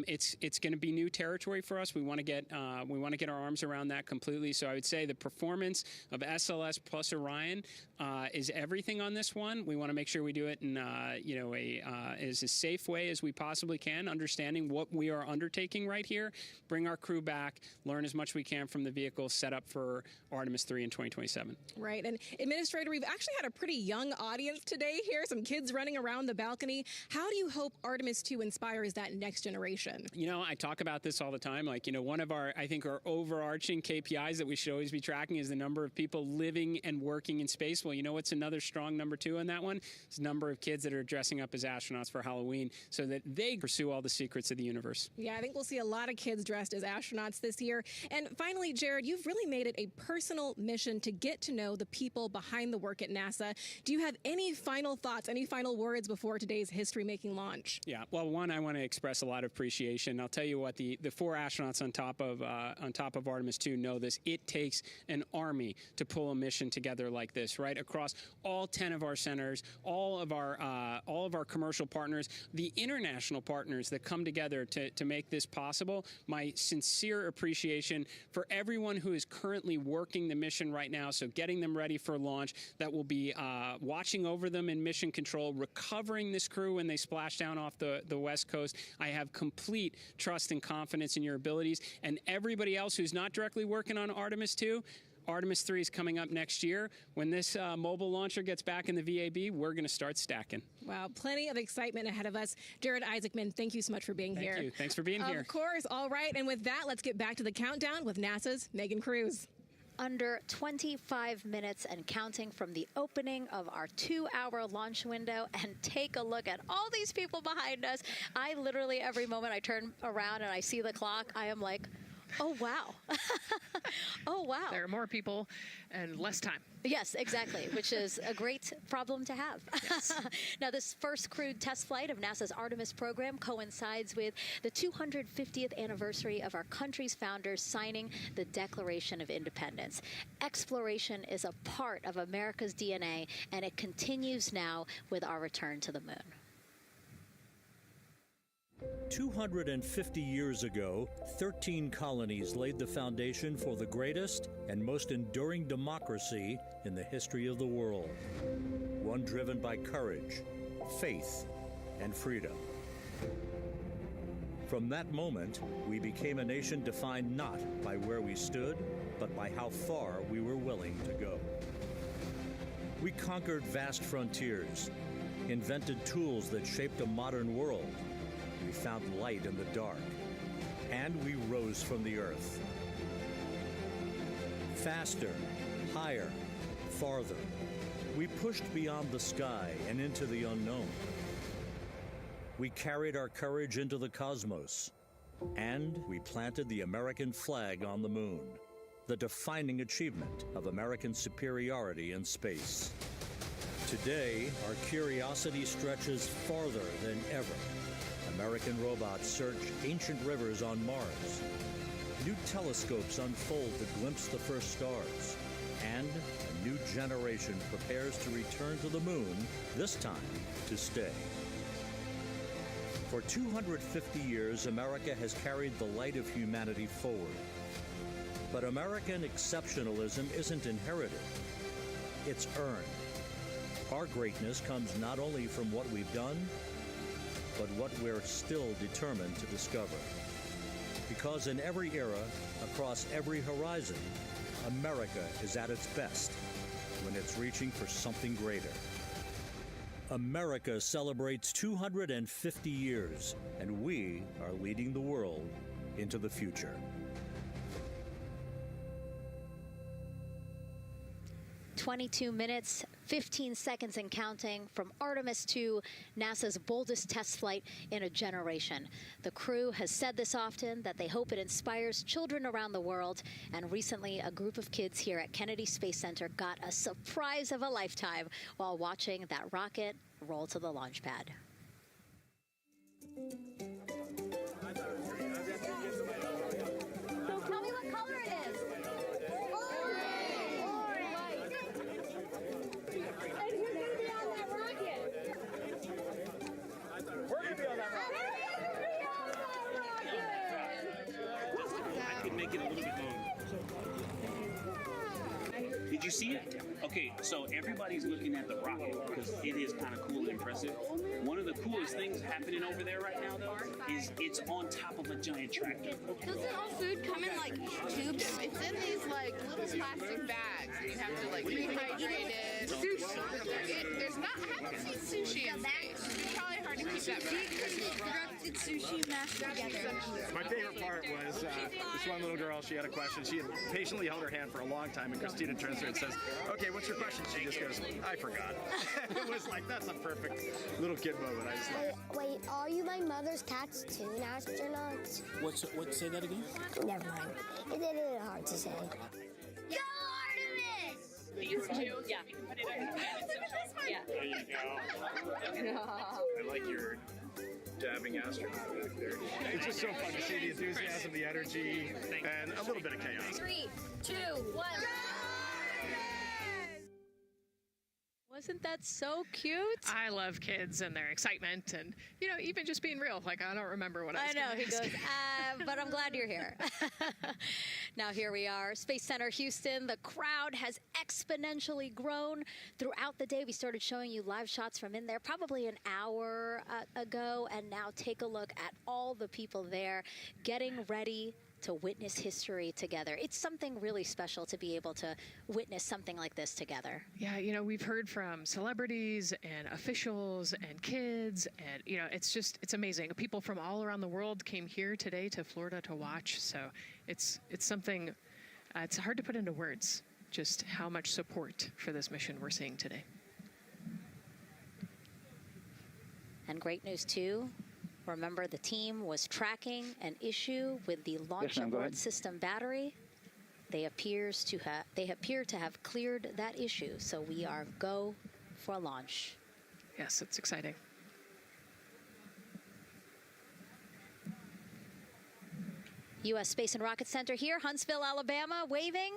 it's going to be new territory for us. We want to get our arms around that completely. So I would say the performance of SLS plus Orion is everything on this one. We want to make sure we do it in as a safe way as we possibly can, understanding what we are undertaking right here, bring our crew back, learn as much we can from the vehicle, set up for Artemis 3 in 2027. Right. And Administrator, we've actually had a pretty young audience today here, some kids running around the balcony. How do you hope Artemis 2 inspires that next generation? You know, I talk about this all the time. Like, you know, one of our overarching KPIs that we should always be tracking is the number of people living and working in space. Well, you know what's another strong number 2 on that one? It's the number of kids that are dressing up as astronauts for Halloween so that they pursue all the secrets of the universe. Yeah, I think we'll see a lot of kids dressed as astronauts this year. And finally, Jared, you've really made it a personal mission to get to know the people behind the work at NASA. Do you have any final thoughts, any final words before today's history-making launch? Yeah, well, one, I want to express a lot of appreciation. I'll tell you what, the 4 astronauts on top of Artemis 2 know this. It takes an army to pull a mission together like this, right? Across all 10 of our centers, all of our commercial partners, the international partners that come together to make this possible. My sincere appreciation for everyone who is currently working the mission right now, so getting them ready for launch, that will be watching over them in mission control, recovering this crew when they splash down off the West Coast. I have complete trust and confidence in your abilities, and everybody else who's not directly working on Artemis 2, Artemis 3 is coming up next year. When this mobile launcher gets back in the VAB, we're going to start stacking. Wow, plenty of excitement ahead of us. Jared Isaacman, thank you so much for being here. Thank you. Thanks for being here. Of course. All right. And with that, let's get back to the countdown with NASA's Megan Cruz. Under 25 minutes and counting from the opening of our 2-hour launch window. And take a look at all these people behind us. I literally, every moment I turn around and I see the clock, I am like, oh, wow. Oh, wow. There are more people and less time. Yes, exactly, which is a great problem to have. Yes. Now, this first crewed test flight of NASA's Artemis program coincides with the 250th anniversary of our country's founders signing the Declaration of Independence. Exploration is a part of America's DNA, and it continues now with our return to the moon. 250 years ago, 13 colonies laid the foundation for the greatest and most enduring democracy in the history of the world. One driven by courage, faith, and freedom. From that moment, we became a nation defined not by where we stood, but by how far we were willing to go. We conquered vast frontiers, invented tools that shaped a modern world. We found light in the dark, and we rose from the earth. Faster, higher, farther. We pushed beyond the sky and into the unknown. We carried our courage into the cosmos, and we planted the American flag on the moon, the defining achievement of American superiority in space. Today, our curiosity stretches farther than ever. American robots search ancient rivers on Mars. New telescopes unfold to glimpse the first stars. And a new generation prepares to return to the moon, this time to stay. For 250 years, America has carried the light of humanity forward. But American exceptionalism isn't inherited, it's earned. Our greatness comes not only from what we've done, but what we're still determined to discover. Because in every era, across every horizon, America is at its best when it's reaching for something greater. America celebrates 250 years, and we are leading the world into the future. 22 minutes, 15 seconds and counting from Artemis 2, NASA's boldest test flight in a generation. The crew has said this often, that they hope it inspires children around the world. And recently, a group of kids here at Kennedy Space Center got a surprise of a lifetime while watching that rocket roll to the launch pad. So tell me what color it is. And who's going to be on that rocket? We're going to be on that rocket. I could make it a little bit longer. Did you see it? Okay, so everybody's looking at the rocket because it is kind of cool and impressive. One of the coolest things happening over there right now, though, is it's on top of a giant tractor. Doesn't all food come in like tubes? It's in these like little plastic bags, and you have to like rehydrate it. Sushi. There's not. I haven't seen sushi in space. It's probably hard to keep that back. Did sushi mashed together? My favorite part was this one little girl. She had a question. She had patiently held her hand for a long time, and Christina turns to her and says, "Okay, what's your question?" She just goes, "I forgot." It was like, that's a perfect little kid moment. I just love it. Wait, are you my mother's cartoon astronauts? What? Say that again? Never mind. It is hard to say. Go Artemis! These two? Yeah. You can put it on. Yeah. There you go. I like your dabbing astronaut back there. It's just so fun to see the enthusiasm, the energy, and a little bit of chaos. 3, 2, 1. Wasn't that so cute? I love kids and their excitement and, you know, even just being real. Like, I don't remember what I was I know, gonna he ask. goes, but I'm glad you're here. Now here we are, Space Center Houston. The crowd has exponentially grown throughout the day. We started showing you live shots from in there probably an hour ago, and now take a look at all the people there getting ready to witness history together. It's something really special to be able to witness something like this together. Yeah, you know, we've heard from celebrities and officials and kids, and, you know, it's amazing. People from all around the world came here today to Florida to watch, so it's something, it's hard to put into words, just how much support for this mission we're seeing today. And great news, too. Remember, the team was tracking an issue with the launch abort system battery. They appear to have cleared that issue, so we are go for launch. Yes, it's exciting. U.S. Space and Rocket Center here, Huntsville, Alabama, waving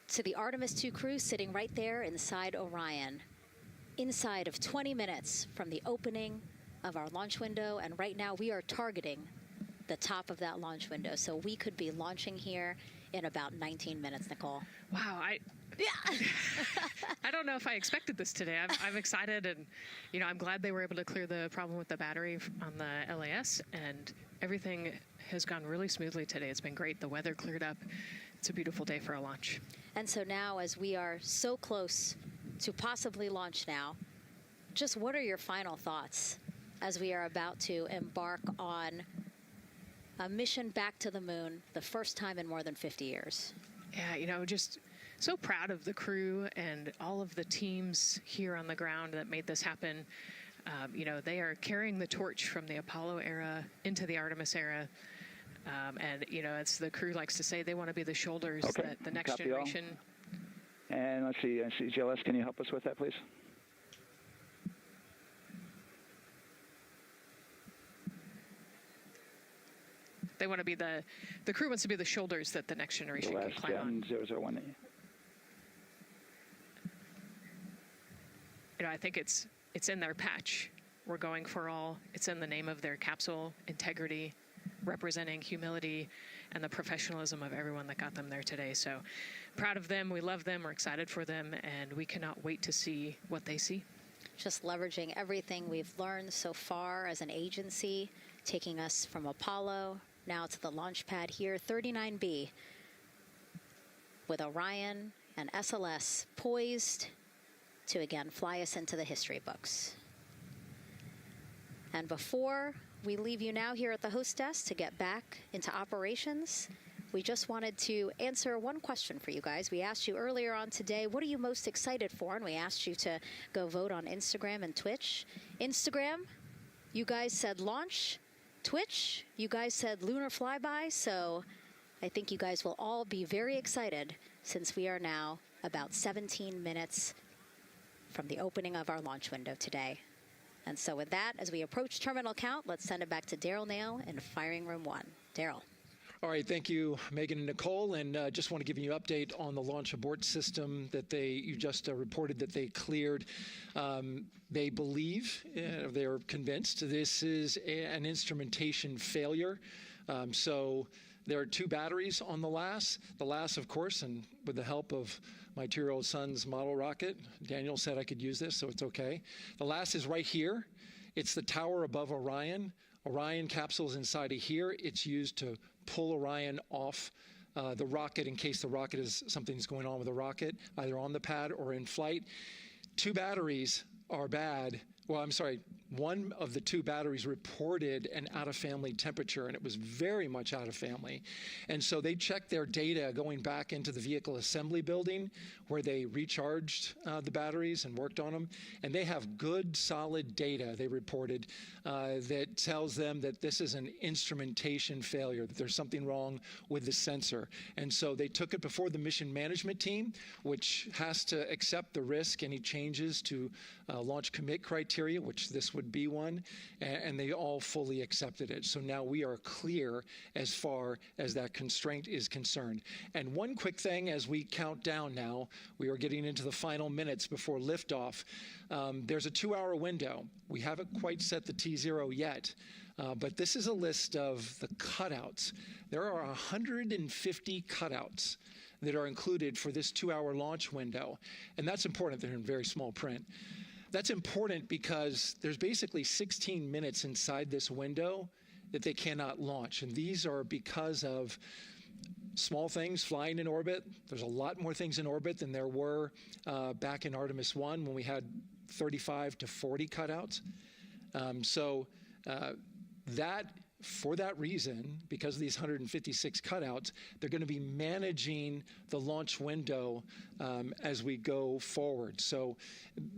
to the Artemis 2 crew sitting right there inside Orion. Inside of 20 minutes from the opening of our launch window, and right now we are targeting the top of that launch window, so we could be launching here in about 19 minutes, Nicole. Wow, I don't know if I expected this today. I'm excited, and, you know, I'm glad they were able to clear the problem with the battery on the LAS, and everything has gone really smoothly today. It's been great. The weather cleared up. It's a beautiful day for a launch. And so now, as we are so close to possibly launch now, just what are your final thoughts as we are about to embark on a mission back to the moon, the first time in more than 50 years? Yeah, you know, just so proud of the crew and all of the teams here on the ground that made this happen. You know, they are carrying the torch from the Apollo era into the Artemis era. And, you know, as the crew likes to say, they want to be the shoulders that the next generation. And let's see, GLS, can you help us with that, please? They want to be the crew wants to be the shoulders that the next generation can climb on. 001. You know, I think it's in their patch. We're going for all. It's in the name of their capsule, integrity, representing humility and the professionalism of everyone that got them there today. So proud of them. We love them. We're excited for them, and we cannot wait to see what they see. Just leveraging everything we've learned so far as an agency, taking us from Apollo now to the launch pad here, 39B, with Orion and SLS poised to again fly us into the history books. And before we leave you now here at the host desk to get back into operations, we just wanted to answer one question for you guys. We asked you earlier on today, what are you most excited for? And we asked you to go vote on Instagram and Twitch. Instagram, you guys said launch. Twitch, you guys said lunar flyby. So I think you guys will all be very excited since we are now about 17 minutes from the opening of our launch window today. And so with that, as we approach terminal count, let's send it back to Daryl Nail in Firing Room 1. Daryl. All right, thank you, Megan and Nicole. And just want to give you an update on the launch abort system that you just reported that they cleared. They believe, they're convinced, this is an instrumentation failure. So there are 2 batteries on the LAS. The LAS, of course, and with the help of my 2-year-old son's model rocket, Daniel said I could use this, so it's okay. The LAS is right here. It's the tower above Orion. Orion capsule's inside of here. It's used to pull Orion off the rocket in case something's going on with the rocket, either on the pad or in flight. 2 batteries are bad. Well, I'm sorry, one of the 2 batteries reported an out-of-family temperature, and it was very much out of family. And so they checked their data going back into the vehicle assembly building where they recharged the batteries and worked on them. And they have good, solid data, they reported, that tells them that this is an instrumentation failure, that there's something wrong with the sensor. And so they took it before the mission management team, which has to accept the risk, any changes to launch commit criteria, which this would be one, and they all fully accepted it. So now we are clear as far as that constraint is concerned. And one quick thing as we count down now, we are getting into the final minutes before liftoff. There's a 2-hour window. We haven't quite set the T0 yet, but this is a list of the cutouts. There are 150 cutouts that are included for this 2-hour launch window, and that's important. They're in very small print. That's important because there's basically 16 minutes inside this window that they cannot launch. And these are because of small things flying in orbit. There's a lot more things in orbit than there were back in Artemis 1 when we had 35 to 40 cutouts. For that reason, because of these 156 cutouts, they're going to be managing the launch window as we go forward. So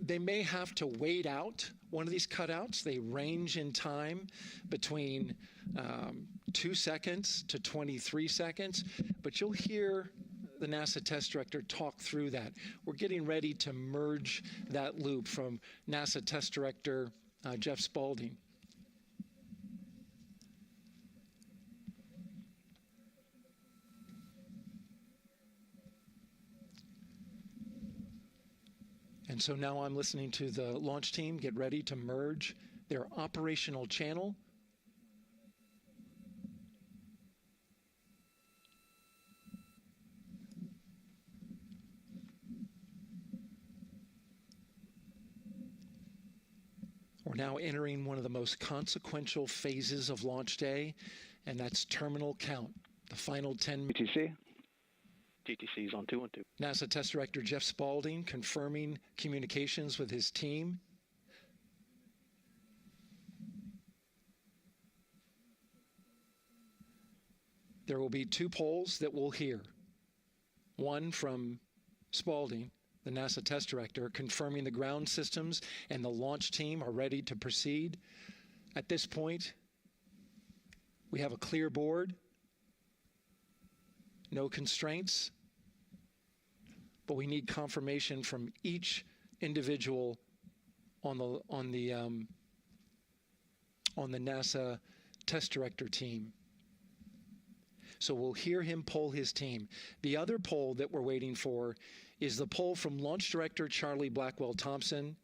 they may have to wait out one of these cutouts. They range in time between 2 seconds to 23 seconds, but you'll hear the NASA test director talk through that. We're getting ready to merge that loop from NASA test director Jeff Spaulding. And so now I'm listening to the launch team get ready to merge their operational channel. We're now entering one of the most consequential phases of launch day, and that's terminal count, the final 10 minutes. TTC? TTC is on 212. NASA Test Director Jeff Spaulding confirming communications with his team. There will be 2 polls that we'll hear. One from Spaulding, the NASA Test Director, confirming the ground systems and the launch team are ready to proceed. At this point, we have a clear board. No constraints, but we need confirmation from each individual on the NASA test director team. So we'll hear him poll his team. The other poll that we're waiting for is the poll from Launch Director Charlie Blackwell Thompson,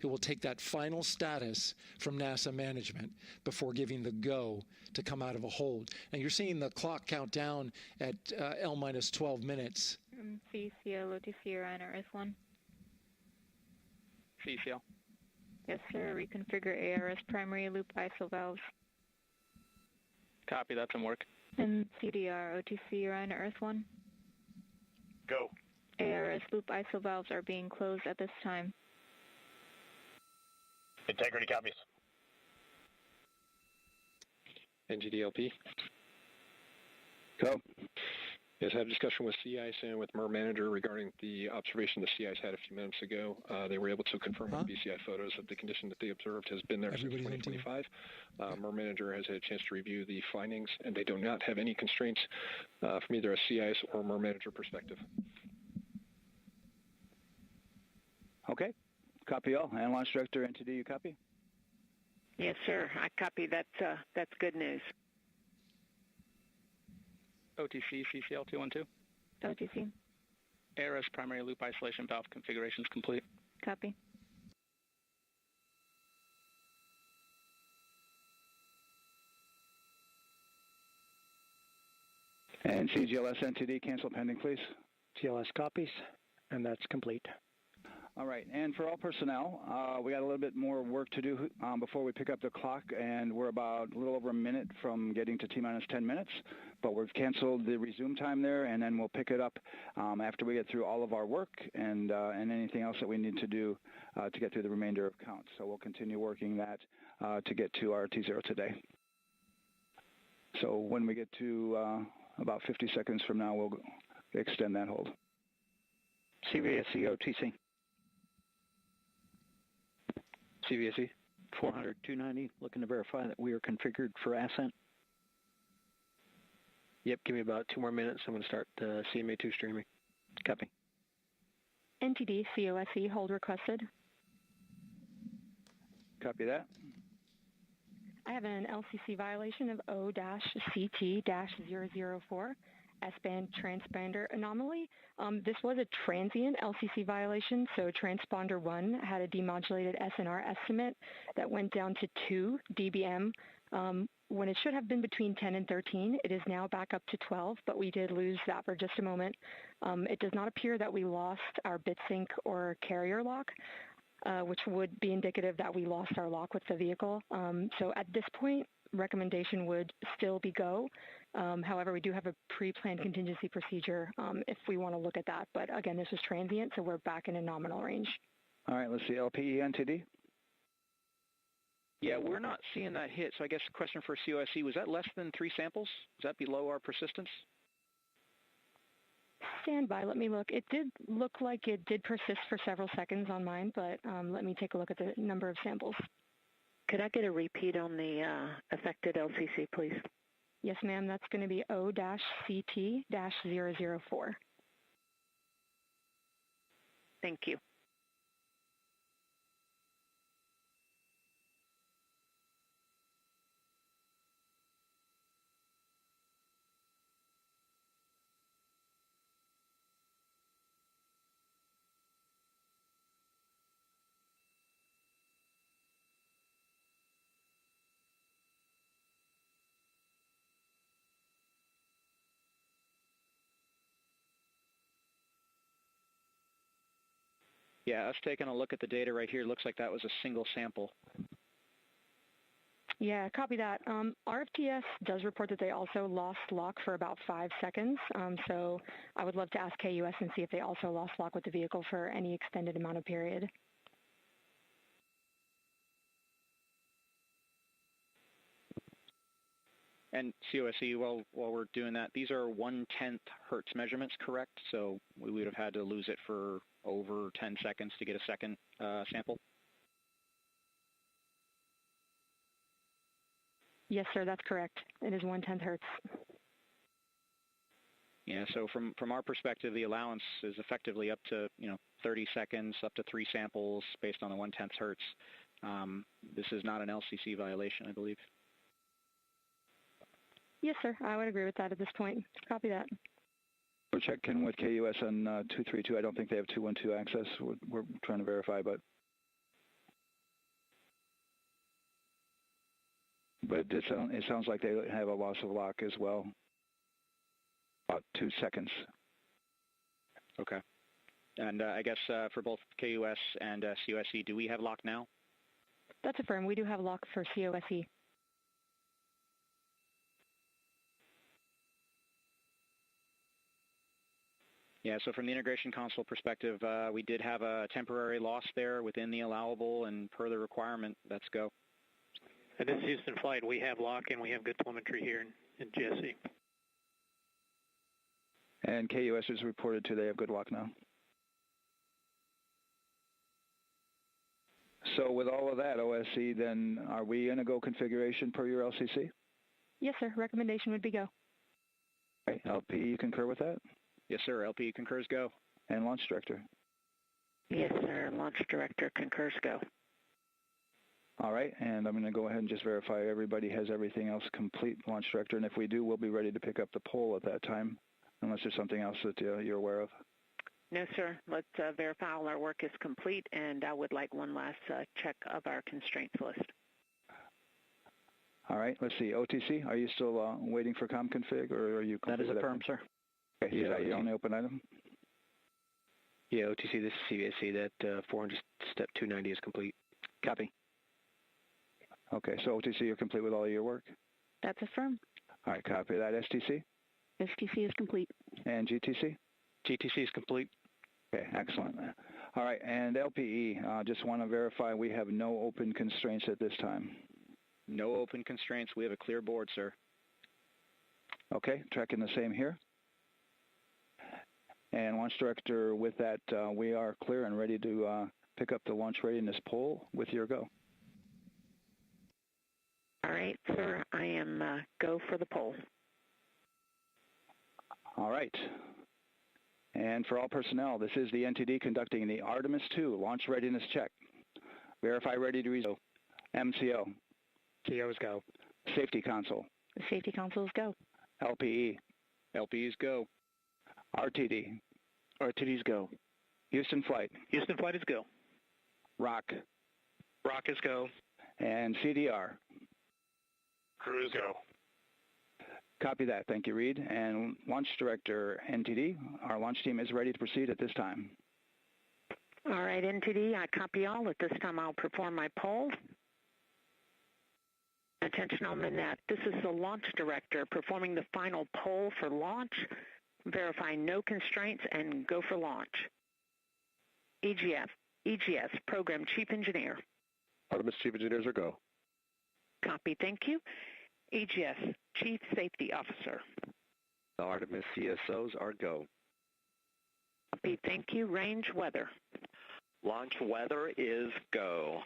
who will take that final status from NASA management before giving the go to come out of a hold. And you're seeing the clock count down at L minus 12 minutes. CCL, OTC, Orion, RS1. CCL. Yes, sir. Reconfigure ARS primary loop ISO valves. Copy, that's in work. And CDR, OTC, Orion, RS1. Go. ARS loop ISO valves are being closed at this time. Integrity copies. NGDLP. Go. Yes, I had a discussion with sea ice and with MER manager regarding the observation the sea ice had a few minutes ago. They were able to confirm with BCI photos that the condition that they observed has been there since 2025. MER manager has had a chance to review the findings, and they do not have any constraints from either a sea ice or MER manager perspective. Okay. Copy all. And Launch Director, NTD, you copy? Yes, sir. I copy. That's good news. OTC, CCL 212. OTC. ARS primary loop isolation valve configuration is complete. Copy. And CGLS NTD, cancel pending, please. GLS copies, and that's complete. All right, and for all personnel, we got a little bit more work to do before we pick up the clock, and we're about a little over a minute from getting to T-minus 10 minutes, but we've canceled the resume time there, and then we'll pick it up after we get through all of our work and anything else that we need to do to get through the remainder of count. So we'll continue working that to get to our T0 today. So when we get to about 50 seconds from now, we'll extend that hold. CVSE OTC. CVSE 400 290, looking to verify that we are configured for ascent. Yep, give me about 2 more minutes. I'm going to start CMA2 streaming. Copy. NTD, COSE, hold requested. Copy that. I have an LCC violation of O-CT-004, S-band transponder anomaly. This was a transient LCC violation, so transponder 1 had a demodulated SNR estimate that went down to 2 dBm when it should have been between 10 and 13. It is now back up to 12, but we did lose that for just a moment. It does not appear that we lost our bit sync or carrier lock, which would be indicative that we lost our lock with the vehicle. So at this point, recommendation would still be go. However, we do have a pre-planned contingency procedure if we want to look at that. But again, this is transient, so we're back in a nominal range. All right, let's see, LPE NTD. Yeah, we're not seeing that hit. So I guess the question for COSE, was that less than 3 samples? Is that below our persistence? Stand by, let me look. It did look like it did persist for several seconds on mine, but let me take a look at the number of samples. Could I get a repeat on the affected LCC, please? Yes, ma'am. That's going to be O-CT-004. Thank you. Yeah, us taking a look at the data right here, looks like that was a single sample. Yeah, copy that. RFTS does report that they also lost lock for about 5 seconds. So I would love to ask KUS and see if they also lost lock with the vehicle for any extended amount of period. And COSE, while we're doing that, these are 1/10 hertz measurements, correct? So we would have had to lose it for over 10 seconds to get a second sample? Yes, sir, that's correct. It is 1/10 hertz. Yeah, so from our perspective, the allowance is effectively up to 30 seconds, up to 3 samples based on the 1/10 hertz. This is not an LCC violation, I believe. Yes, sir. I would agree with that at this point. Copy that. We're checking with KUS on 232. I don't think they have 212 access. We're trying to verify, but it sounds like they have a loss of lock as well. About 2 seconds. Okay. And I guess for both KUS and COSE, do we have lock now? That's affirmed. We do have lock for COSE. Yeah, so from the integration console perspective, we did have a temporary loss there within the allowable, and per the requirement, let's go. This is Houston Flight. We have lock and we have good telemetry here in GSE. And KUS is reported to they have good luck now. So with all of that, OSC, then are we in a go configuration per your LCC? Yes, sir. Recommendation would be go. Okay. LPE, you concur with that? Yes, sir. LPE concurs go. And Launch Director? Yes, sir. Launch Director concurs go. All right, and I'm going to go ahead and just verify everybody has everything else complete, Launch Director, and if we do, we'll be ready to pick up the poll at that time, unless there's something else that you're aware of. No, sir. Let's verify all our work is complete, and I would like one last check of our constraints list. All right, let's see. OTC, are you still waiting for ComConfig, or are you complete? That is affirmed, sir. Okay, is that your only open item? Yeah, OTC, this is CVSC. That 400 step 290 is complete. Copy. Okay, so OTC, you're complete with all of your work? That's affirmed. All right, copy that. STC? STC is complete. And GTC? GTC is complete. Okay, excellent. All right, and LPE, just want to verify we have no open constraints at this time. No open constraints. We have a clear board, sir. Okay, tracking the same here. And Launch Director, with that, we are clear and ready to pick up the launch readiness poll with your go. All right, sir. I am go for the poll. All right. And for all personnel, this is the NTD conducting the Artemis II launch readiness check. Verify ready to resume. MCO. TOs go. Safety console. The safety consoles go. LPE. LPEs go. RTD. RTDs go. Houston flight. Houston flight is go. ROC. ROC is go. And CDR. Crews go. Copy that. Thank you, Reed. And Launch Director, NTD, our launch team is ready to proceed at this time. All right, NTD, I copy all. At this time, I'll perform my poll. Attention on the net. This is the Launch Director performing the final poll for launch, verifying no constraints, and go for launch. EGS, Program Chief Engineer. Artemis Chief Engineers are go. Copy, thank you. EGS, Chief Safety Officer. The Artemis CSOs are go. Copy, thank you. Range Weather. Launch weather is go.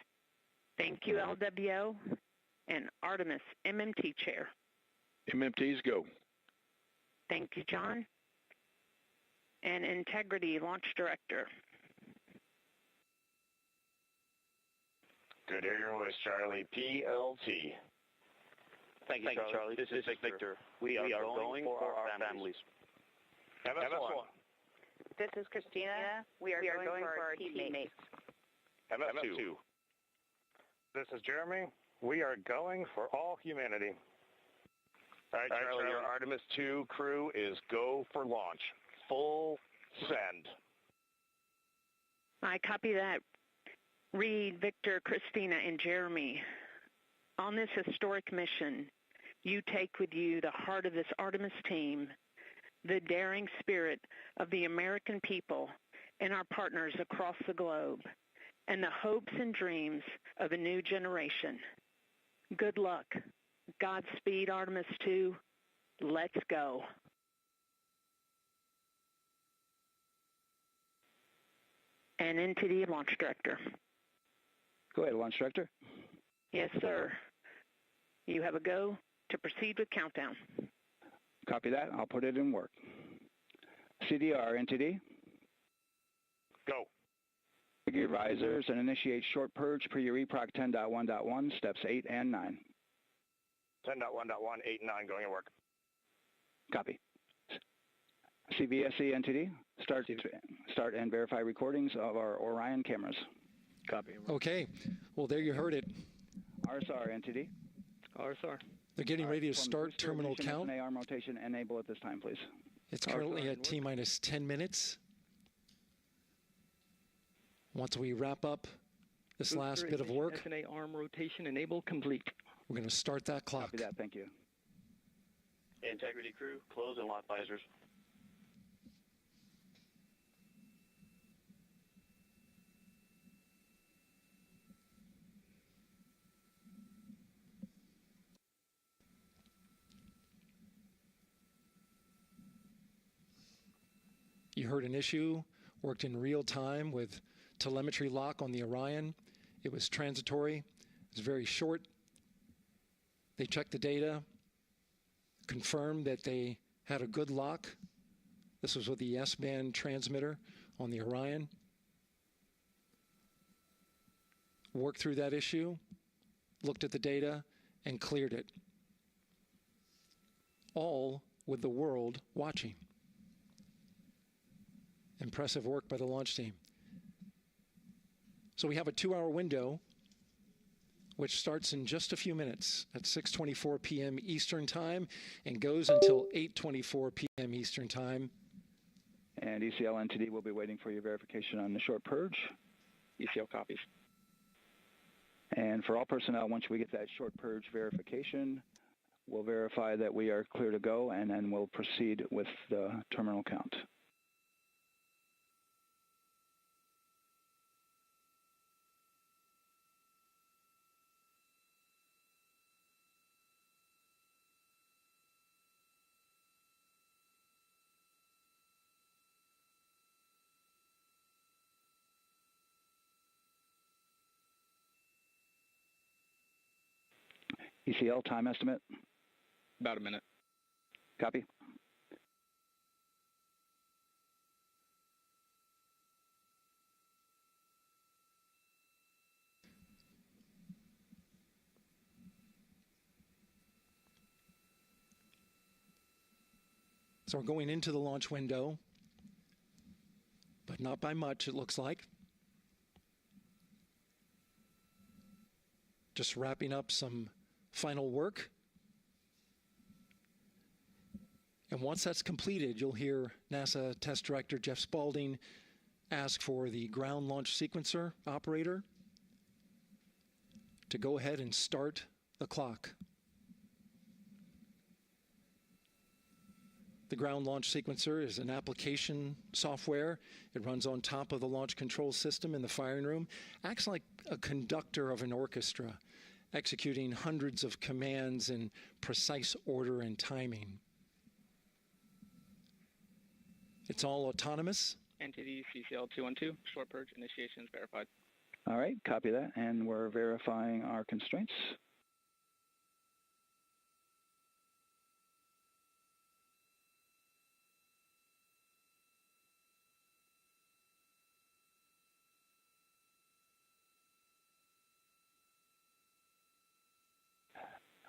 Thank you, LWO. And Artemis MMT Chair. MMTs go. Thank you, John. And Integrity Launch Director. Good Airways, Charlie. PLT. Thank you, Charlie. This is Victor. We are going for our families. MS1. This is Christina. We are going for our teammates. MS2. This is Jeremy. We are going for all humanity. All right, Charlie, your Artemis 2 crew is go for launch. Full send. I copy that. Reed, Victor, Christina, and Jeremy. On this historic mission, you take with you the heart of this Artemis team, the daring spirit of the American people and our partners across the globe, and the hopes and dreams of a new generation. Good luck. Godspeed, Artemis 2. Let's go. And NTD Launch Director. Go ahead, Launch Director. Yes, sir. You have a go to proceed with countdown. Copy that. I'll put it in work. CDR, NTD. Go. Your risers and initiate short purge per your EPROC 10.1.1, steps 8 and 9. 10.1.1, 8 and 9 going to work. Copy. CVSC NTD, start and verify recordings of our Orion cameras. Copy. Okay. Well, there you heard it. RSR NTD. RSR. They're getting ready to start terminal count. SNA arm rotation enable at this time, please. It's currently at T-minus 10 minutes. Once we wrap up this last bit of work, SNA arm rotation enable complete. we're going to start that clock. Copy that. Thank you. Integrity crew, close and lock visors. You heard an issue, worked in real time with telemetry lock on the Orion. It was transitory. It was very short. They checked the data, confirmed that they had a good lock. This was with the S-band transmitter on the Orion. Worked through that issue, looked at the data, and cleared it. All with the world watching. Impressive work by the launch team. So we have a 2-hour window, which starts in just a few minutes at 6:24 p.m. Eastern Time and goes until 8:24 p.m. Eastern Time. And ECL NTD will be waiting for your verification on the short purge. ECL copies. And for all personnel, once we get that short purge verification, we'll verify that we are clear to go, and then we'll proceed with the terminal count. ECL time estimate? About a minute. Copy. So we're going into the launch window, but not by much, it looks like. Just wrapping up some final work. And once that's completed, you'll hear NASA Test Director Jeff Spaulding ask for the ground launch sequencer operator to go ahead and start the clock. The ground launch sequencer is an application software. It runs on top of the launch control system in the firing room, acts like a conductor of an orchestra, executing hundreds of commands in precise order and timing. It's all autonomous. NTD CCL 212, short purge initiation is verified. All right, copy that, and we're verifying our constraints.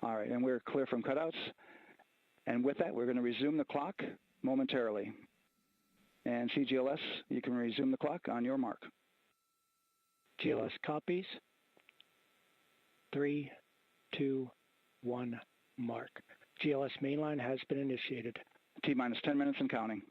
All right, and we're clear from cutouts. And with that, we're going to resume the clock momentarily. And CGLS, you can resume the clock on your mark. GLS copies. 3, 2, 1, mark. GLS mainline has been initiated. T-minus 10 minutes and counting.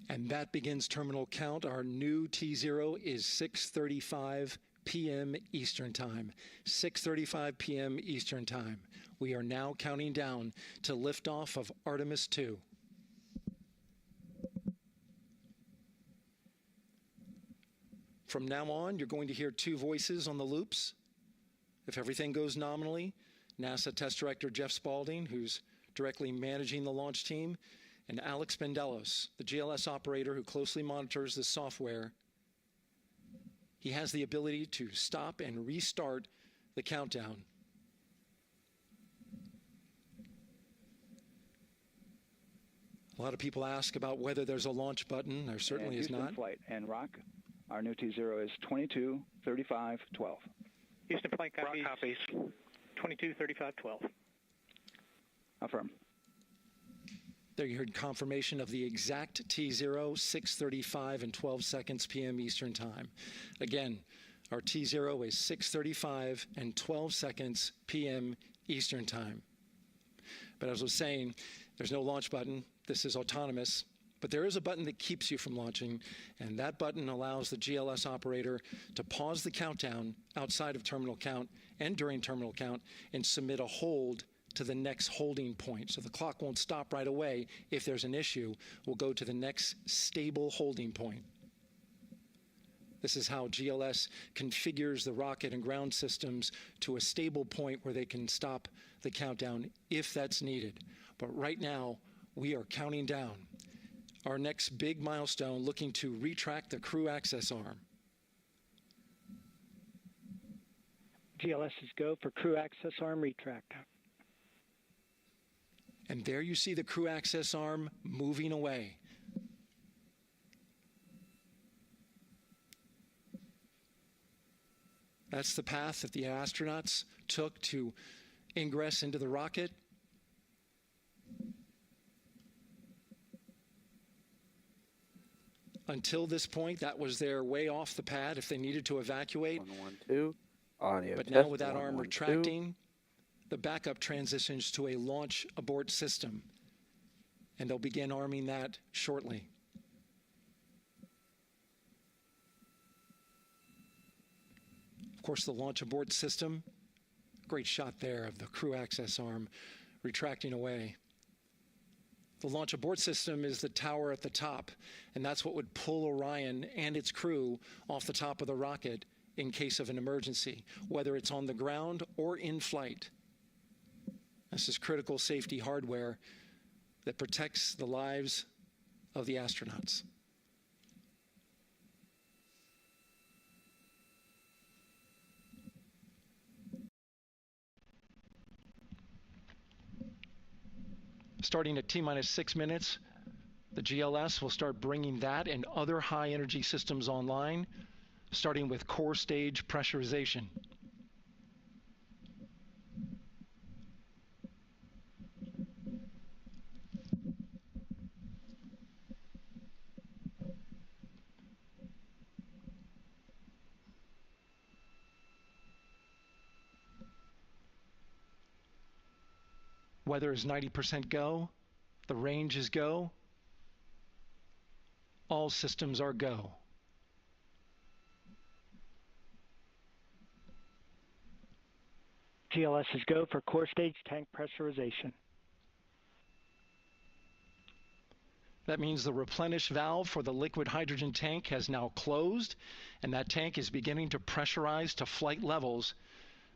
And that begins terminal count. Our new T0 is 6:35 p.m. Eastern Time. 6:35 p.m. Eastern Time. We are now counting down to liftoff of Artemis 2. From now on, you're going to hear two voices on the loops. If everything goes nominally, NASA Test Director Jeff Spaulding, who's directly managing the launch team, and Alex Bendelos, the GLS operator who closely monitors the software. He has the ability to stop and restart the countdown. A lot of people ask about whether there's a launch button. There certainly is not. Flight and Rock, our new T0 is 22:35:12. Houston flight copies. Rock copies. 22:35:12. Affirm. There you heard confirmation of the exact T0, 6:35 and 12 seconds p.m. Eastern Time. Again, our T0 is 6:35 and 12 seconds p.m. Eastern Time. But as I was saying, there's no launch button. This is autonomous. But there is a button that keeps you from launching, and that button allows the GLS operator to pause the countdown outside of terminal count and during terminal count and submit a hold to the next holding point. So the clock won't stop right away. If there's an issue, we'll go to the next stable holding point. This is how GLS configures the rocket and ground systems to a stable point where they can stop the countdown if that's needed. But right now, we are counting down our next big milestone, looking to retract the crew access arm. GLS is go for crew access arm retract. And there you see the crew access arm moving away. That's the path that the astronauts took to ingress into the rocket. Until this point, that was their way off the pad if they needed to evacuate. 1, 1, 2. Audio but test. now with that 1, arm 1, retracting, the backup transitions to a launch abort system. And they'll begin arming that shortly. Of course, the launch abort system, great shot there of the crew access arm retracting away. The launch abort system is the tower at the top, and that's what would pull Orion and its crew off the top of the rocket in case of an emergency, whether it's on the ground or in flight. This is critical safety hardware that protects the lives of the astronauts. Starting at T-minus 6 minutes, the GLS will start bringing that and other high-energy systems online, starting with core stage pressurization. Weather is 90% go. The range is go. All systems are go. GLS is go for core stage tank pressurization. That means the replenish valve for the liquid hydrogen tank has now closed, and that tank is beginning to pressurize to flight levels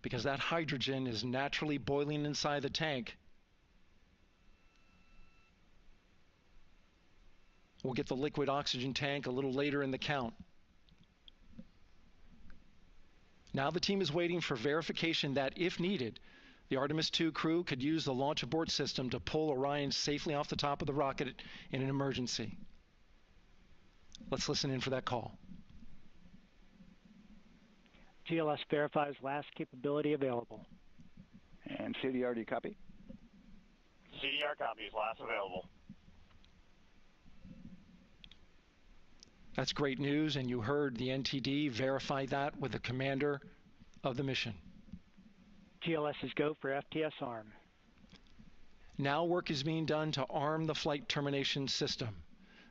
because that hydrogen is naturally boiling inside the tank. We'll get the liquid oxygen tank a little later in the count. Now the team is waiting for verification that, if needed, the Artemis II crew could use the launch abort system to pull Orion safely off the top of the rocket in an emergency. Let's listen in for that call. GLS verifies last capability available. And CDR, do you copy? CDR copies, last available. That's great news, and you heard the NTD verify that with the commander of the mission. GLS is go for FTS arm. Now work is being done to arm the flight termination system.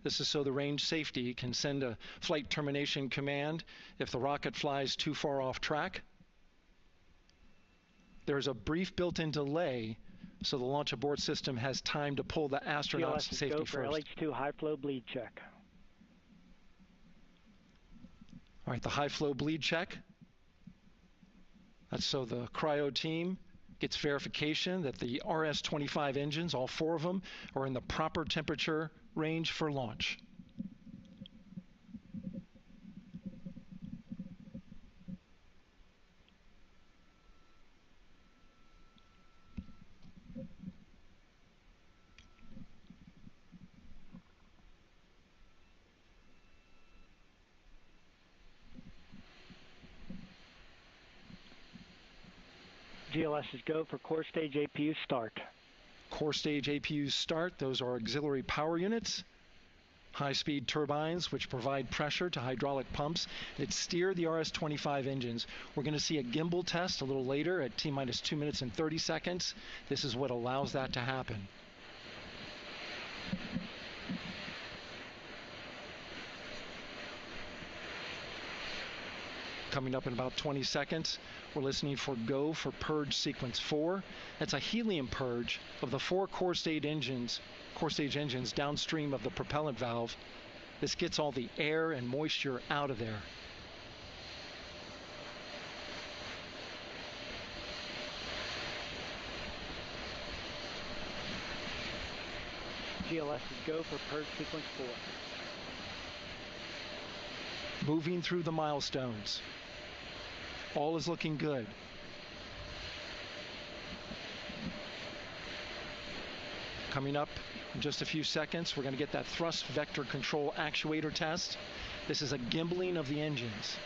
This is so the range safety can send a flight termination command if the rocket flies too far off track. There's a brief built-in delay, so the launch abort system has time to pull the astronauts to safety GLS is go for first. LH2 high flow bleed check. All right, the high flow bleed check. That's so the cryo team gets verification that the RS-25 engines, all 4 of them, are in the proper temperature range for launch. GLS is go for core stage APU start. Core stage APUs start. Those are auxiliary power units, high-speed turbines which provide pressure to hydraulic pumps that steer the RS-25 engines. We're going to see a gimbal test a little later at T-minus 2 minutes and 30 seconds. This is what allows that to happen. Coming up in about 20 seconds, we're listening for go for purge sequence 4. That's a helium purge of the 4 core stage engines downstream of the propellant valve. This gets all the air and moisture out of there. GLS is go for purge sequence 4. Moving through the milestones. All is looking good. Coming up in just a few seconds, we're going to get that thrust vector control actuator test. This is a gimbaling of the engines.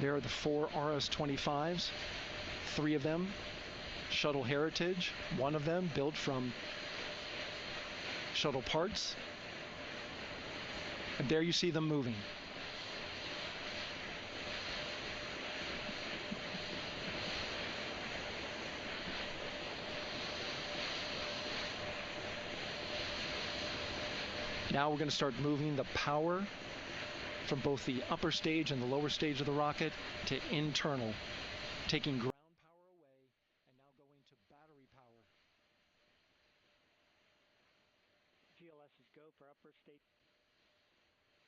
There are the 4 RS-25s, 3 of them Shuttle Heritage, 1 of them built from shuttle parts. And there you see them moving. Now we're going to start moving the power from both the upper stage and the lower stage of the rocket to internal, taking ground power away and now going to battery power. GLS is go for upper stage.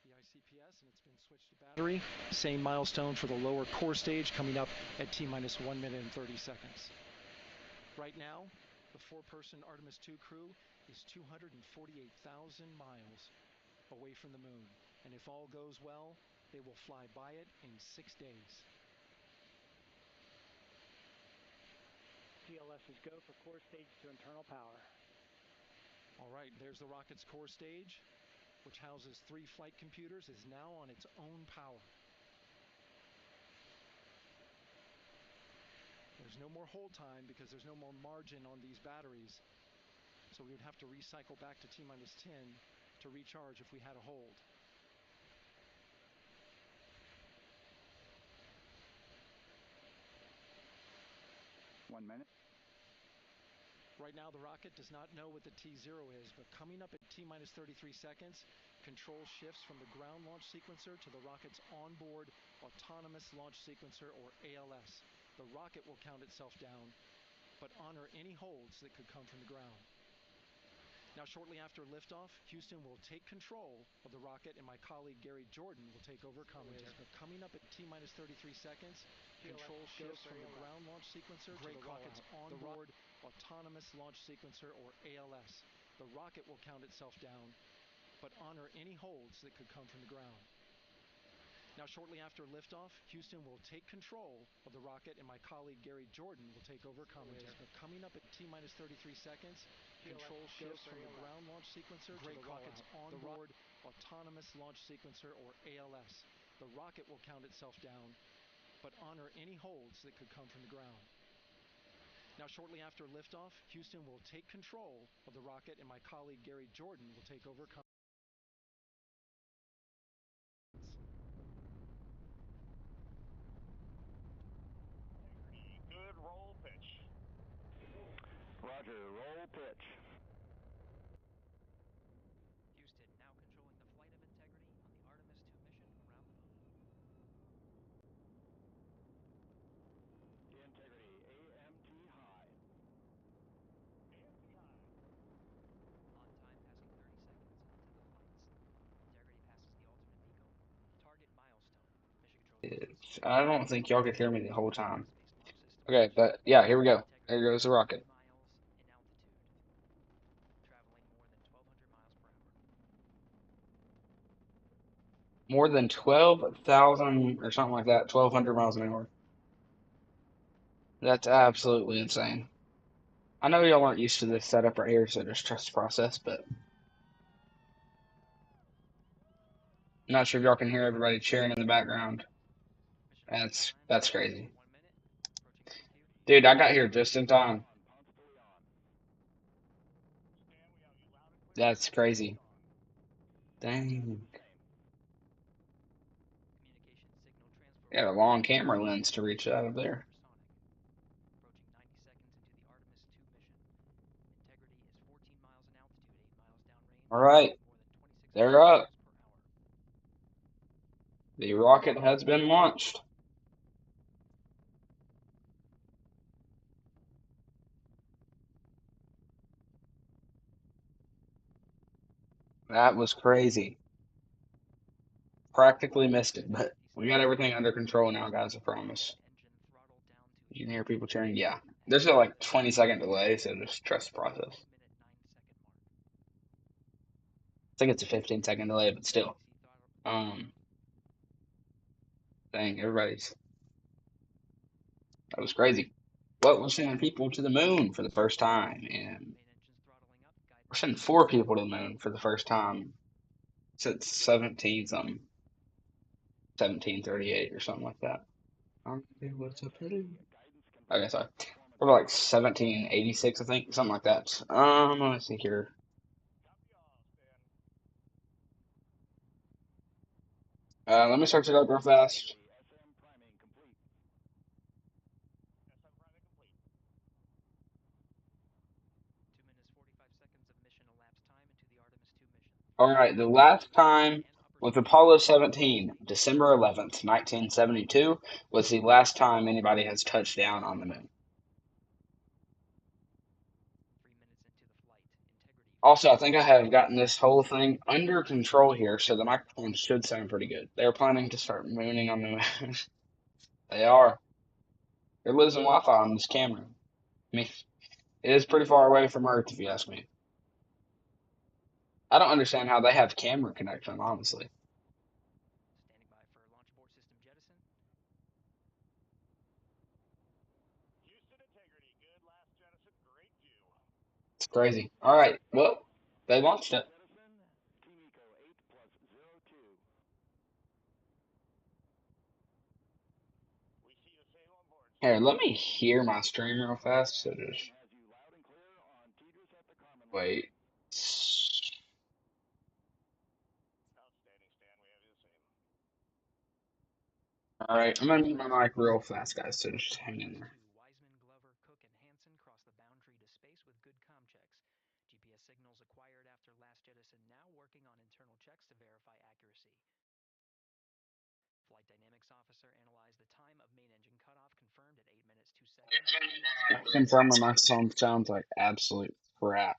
The ICPS, and it's been switched to battery. Same milestone for the lower core stage coming up at T-minus 1 minute and 30 seconds. Right now, the 4-person Artemis 2 crew is 248,000 miles away from the moon. And if all goes well, they will fly by it in 6 days. GLS is go for core stage to internal power. All right, there's the rocket's core stage, which houses 3 flight computers, is now on its own power. There's no more hold time because there's no more margin on these batteries. So we would have to recycle back to T-minus 10 to recharge if we had a hold. One minute. Right now, the rocket does not know what the T0 is, but coming up at T-minus 33 seconds, control shifts from the ground launch sequencer to the rocket's onboard autonomous launch sequencer, or ALS. The rocket will count itself down, but honor any holds that could come from the ground. Now, shortly after liftoff, Houston will take control of the rocket, and my colleague Gary Jordan will take over commentary. But coming up at T-minus 33 seconds, control shifts from the ground launch sequencer to the rocket's onboard autonomous launch sequencer, or ALS. The rocket will count itself down, but honor any holds that could come from the ground. Now, shortly after liftoff, Houston will take control of the rocket, and my colleague Gary Jordan will take over commentary. But coming up at T-minus 33 seconds, control shifts from the ground launch sequencer to the rocket's onboard autonomous launch sequencer, or ALS. The rocket will count itself down, but honor any holds that could come from the ground. Now, shortly after liftoff, Houston will take control of the rocket, and my colleague Gary Jordan will take over commentary. Good roll pitch. Roger, roll pitch. Houston now controlling the flight of integrity on the Artemis 2 mission around the moon. Integrity, AMT high. AMT high. On time passing 30 seconds into the flights. Integrity passes the alternate beacon. Target milestone. Mission control. I don't think y'all could hear me the whole time. Okay, but yeah, here we go. There goes the rocket. More than 12,000 or something like that, 1,200 miles an hour. That's absolutely insane. I know y'all aren't used to this setup right here, so just trust the process, but I'm not sure if y'all can hear everybody cheering in the background. That's crazy. Dude, I got here just in time. That's crazy. Dang. Got a long camera lens to reach out of there. Approaching 90 seconds into the Artemis 2 mission. Integrity is 14 miles in altitude, 8 miles downrange. All right, they're up. The rocket has been launched. That was crazy. Practically missed it, but We got everything under control now, guys, I promise. You can hear people cheering? Yeah. There's a like 20-second delay, so just trust the process. I think it's a 15-second delay, but still. Dang, everybody's. That was crazy. Well, we're sending people to the moon for the first time, and we're sending 4 people to the moon for the first time since 17 something, 1738 or something like that. What's up, okay, sorry. Probably like 1786, I think, something like that. Let me see here. Let me search it up real fast. All right, the last time with Apollo 17, December 11th, 1972, was the last time anybody has touched down on the moon. Also, I think I have gotten this whole thing under control here, so the microphone should sound pretty good. They're planning to start mooning on the moon. They are. They're losing Wi-Fi on this camera. I mean, it is pretty far away from Earth, if you ask me. I don't understand how they have camera connection, honestly. It's crazy. All right, well, they launched it. Here, let me hear my stream real fast. So just wait. All right, I'm gonna mute my mic real fast, guys. So just hang in there. Confirm my microphone sounds like absolute crap.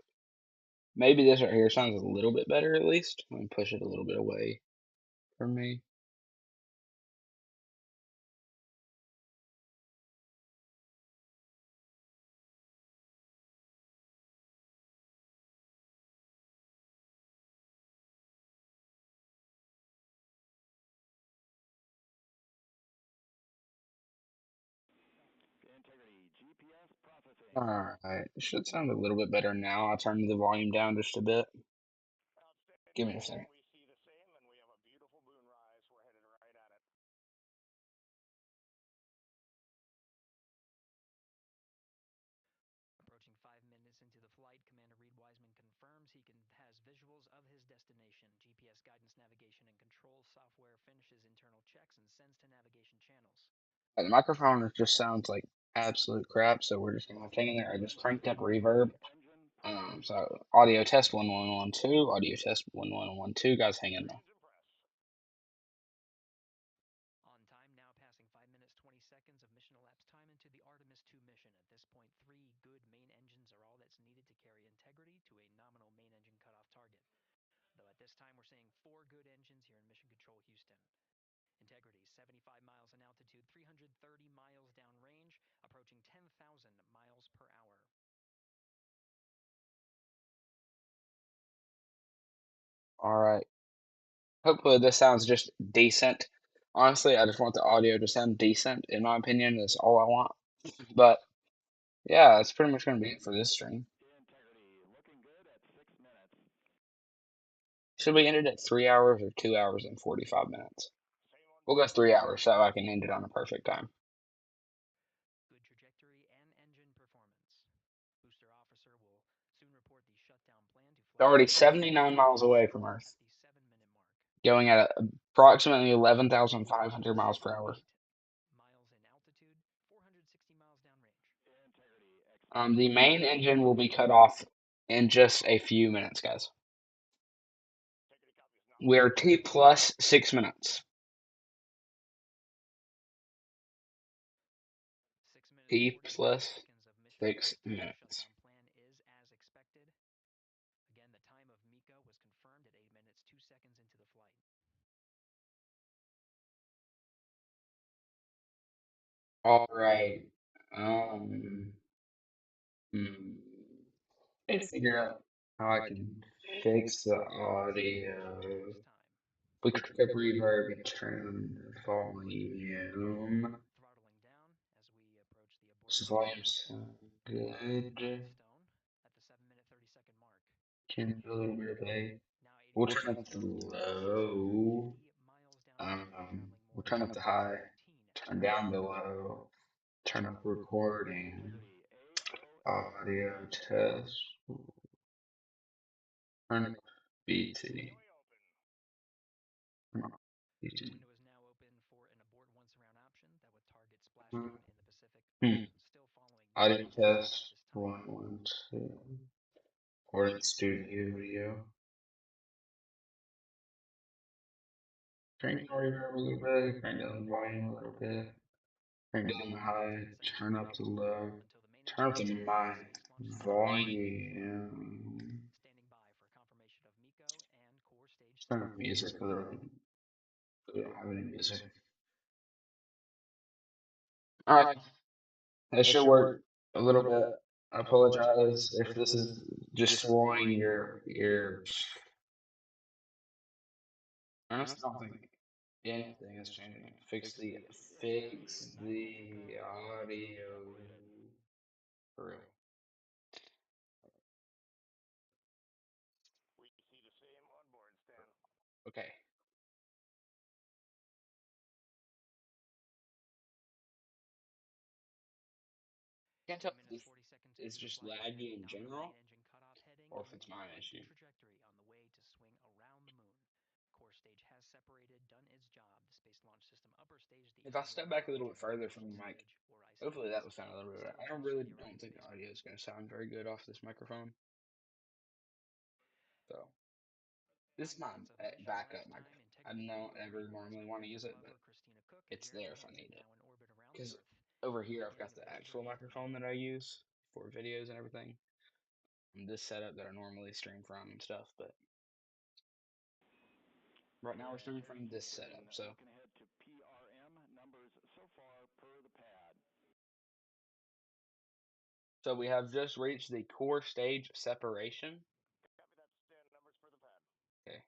Maybe this right here sounds a little bit better at least. Let me push it a little bit away from me. Alright, it should sound a little bit better now. I'll turn the volume down just a bit. Give me a second. The microphone just sounds like absolute crap, so we're just gonna have to hang in there. I just cranked up reverb. So audio test 1 1 1 2, audio test 1 1 1 2. Guys, hang in there. All right. Hopefully this sounds just decent. Honestly, I just want the audio to sound decent. In my opinion, that's all I want. But yeah, that's pretty much gonna be it for this stream. Should we end it at 3 hours or 2 hours and 45 minutes? We'll go 3 hours so I can end it on a perfect time. It's already 79 miles away from Earth, going at approximately 11,500 miles per hour. The main engine will be cut off in just a few minutes, guys. We are T plus 6 minutes. T plus 6 minutes. All right. Um, hmm. I figure out how I can fix the audio. We could pick up reverb and turn the volume. So volume sound good. Can do a little bit of a. We'll turn up the low. We'll turn up the high. Turn down the low. Turn up recording. Audio test. Turn up BT. Come on, BT. Audio test. 1, 1, 2. Recording studio video. Crank the reverb a little bit. Crank down the volume a little bit. Crank down the high. Turn up the low. Turn up the mic volume. Turn up music because we don't have any music. Alright, that should work a little bit. I apologize if this is destroying your ears. I honestly don't think anything is changing. Fix the audio for real. Okay. Can't tell if this is just laggy in general or if it's my issue. If I step back a little bit further from the mic, hopefully that will sound a little bit better. I don't think the audio is going to sound very good off this microphone. So, this is my backup microphone. I don't ever normally want to use it, but it's there if I need it. Because over here I've got the actual microphone that I use for videos and everything. And this setup that I normally stream from and stuff, but right now we're streaming from this setup, so. So we have just reached the core stage separation. Okay.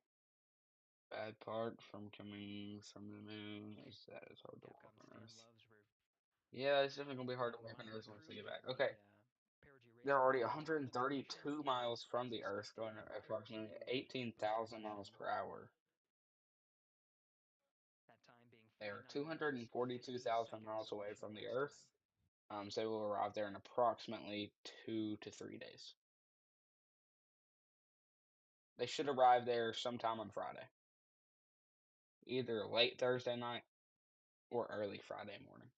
Bad part from coming from the moon is that it's hard to walk on Earth. Yeah, it's definitely gonna be hard to walk on Earth once they get back. Okay. They're already 132 miles from the Earth, going at approximately 18,000 miles per hour. They are 242,000 miles away from the Earth. So they will arrive there in approximately 2 to 3 days. They should arrive there sometime on Friday. Either late Thursday night or early Friday morning.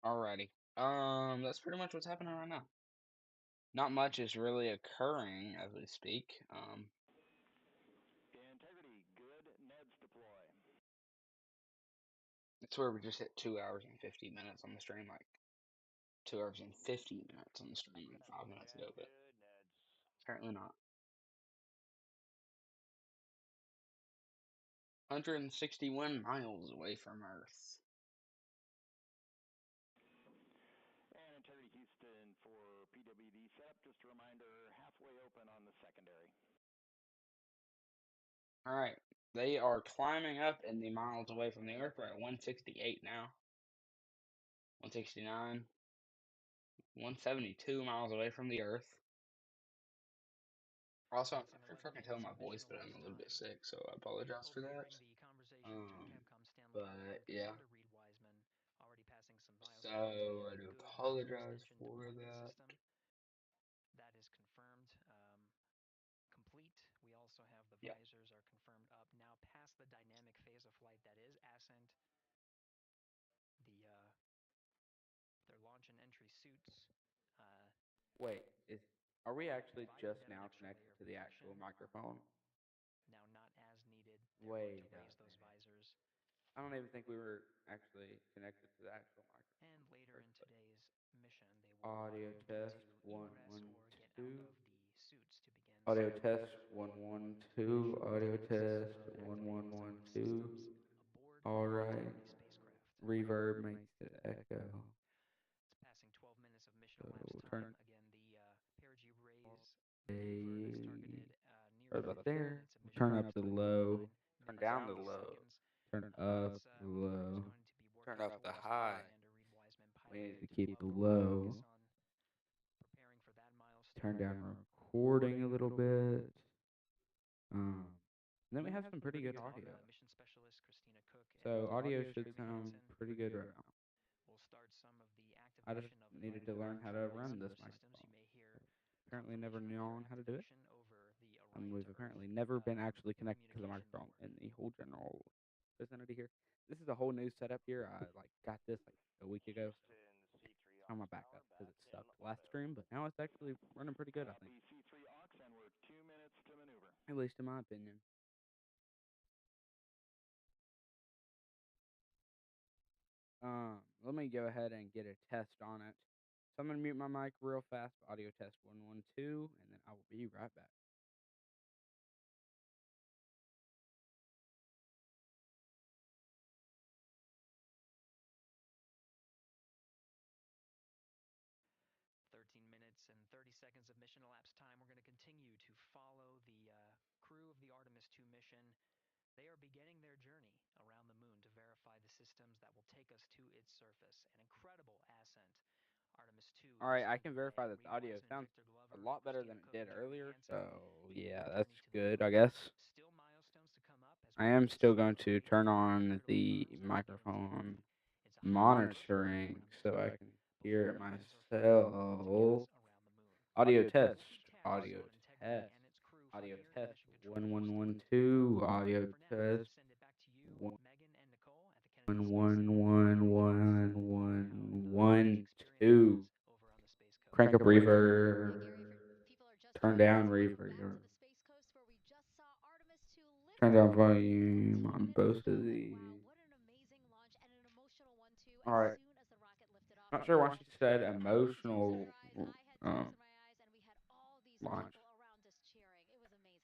Alrighty. That's pretty much what's happening right now. Not much is really occurring as we speak. It's where we just hit 2 hours and 50 minutes on the stream, like 2 hours and 50 minutes on the stream like 5 minutes ago, but apparently not. 161 miles away from Earth. And Integrity Houston for PWD setup. Just a reminder, halfway open on the secondary. Alright, they are climbing up in the miles away from the Earth. We're at 168 now. 169. 172 miles away from the Earth. Also, I'm not sure if I can tell my voice, but I'm a little bit sick, so I apologize for that. But yeah. So I do apologize for that. That is confirmed. Complete. We also have the visors are confirmed up now past the dynamic phase of flight that is ascent. Their launch and entry suits. Wait, are we actually just now connected to the actual microphone? Now not as needed. Wait. To raise those visors. I don't even think we were actually connected to the actual microphone. And later in today's mission, they will Audio need test to one egress one or get out two. of the suits to begin Audio some test 112. Audio test 1112. aboard All the right. Discovery spacecraft. Reverb makes it echo. It's passing 12 minutes of mission So elapsed we'll turn time. Again, the perigee rays maneuver is targeted near right about 30 there. minutes of We'll mission turn up elapsed the time, low. 9 Turn minutes down and the 8 low. seconds. Turn up This the maneuver is low. going to be working Turn up the towards high. Commander Reed Wiseman We need to piloted keep the level low. focus on preparing for that milestone. Turn down recording a little bit. Then we have some pretty good audio. Mission specialist Christina Cook So and audio Andrew should sound Hansen pretty good right now. will start some of the I just activation of needed to learn how to run this systems. You microphone. may hear Apparently never known how to do it. over the And we've apparently never been actually connected to the microphone in the whole general vicinity here. This is a whole new setup here. I got this like a week ago. So on my backup because it sucked last stream, but now it's actually running pretty good, I think. At least in my opinion. Let me go ahead and get a test on it. So I'm gonna mute my mic real fast. Audio test 112, and then I will be right back. 13 minutes and 30 seconds of mission elapsed time. We're going to continue to follow the crew of the Artemis 2 mission. They are beginning their journey around the moon to verify the systems that will take us to its surface. An incredible ascent. Artemis 2. All right, I can verify that the audio sounds a lot better than it did earlier. So yeah, that's good, I guess. Still milestones to come up. I am still going to turn on the microphone monitoring so I can hear it myself. Audio test. Audio test. Audio test. 1112. Audio test. 111112. Crank up reverb. Turn down reverb. Turn down volume on both of these. Alright. Not sure why she said emotional launch.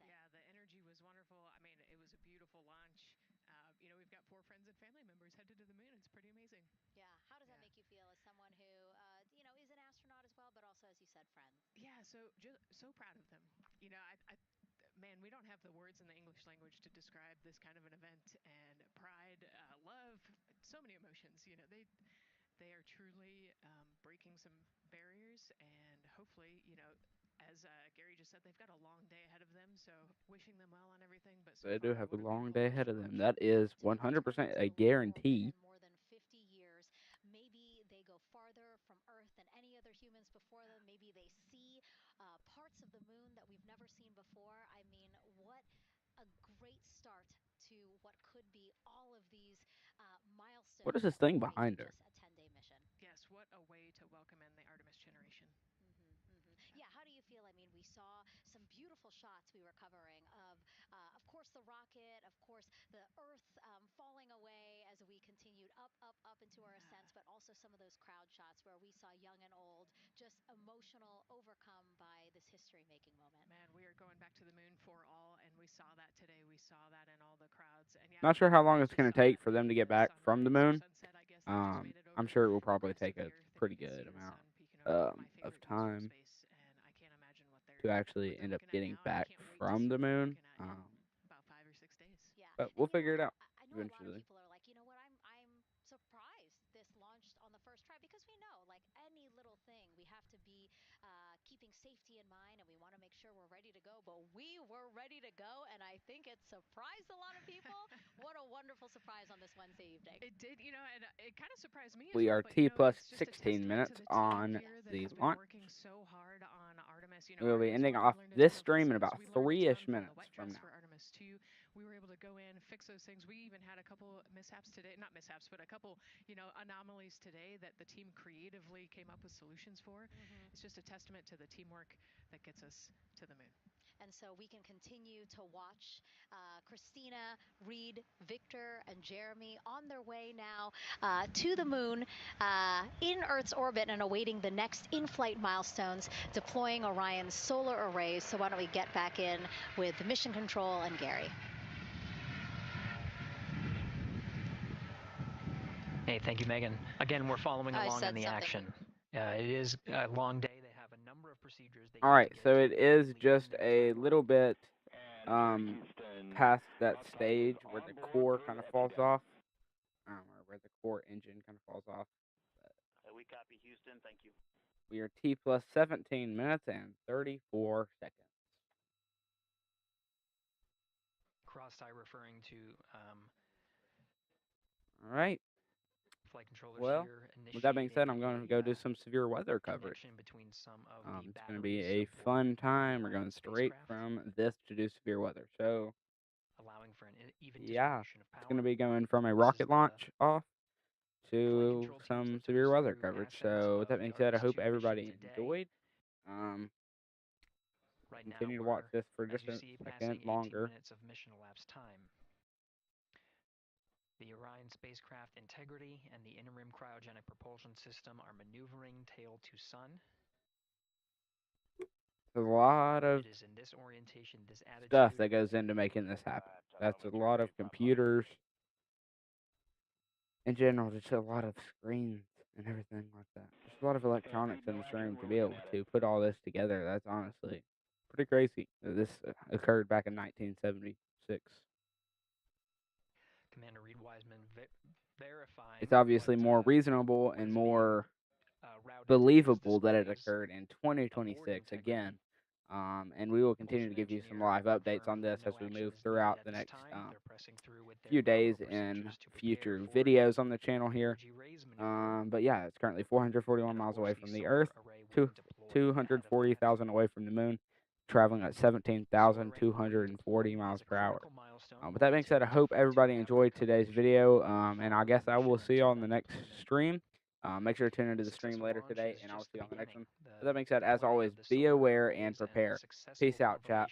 Yeah, the energy was wonderful. I mean, it was a beautiful launch. We've got 4 friends and family members headed to the moon. It's pretty amazing. Yeah. How does that make you feel as someone who, is an astronaut as well, but also, as you said, friends? Yeah, so proud of them. Man, we don't have the words in the English language to describe this kind of an event, and pride, love, so many emotions. They are truly breaking some barriers, and hopefully, as Gary just said, they've got a long day ahead of them. So wishing them well on everything. But so They do far, have a what long beautiful day ahead of them. That is 100% a guarantee. More than 50 years. Maybe they go farther from Earth than any other humans before them. Maybe they see parts of the moon that we've never seen before. I mean, what a great start to what could be all of these milestones. What is this thing behind her? A 10-day mission. Yes, what a way to welcome in the Artemis generation. Yeah, how do you feel? I mean, we saw some beautiful shots we were covering of course, the rocket, of course, the Earth falling away as we continued up into our ascents, but also some of those crowd shots where we saw young and old, just emotional, overcome by this history-making moment. Man, we are going back to the moon for all, and we saw that today. We saw that in all the crowds. And yeah, Not sure how long it's going to take for them to get back from the moon. I'm sure it will probably take a pretty good amount of time to actually end up getting back from the moon. About 5 or 6 days. Yeah. But we'll figure it out I know eventually. a lot of people are like, you know what, I'm surprised this launched on the first try, because we know, like any little thing, we have to be keeping safety in mind, and we want to make sure we're ready to go. But we were ready to go, and I think it surprised a lot of people. What a wonderful surprise on this Wednesday evening. It did, and it kind of surprised me. We are T plus 16 minutes on the launch. Working so hard on Artemis. We will be ending off this stream in about 3-ish minutes from now. For Artemis 2, we were able to go in, fix those things. We even had a couple mishaps today, not mishaps, but a couple, anomalies today that the team creatively came up with solutions for. It's just a testament to the teamwork that gets us to the moon. And so we can continue to watch Christina, Reed, Victor, and Jeremy on their way now to the moon in Earth's orbit and awaiting the next in-flight milestones, deploying Orion's solar arrays. So why don't we get back in with Mission Control and Gary. Hey, thank you, Megan. Again, we're following along on the action. It is a long day. They have a number of procedures. All right, so it is just a little bit past that stage where the core kind of falls off, or where the core engine kind of falls off. We copy, Houston. Thank you. We are T plus 17 minutes and 34 seconds. Cross-tie referring to all right. Flight controllers well, here. With that being said, I'm going to go do some severe weather coverage. It's going to be a fun time. We're going straight from this to do severe weather. So, allowing for an even yeah, distribution of power. It's going to be going from a rocket launch off to some severe weather coverage. So, with that being said, I hope everybody enjoyed. Continue to watch this for just a second longer. Minutes of mission elapsed time. The Orion spacecraft integrity and the inner rim cryogenic propulsion system are maneuvering tail to sun. There's a lot of stuff that goes into making this happen. That's a lot of computers. In general, just a lot of screens and everything like that. There's a lot of electronics in this room to be able to put all this together. That's honestly pretty crazy. This occurred back in 1976. Commander Reed Wiseman verifying. It's obviously more reasonable and more believable that it occurred in 2026 again. And we will continue to give you some live updates on this as we move throughout the next few days in future videos on the channel here. But yeah, it's currently 441 miles away from the Earth, 240,000 away from the moon, traveling at 17,240 miles per hour. With that being said, I hope everybody enjoyed today's video, and I guess I will see you on the next stream. Make sure to tune into the stream later today, and I'll see you on the next one. With that being said, as always, be aware and prepare. Peace out, chat.